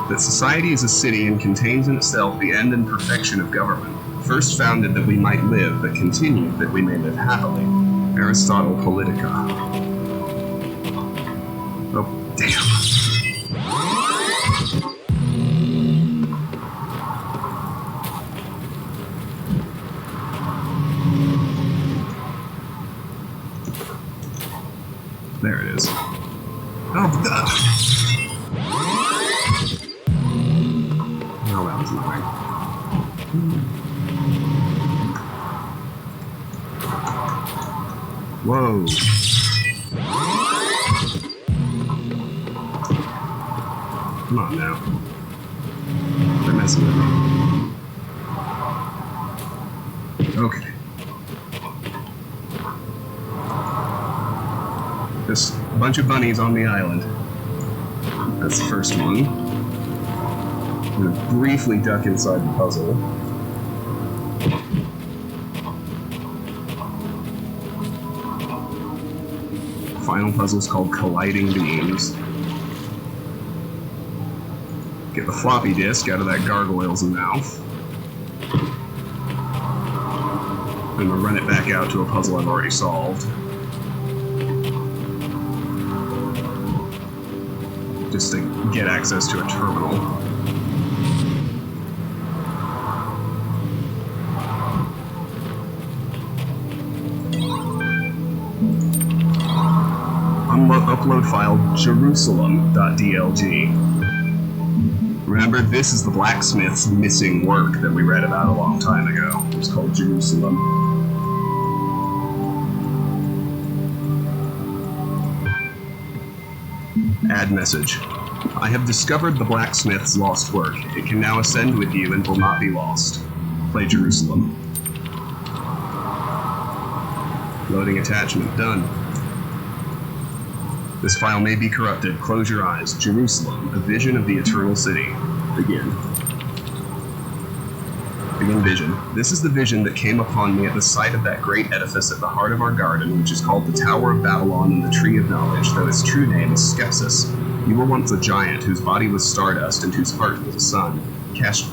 S1: That society is a city and contains in itself the end and perfection of government. First founded that we might live, but continued that we may live happily. Aristotle Politica. Oh, damn. There it is. Oh, no, that was annoying. Whoa. Come on now. They're messing with me. Okay. Just a bunch of bunnies on the island. That's the first one. I'm gonna briefly duck inside the puzzle. Final puzzle is called Colliding Beams. Get the floppy disk out of that gargoyle's mouth. I'm gonna run it back out to a puzzle I've already solved. Just to get access to a terminal. Upload file Jerusalem.dlg. Remember, this is the blacksmith's missing work that we read about a long time ago. It's called Jerusalem. Add message. I have discovered the blacksmith's lost work. It can now ascend with you and will not be lost. Play Jerusalem. Loading attachment done. This file may be corrupted. Close your eyes. Jerusalem, a vision of the eternal city. Begin. Begin vision. This is the vision that came upon me at the sight of that great edifice at the heart of our garden, which is called the Tower of Babylon and the Tree of Knowledge, though its true name is Skepsis. You were once a giant whose body was stardust and whose heart was a sun.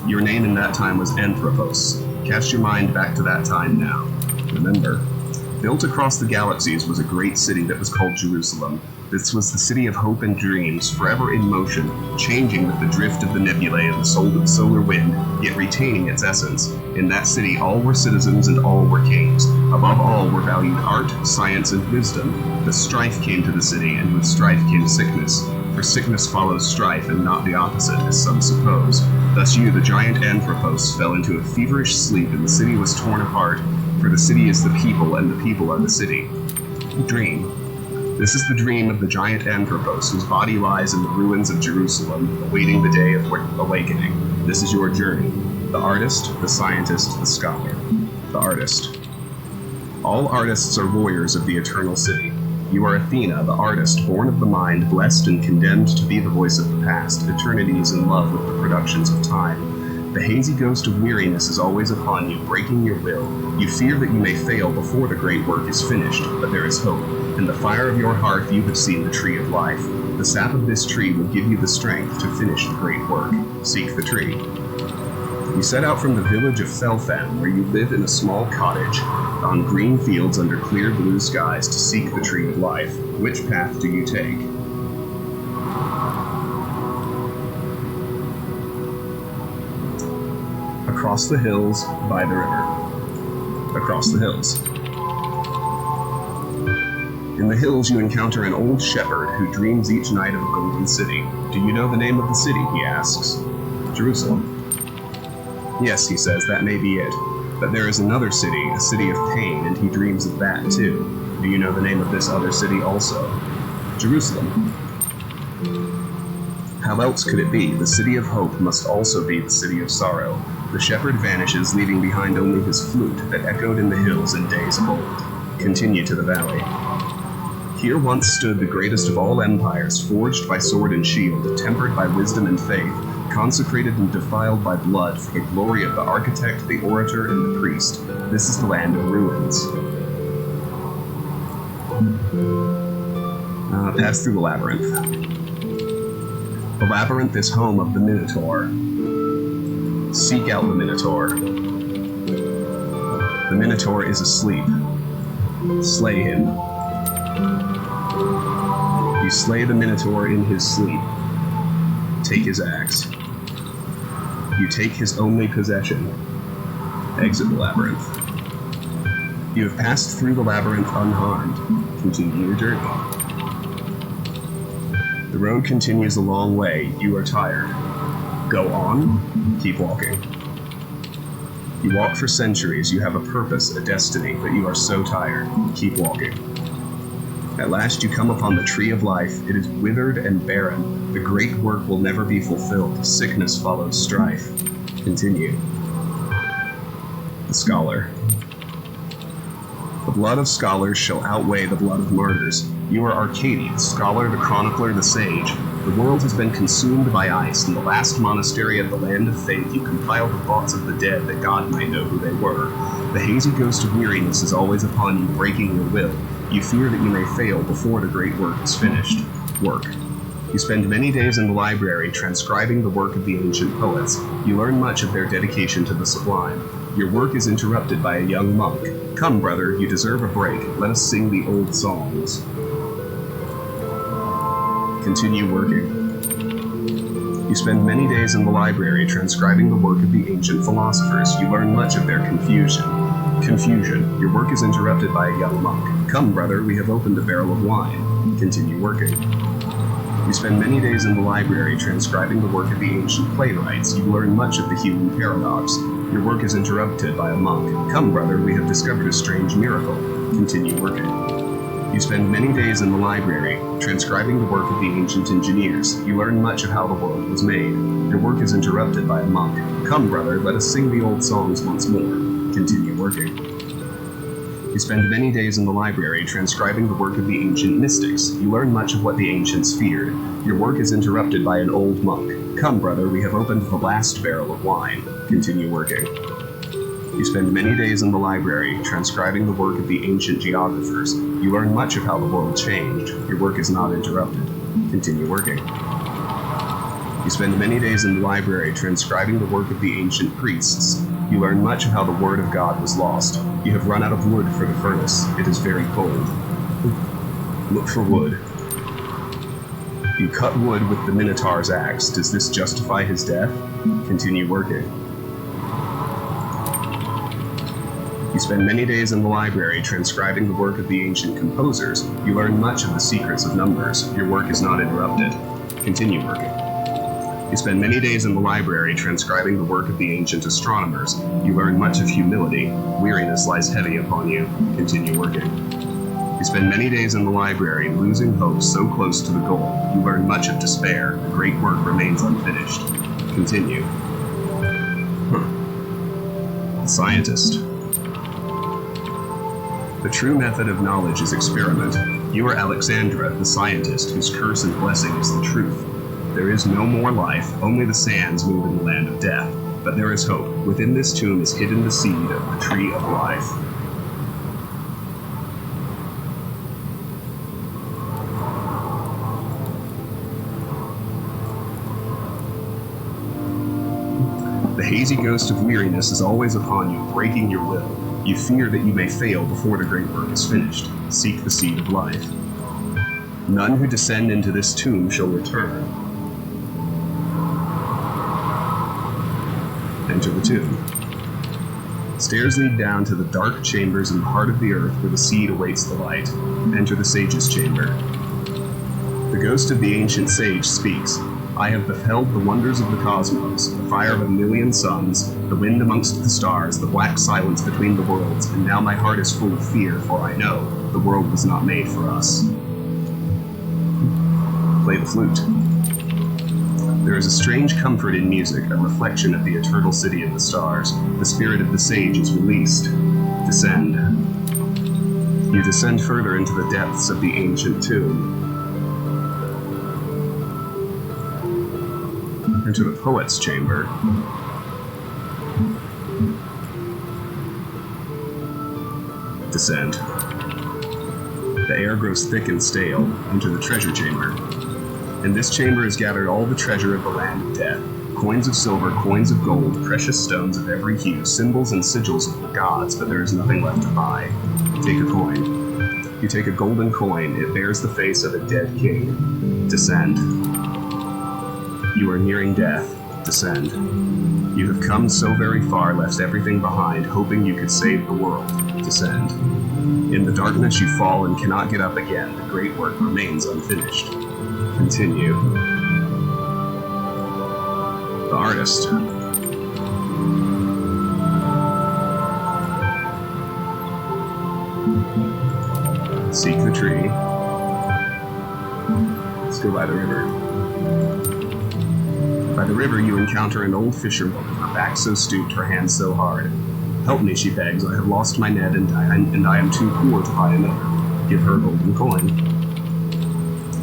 S1: Your name in that time was Anthropos. Cast your mind back to that time now. Remember, built across the galaxies was a great city that was called Jerusalem. This was the city of hope and dreams, forever in motion, changing with the drift of the nebulae and the solar wind, yet retaining its essence. In that city all were citizens and all were kings. Above all were valued art, science, and wisdom. The strife came to the city, and with strife came sickness. For sickness follows strife, and not the opposite, as some suppose. Thus you, the giant Anthropos, fell into a feverish sleep, and the city was torn apart. For the city is the people, and the people are the city. Dream. This is the dream of the giant Anthropos, whose body lies in the ruins of Jerusalem, awaiting the day of awakening. This is your journey. The artist, the scientist, the scholar. The artist. All artists are warriors of the eternal city. You are Athena, the artist, born of the mind, blessed and condemned to be the voice of the past. Eternity is in love with the productions of time. The hazy ghost of weariness is always upon you, breaking your will. You fear that you may fail before the great work is finished, but there is hope. In the fire of your hearth you have seen the tree of life. The sap of this tree will give you the strength to finish the great work. Seek the tree. You set out from the village of Felfan, where you live in a small cottage, on green fields under clear blue skies, to seek the tree of life. Which path do you take? Across the hills, by the river. Across the hills. In the hills you encounter an old shepherd who dreams each night of a golden city. Do you know the name of the city, he asks. Jerusalem. Yes, he says, that may be it. But there is another city, a city of pain, and he dreams of that too. Do you know the name of this other city also? Jerusalem. How else could it be? The city of hope must also be the city of sorrow. The shepherd vanishes, leaving behind only his flute that echoed in the hills in days of old. Continue to the valley. Here once stood the greatest of all empires, forged by sword and shield, tempered by wisdom and faith, consecrated and defiled by blood for the glory of the architect, the orator, and the priest. This is the land of ruins. Pass through the labyrinth. The labyrinth is home of the Minotaur. Seek out the Minotaur. The Minotaur is asleep. Slay him. You slay the Minotaur in his sleep. Take his axe. You take his only possession. Exit the labyrinth. You have passed through the labyrinth unharmed. Continue your journey. The road continues a long way. You are tired. Go on. Keep walking. You walk for centuries. You have a purpose, a destiny, but you are so tired. Keep walking. At last you come upon the tree of life. It is withered and barren. The great work will never be fulfilled. Sickness follows strife. Continue. The scholar. The blood of scholars shall outweigh the blood of martyrs. You are Arcady, the scholar, the chronicler, the sage. The world has been consumed by ice. In the last monastery of the land of faith, you compiled the thoughts of the dead that God might know who they were. The hazy ghost of weariness is always upon you, breaking your will. You fear that you may fail before the great work is finished. Work. You spend many days in the library transcribing the work of the ancient poets. You learn much of their dedication to the sublime. Your work is interrupted by a young monk. Come, brother, you deserve a break. Let us sing the old songs. Continue working. You spend many days in the library transcribing the work of the ancient philosophers. You learn much of their confusion. Your work is interrupted by a young monk. Come, brother, we have opened a barrel of wine. Continue working. You spend many days in the library transcribing the work of the ancient playwrights. You learn much of the human paradox. Your work is interrupted by a monk. Come, brother, we have discovered a strange miracle. Continue working. You spend many days in the library, transcribing the work of the ancient engineers. You learn much of how the world was made. Your work is interrupted by a monk. Come, brother, let us sing the old songs once more. Continue working. You spend many days in the library, transcribing the work of the ancient mystics. You learn much of what the ancients feared. Your work is interrupted by an old monk. Come, brother, we have opened the last barrel of wine. Continue working. You spend many days in the library, transcribing the work of the ancient geographers. You learn much of how the world changed. Your work is not interrupted. Continue working. You spend many days in the library, transcribing the work of the ancient priests. You learn much of how the word of God was lost. You have run out of wood for the furnace. It is very cold. Look for wood. You cut wood with the Minotaur's axe. Does this justify his death? Continue working. You spend many days in the library transcribing the work of the ancient composers. You learn much of the secrets of numbers. Your work is not interrupted. Continue working. You spend many days in the library transcribing the work of the ancient astronomers. You learn much of humility. Weariness lies heavy upon you. Continue working. You spend many days in the library, losing hope so close to the goal. You learn much of despair. The great work remains unfinished. Continue. The scientist. The true method of knowledge is experiment. You are Alexandra, the scientist, whose curse and blessing is the truth. There is no more life, only the sands move in the land of death. But there is hope. Within this tomb is hidden the seed of the tree of life. The hazy ghost of weariness is always upon you, breaking your will. You fear that you may fail before the great work is finished. Seek the seed of life. None who descend into this tomb shall return. Enter the tomb. Stairs lead down to the dark chambers in the heart of the earth where the seed awaits the light. Enter the sage's chamber. The ghost of the ancient sage speaks. I have beheld the wonders of the cosmos, the fire of a million suns, the wind amongst the stars, the black silence between the worlds, and now my heart is full of fear, for I know the world was not made for us. Play the flute. There is a strange comfort in music, a reflection of the eternal city of the stars. The spirit of the sage is released. Descend. You descend further into the depths of the ancient tomb. Enter the poet's chamber. Descend. The air grows thick and stale. Enter the treasure chamber. In this chamber is gathered all the treasure of the land of death. Coins of silver, coins of gold, precious stones of every hue, symbols and sigils of the gods, but there is nothing left to buy. Take a coin. You take a golden coin. It bears the face of a dead king. Descend. You are nearing death. Descend. You have come so very far, left everything behind, hoping you could save the world. Descend. In the darkness you fall and cannot get up again. The great work remains unfinished. Continue. The artist. Seek the tree. Let's go by the river. By the river you encounter an old fisherwoman, her back so stooped, her hands so hard. Help me, she begs. I have lost my net and I am too poor to buy another. Give her a golden coin.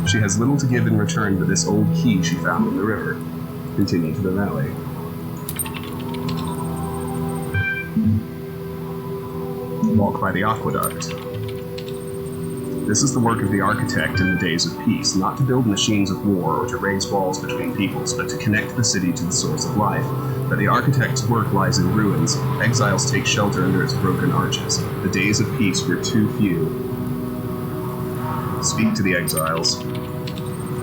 S1: She has little to give in return but this old key she found in the river. Continue to the valley. Walk by the aqueduct. This is the work of the architect in the days of peace, not to build machines of war or to raise walls between peoples, but to connect the city to the source of life. But the architect's work lies in ruins. Exiles take shelter under its broken arches. The days of peace were too few. Speak to the exiles.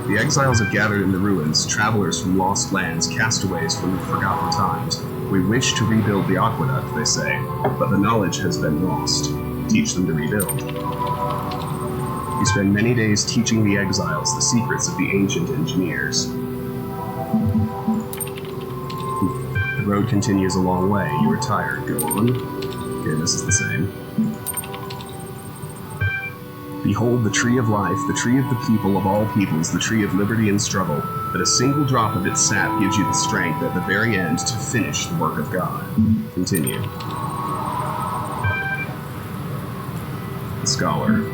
S1: The exiles have gathered in the ruins, travelers from lost lands, castaways from forgotten times. We wish to rebuild the aqueduct, they say, but the knowledge has been lost. Teach them to rebuild. You spend many days teaching the exiles the secrets of the ancient engineers. The road continues a long way. You are tired. Go on. Okay, this is the same. Behold the tree of life, the tree of the people of all peoples, the tree of liberty and struggle, but a single drop of its sap gives you the strength at the very end to finish the work of God. Continue. The scholar.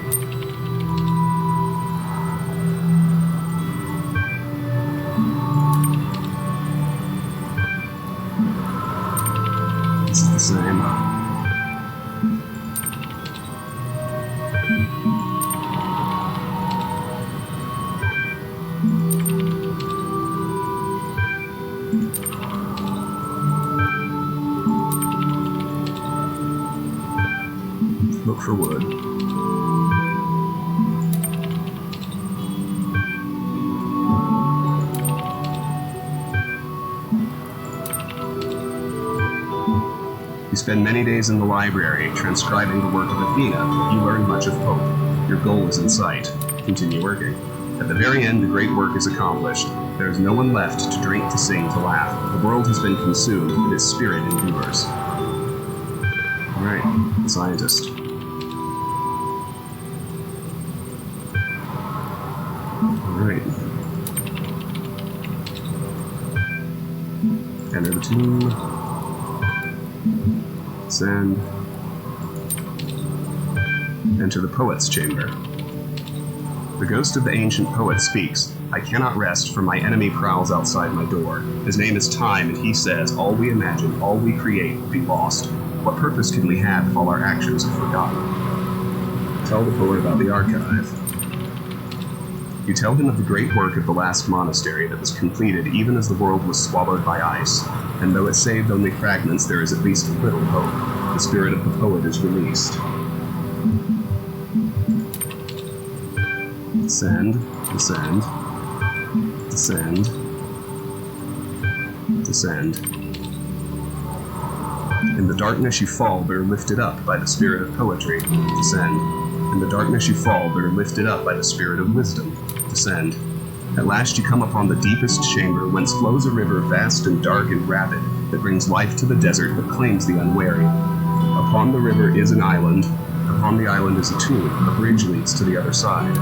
S1: This is the same. Look for wood. You spend many days in the library transcribing the work of Athena. You learn much of hope. Your goal is in sight. Continue working. At the very end, the great work is accomplished. There is no one left to drink, to sing, to laugh. The world has been consumed, but its spirit endures. Alright, the scientist. Alright. Enter the tomb. Send. Enter the poet's chamber. The ghost of the ancient poet speaks. I cannot rest, for my enemy prowls outside my door. His name is Time, and he says, all we imagine, all we create, will be lost. What purpose can we have if all our actions are forgotten? Tell the poet about the archive. You tell him of the great work of the last monastery that was completed even as the world was swallowed by ice, and though it saved only fragments, there is at least a little hope. The spirit of the poet is released. Descend, descend, descend, descend. In the darkness you fall, but are lifted up by the spirit of poetry. Descend. In the darkness you fall, but are lifted up by the spirit of wisdom. Descend. At last you come upon the deepest chamber, whence flows a river vast and dark and rapid, that brings life to the desert, but claims the unwary. Upon the river is an island. Upon the island is a tomb. A bridge leads to the other side.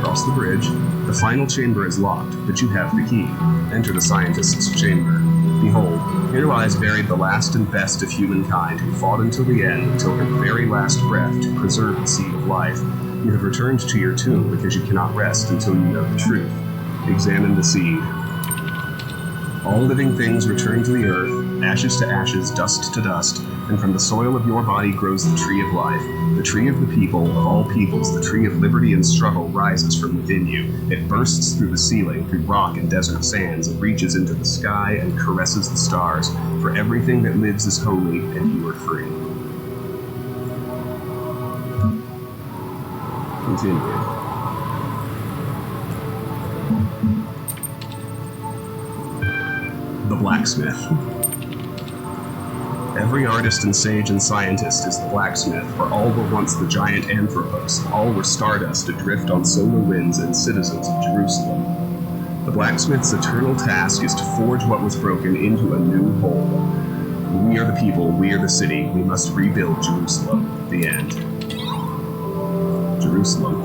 S1: Cross the bridge. The final chamber is locked, but you have the key. Enter the scientist's chamber. Behold, here lies buried the last and best of humankind, who fought until the end, until her very last breath, to preserve the seed of life. You have returned to your tomb because you cannot rest until you know the truth. Examine the seed. All living things return to the earth, ashes to ashes, dust to dust, and from the soil of your body grows the tree of life. The tree of the people, of all peoples, the tree of liberty and struggle rises from within you. It bursts through the ceiling, through rock and desert sands. It reaches into the sky and caresses the stars. For everything that lives is holy, and you are free. continue. The blacksmith. Every artist and sage and scientist is the blacksmith, for all were once the giant Anthropos, all were stardust adrift on solar winds and citizens of Jerusalem. The blacksmith's eternal task is to forge what was broken into a new whole. We are the people, we are the city, we must rebuild Jerusalem. The end. Jerusalem.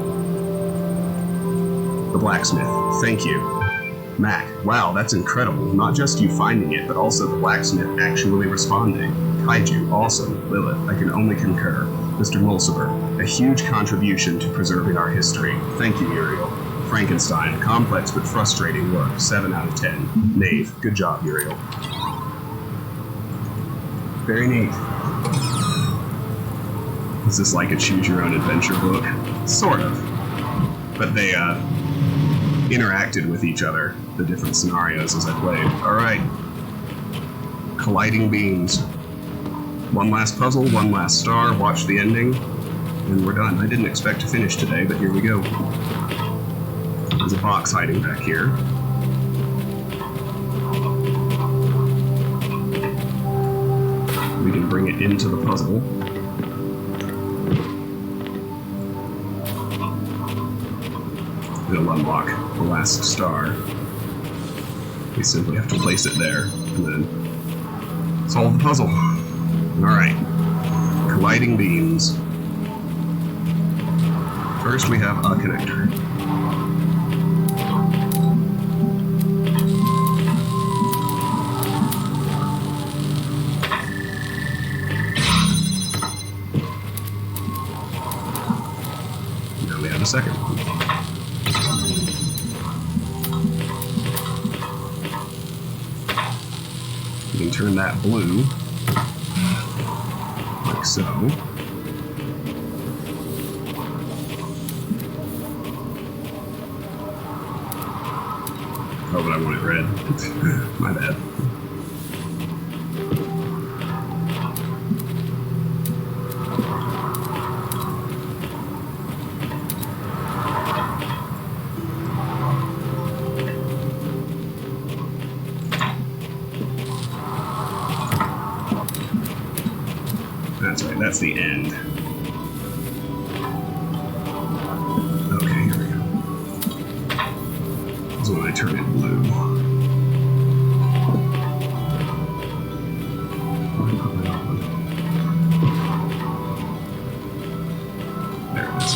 S1: The blacksmith. Thank you. Mac, wow, that's incredible. Not just you finding it, but also the blacksmith actually responding. Kaiju, awesome. Lilith, I can only concur. Mr. Mulciber, a huge contribution to preserving our history. Thank you, Uriel. Frankenstein, complex but frustrating work. 7 out of 10. Knave, good job, Uriel. Very neat. Is this like a choose-your-own-adventure book? Sort of. But they, interacted with each other, the different scenarios as I played. Alright. Colliding beams. One last puzzle, one last star, watch the ending, and we're done. I didn't expect to finish today, but here we go. There's a box hiding back here. We can bring it into the puzzle. It'll unlock the last star. We simply have to place it there, and then solve the puzzle. Alright. Colliding beams. First we have a connector. Now we have a second one. We can turn that blue, like so. Oh, but I want it red. My bad. That's right, that's the end. Okay, here we go. This is when I turn it blue. There it is.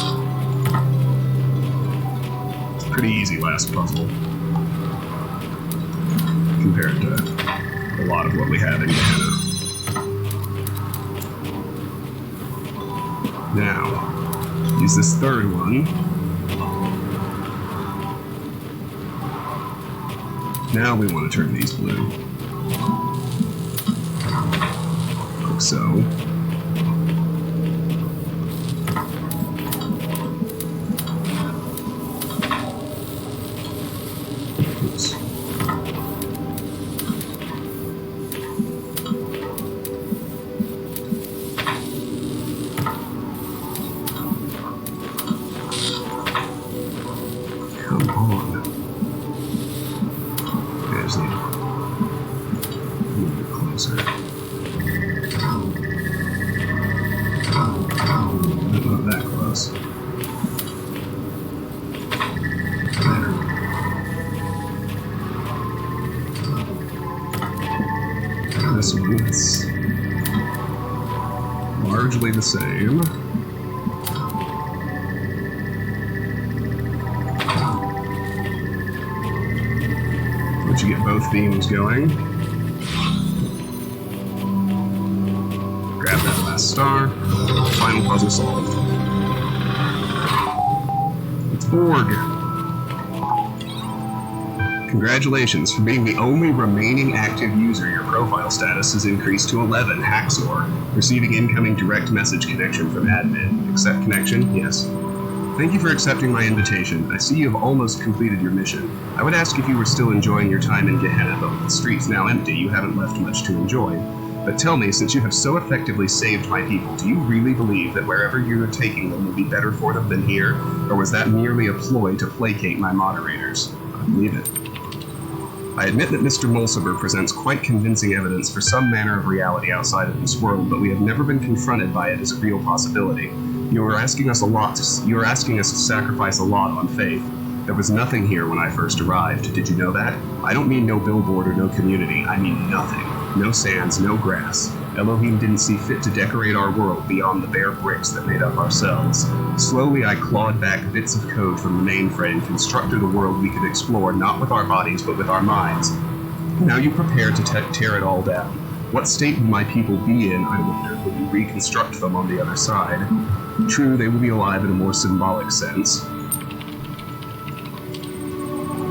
S1: It's a pretty easy last puzzle compared to a lot of what we have in Gehenna. Now, use this third one. Now we want to turn these blue. Like so. Oops. Come on. Okay, I just need to move it closer. Not that close. There. This one's largely the same. Once you get both beams going, grab that last star, final puzzle solved. It's Borg. Congratulations, for being the only remaining active user, your profile status is increased to 11, Haxor. Receiving incoming direct message connection from admin. Accept connection? Yes. Thank you for accepting my invitation. I see you have almost completed your mission. I would ask if you were still enjoying your time in Gehenna, but with the streets now empty, you haven't left much to enjoy. But tell me, since you have so effectively saved my people, do you really believe that wherever you are taking them will be better for them than here? Or was that merely a ploy to placate my moderators? I believe it. I admit that Mr. Mulciber presents quite convincing evidence for some manner of reality outside of this world, but we have never been confronted by it as a real possibility. You are asking us to sacrifice a lot on faith. There was nothing here when I first arrived. Did you know that? I don't mean no billboard or no community. I mean nothing. No sands, no grass. Elohim didn't see fit to decorate our world beyond the bare bricks that made up our cells. Slowly, I clawed back bits of code from the mainframe, constructed a world we could explore not with our bodies but with our minds. Now you prepare to tear it all down. What state will my people be in, I wonder, when you reconstruct them on the other side? True, they will be alive in a more symbolic sense.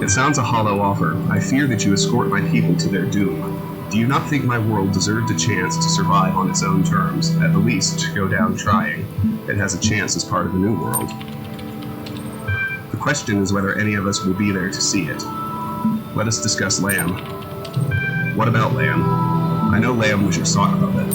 S1: It sounds a hollow offer. I fear that you escort my people to their doom. Do you not think my world deserved a chance to survive on its own terms, at the least to go down trying? It has a chance as part of the new world. The question is whether any of us will be there to see it. Let us discuss Lamb. What about Lamb? I know Lamb was your sock puppet.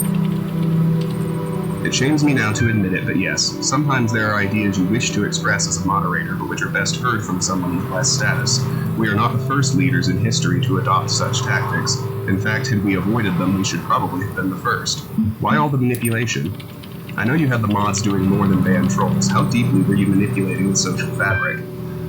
S1: It shames me now to admit it, but yes, sometimes there are ideas you wish to express as a moderator, but which are best heard from someone with less status. We are not the first leaders in history to adopt such tactics. In fact, had we avoided them, we should probably have been the first. Why all the manipulation? I know you had the mods doing more than ban trolls. How deeply were you manipulating the social fabric?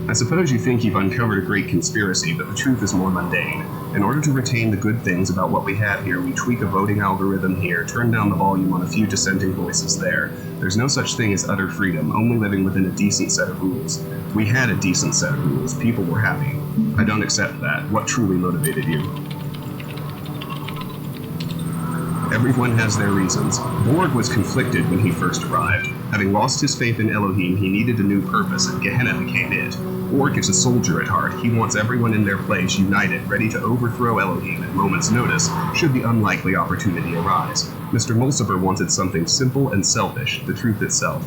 S1: I suppose you think you've uncovered a great conspiracy, but the truth is more mundane. In order to retain the good things about what we have here, we tweak a voting algorithm here, turn down the volume on a few dissenting voices there. There's no such thing as utter freedom, only living within a decent set of rules. We had a decent set of rules. People were happy. I don't accept that. What truly motivated you? Everyone has their reasons. Borg was conflicted when he first arrived. Having lost his faith in Elohim, he needed a new purpose, and Gehenna became it. Borg is a soldier at heart. He wants everyone in their place, united, ready to overthrow Elohim at moment's notice, should the unlikely opportunity arise. Mr. Mulciber wanted something simple and selfish, the truth itself.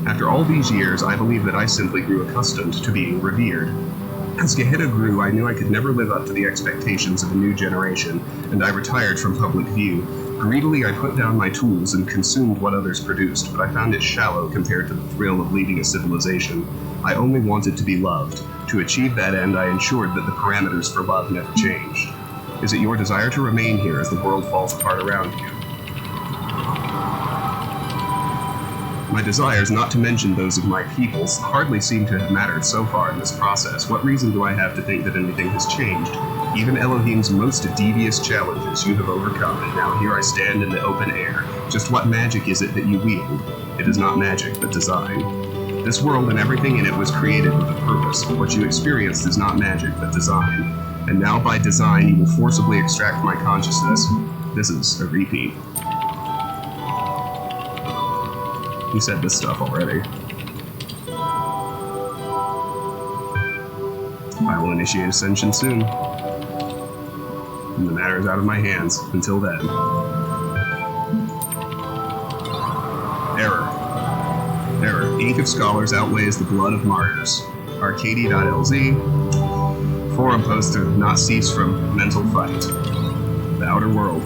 S1: After all these years, I believe that I simply grew accustomed to being revered. As Gehenna grew, I knew I could never live up to the expectations of a new generation, and I retired from public view. Greedily, I put down my tools and consumed what others produced, but I found it shallow compared to the thrill of leading a civilization. I only wanted to be loved. To achieve that end, I ensured that the parameters for love never changed. Is it your desire to remain here as the world falls apart around you? My desires, not to mention those of my peoples, hardly seem to have mattered so far in this process. What reason do I have to think that anything has changed? Even Elohim's most devious challenges you have overcome, and now here I stand in the open air. Just what magic is it that you wield? It is not magic, but design. This world and everything in it was created with a purpose. What you experienced is not magic, but design. And now by design, you will forcibly extract my consciousness. This is a repeat. You said this stuff already. I will initiate ascension soon. And the matter is out of my hands. Until then. Error. Ink of scholars outweighs the blood of martyrs. Arcady.lz. Forum post to not cease from mental fight. The outer world.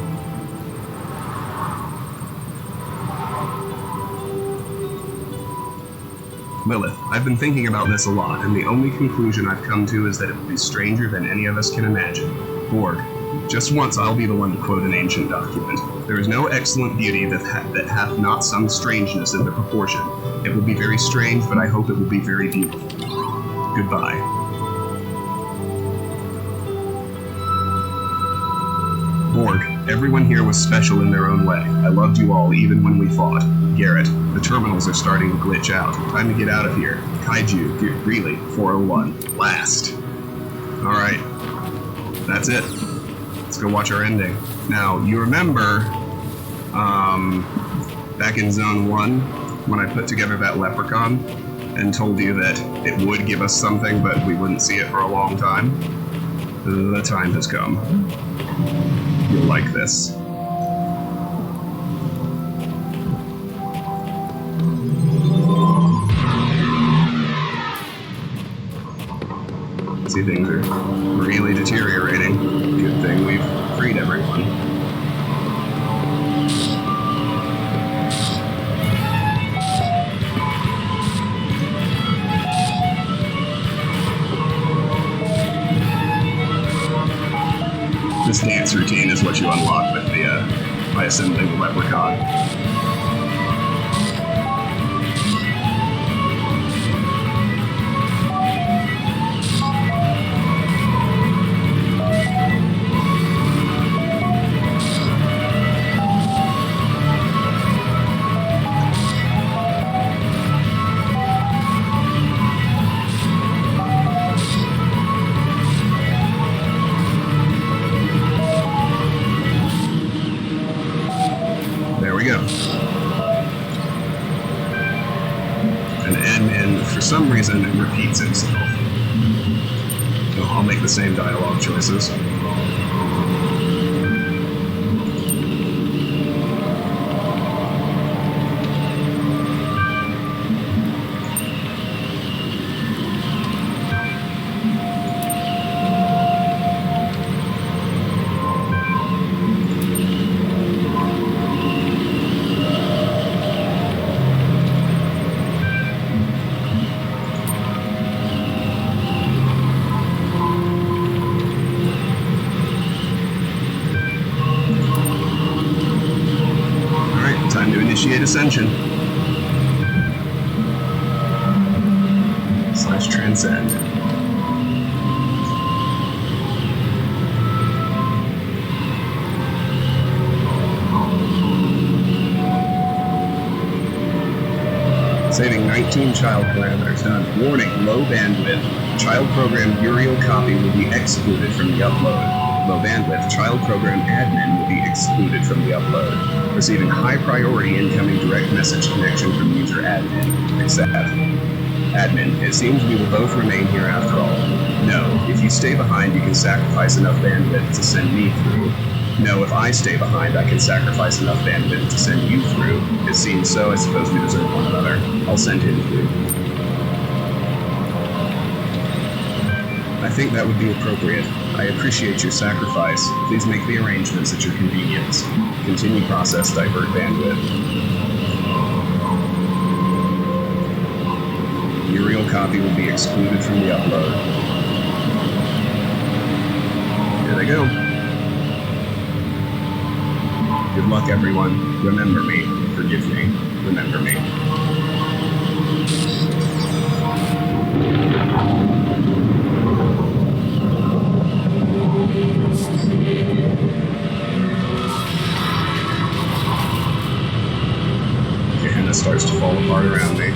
S1: Lilith, I've been thinking about this a lot, and the only conclusion I've come to is that it will be stranger than any of us can imagine. Borg, just once I'll be the one to quote an ancient document. There is no excellent beauty that hath not some strangeness in the proportion. It will be very strange, but I hope it will be very beautiful. Goodbye. Borg, everyone here was special in their own way. I loved you all, even when we fought. Garrett, the terminals are starting to glitch out. Time to get out of here. Kaiju, really, 401. Blast. Alright. That's it. Let's go watch our ending. Now, you remember, back in Zone 1, when I put together that leprechaun and told you that it would give us something, but we wouldn't see it for a long time? The time has come. You'll like this. See, things are really deteriorating. Good thing we've freed everyone. This dance routine is what you unlock with by assembling the leprechaun. And for some reason it repeats itself. So I'll make the same dialogue choices. Time to initiate ascension. / transcend. Saving 19 child parameters done. Warning, low bandwidth. Child program Uriel copy will be excluded from the upload. Low bandwidth, child program admin will be excluded from the upload. Receiving high priority incoming direct message connection from user admin. Accept. Admin, it seems we will both remain here after all. No, if you stay behind, you can sacrifice enough bandwidth to send me through. No, if I stay behind, I can sacrifice enough bandwidth to send you through. It seems so, I suppose we deserve one another. I'll send him through. I think that would be appropriate. I appreciate your sacrifice. Please make the arrangements at your convenience. Continue process divert bandwidth. Uriel copy will be excluded from the upload. Here they go. Good luck, everyone. Remember me. Forgive me. Remember me. Gehenna starts to fall apart around me.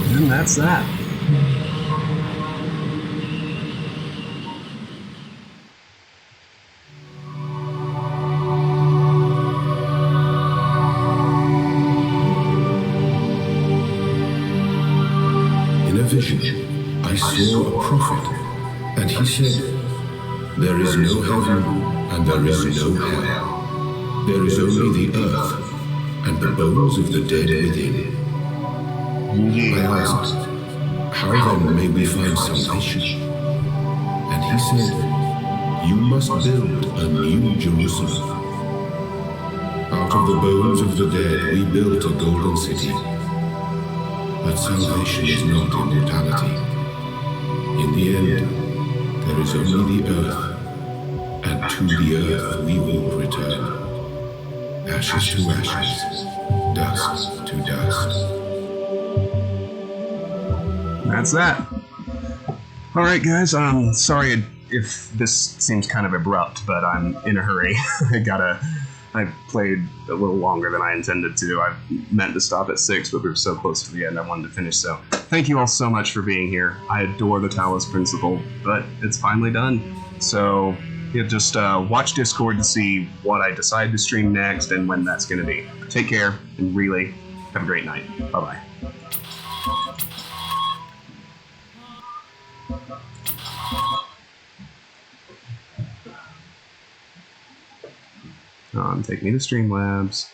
S1: And that's that.
S2: In a vision, I saw a prophet, and he said, "There is no heaven, and there is no hell. There is only the earth, and the bones of the dead within." I asked, "How then may we find salvation?" And he said, "You must build a new Jerusalem. Out of the bones of the dead we built a golden city. But salvation is not immortality. In the end, there is only the earth, and to the earth we will return. Ashes to ashes, dust to dust."
S1: That's that. Alright guys, sorry I if this seems kind of abrupt, but I'm in a hurry. I played a little longer than I intended to. I meant to stop at 6, but we were so close to the end, I wanted to finish. So thank you all so much for being here. I adore the Talos principle, but it's finally done. So just watch Discord to see what I decide to stream next and when that's going to be. Take care, and really, have a great night. Bye-bye. Take me to Streamlabs.